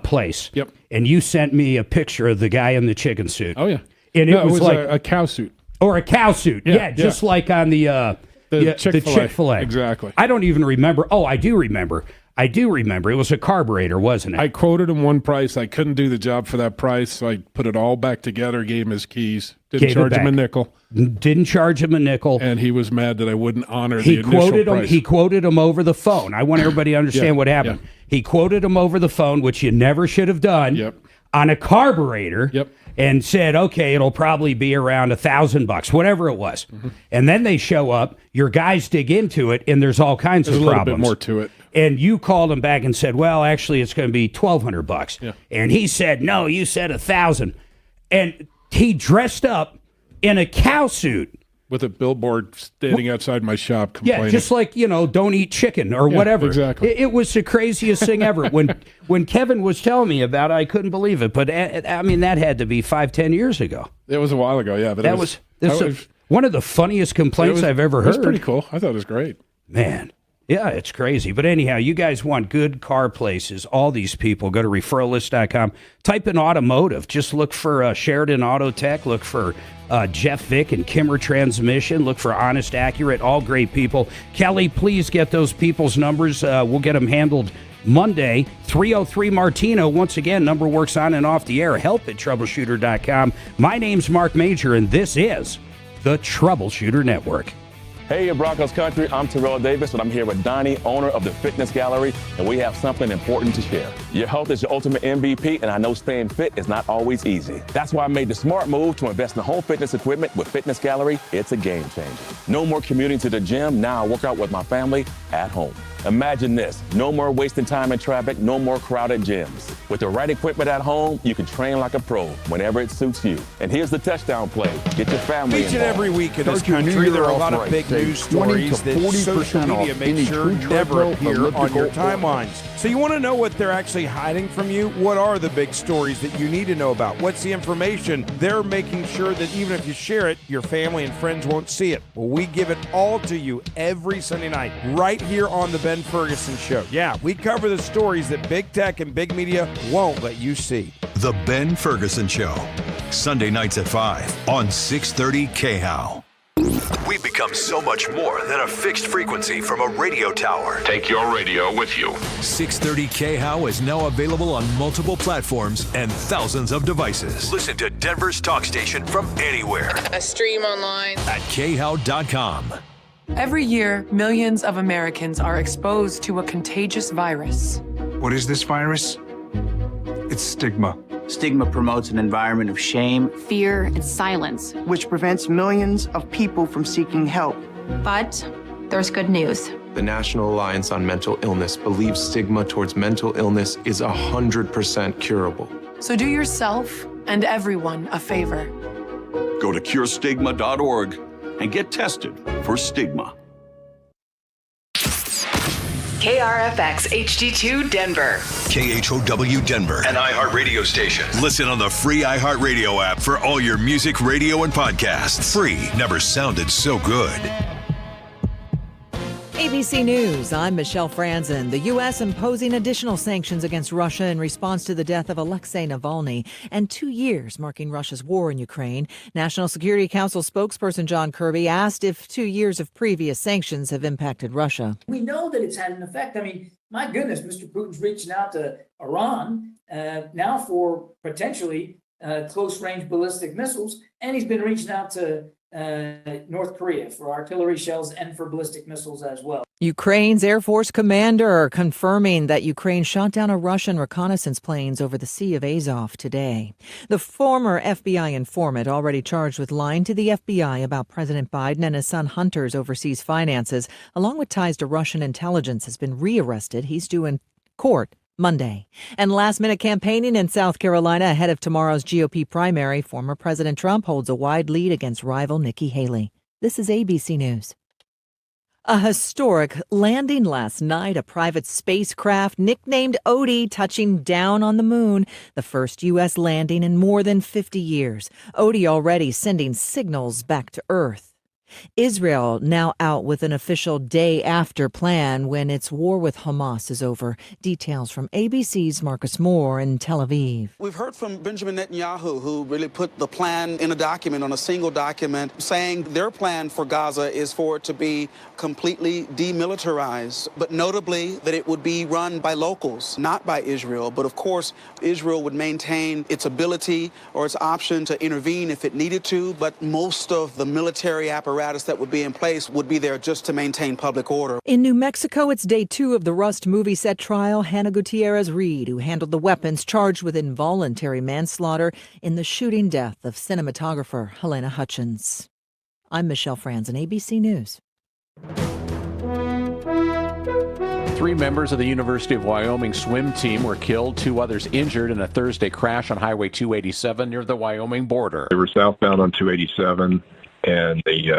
place. Yep. And you sent me a picture of the guy in the chicken suit. Oh, yeah. And it was like a cow suit. Or a cow suit. Yeah, just like on the Chick-fil-A. Exactly. I don't even remember. Oh, I do remember. It was a carburetor, wasn't it? I quoted him one price. I couldn't do the job for that price, so I put it all back together, gave him his keys, didn't charge him a nickel. Didn't charge him a nickel. And he was mad that I wouldn't honor the initial price. He quoted him over the phone. I want everybody to understand what happened. Yeah. He quoted him over the phone, which you never should have done, on a carburetor. And said, okay, it'll probably be around $1,000, whatever it was. And then they show up, your guys dig into it, and there's all kinds of problems. There's a little bit more to it. And you called him back and said, well, actually, it's going to be $1,200. Yeah. And he said, no, you said $1,000. And he dressed up in a cow suit. With a billboard standing outside my shop complaining. Yeah, just like, don't eat chicken or whatever. Exactly. It was the craziest thing ever. When Kevin was telling me about it, I couldn't believe it. But, I mean, that had to be 5-10 years ago. It was a while ago, yeah. But that was one of the funniest complaints I've ever heard. It was pretty cool. I thought it was great. Man. Yeah, it's crazy. But anyhow, you guys want good car places. All these people, go to referralist.com. Type in automotive. Just look for Sheridan Auto Tech. Look for Jeff Vick and Kimmer Transmission. Look for Honest Accurate. All great people. Kelly, please get those people's numbers. We'll get them handled Monday. 303 Martino. Once again, number works on and off the air. Help at troubleshooter.com. My name's Marc Mager, and this is the Troubleshooter Network. Hey, Broncos country, I'm Terrell Davis, and I'm here with Donnie, owner of the Fitness Gallery, and we have something important to share. Your health is your ultimate MVP, and I know staying fit is not always easy. That's why I made the smart move to invest in home fitness equipment with Fitness Gallery. It's a game changer. No more commuting to the gym. Now I work out with my family at home. Imagine this, no more wasting time in traffic, no more crowded gyms. With the right equipment at home, you can train like a pro whenever it suits you. And here's the touchdown play. Get your family Each and involved. every week in this country, there are a lot of big news stories that social media makes sure never appear on your timelines. So you want to know what they're actually hiding from you? What are the big stories that you need to know about? What's the information they're making sure that even if you share it, your family and friends won't see it? Well, we give it all to you every Sunday night, right here on the Ben Ferguson Show. Yeah, we cover the stories that big tech and big media won't let you see. The Ben Ferguson Show, Sunday nights at 5 on 630 KHOW. We've become so much more than a fixed frequency from a radio tower. Take your radio with you. 630 KHOW is now available on multiple platforms and thousands of devices. Listen to Denver's talk station from anywhere A stream online at KHOW.com. Every year, millions of Americans are exposed to a contagious virus. What is this virus? It's stigma. Stigma promotes an environment of shame, fear, and silence, which prevents millions of people from seeking help. But there's good news. The National Alliance on Mental Illness believes stigma towards mental illness is 100% curable. So do yourself and everyone a favor. Go to curestigma.org and get tested for stigma. KRFX HD2 Denver. KHOW Denver, an iHeartRadio station. Listen on the free iHeartRadio app for all your music, radio, and podcasts. Free. Never sounded so good. ABC News, I'm Michelle Franzen. The U.S. imposing additional sanctions against Russia in response to the death of Alexei Navalny and 2 years marking Russia's war in Ukraine. National Security Council spokesperson John Kirby asked if 2 years of previous sanctions have impacted Russia. We know that it's had an effect. I mean, my goodness, Mr. Putin's reaching out to Iran now for potentially close-range ballistic missiles, and he's been reaching out to North Korea for artillery shells and for ballistic missiles as well. Ukraine's Air Force commander confirming that Ukraine shot down a Russian reconnaissance planes over the Sea of Azov today. The former FBI informant, already charged with lying to the FBI about President Biden and his son Hunter's overseas finances, along with ties to Russian intelligence, has been rearrested. He's due in court Monday. And last-minute campaigning in South Carolina ahead of tomorrow's GOP primary. Former President Trump holds a wide lead against rival Nikki Haley. This is ABC News. A historic landing last night, a private spacecraft nicknamed Odie touching down on the moon, the first U.S. landing in more than 50 years. Odie already sending signals back to Earth. Israel now out with an official day after plan when its war with Hamas is over. Details from ABC's Marcus Moore in Tel Aviv. We've heard from Benjamin Netanyahu, who really put the plan in a document, on a single document, saying their plan for Gaza is for it to be completely demilitarized, but notably that it would be run by locals, not by Israel. But of course, Israel would maintain its ability or its option to intervene if it needed to, but most of the military apparatus that would be in place would be there just to maintain public order. In New Mexico, it's day 2 of the Rust movie set trial. Hannah Gutierrez Reed, who handled the weapons, charged with involuntary manslaughter in the shooting death of cinematographer Helena Hutchins. I'm Michelle Franzen, ABC News. 3 members of the University of Wyoming swim team were killed, 2 others injured in a Thursday crash on Highway 287 near the Wyoming border. They were southbound on 287, and they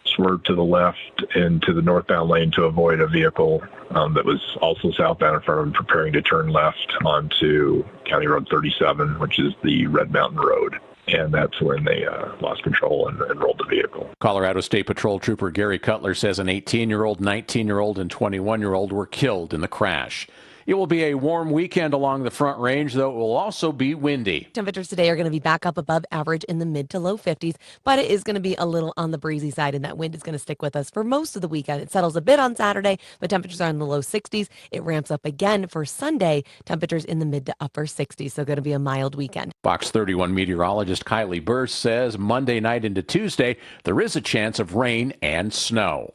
swerved to the left into the northbound lane to avoid a vehicle that was also southbound in front of them, preparing to turn left onto County Road 37, which is the Red Mountain Road. And that's when they lost control and rolled the vehicle. Colorado State Patrol Trooper Gary Cutler says an 18-year-old, 19-year-old, and 21-year-old were killed in the crash. It will be a warm weekend along the Front Range, though it will also be windy. Temperatures today are going to be back up above average in the mid to low 50s, but it is going to be a little on the breezy side, and that wind is going to stick with us for most of the weekend. It settles a bit on Saturday, but temperatures are in the low 60s. It ramps up again for Sunday, temperatures in the mid to upper 60s, so going to be a mild weekend. Fox 31 meteorologist Kylie Burse says Monday night into Tuesday, there is a chance of rain and snow.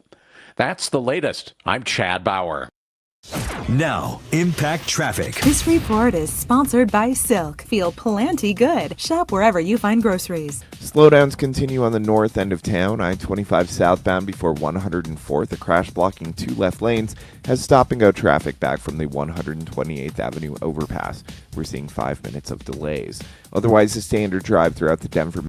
That's the latest. I'm Chad Bauer. Now, Impact Traffic. This report is sponsored by Silk. Feel plenty good. Shop wherever you find groceries. Slowdowns continue on the north end of town. I-25 southbound before 104th. A crash blocking 2 left lanes has stop-and-go traffic back from the 128th Avenue overpass. We're seeing 5 minutes of delays. Otherwise, a standard drive throughout the Denver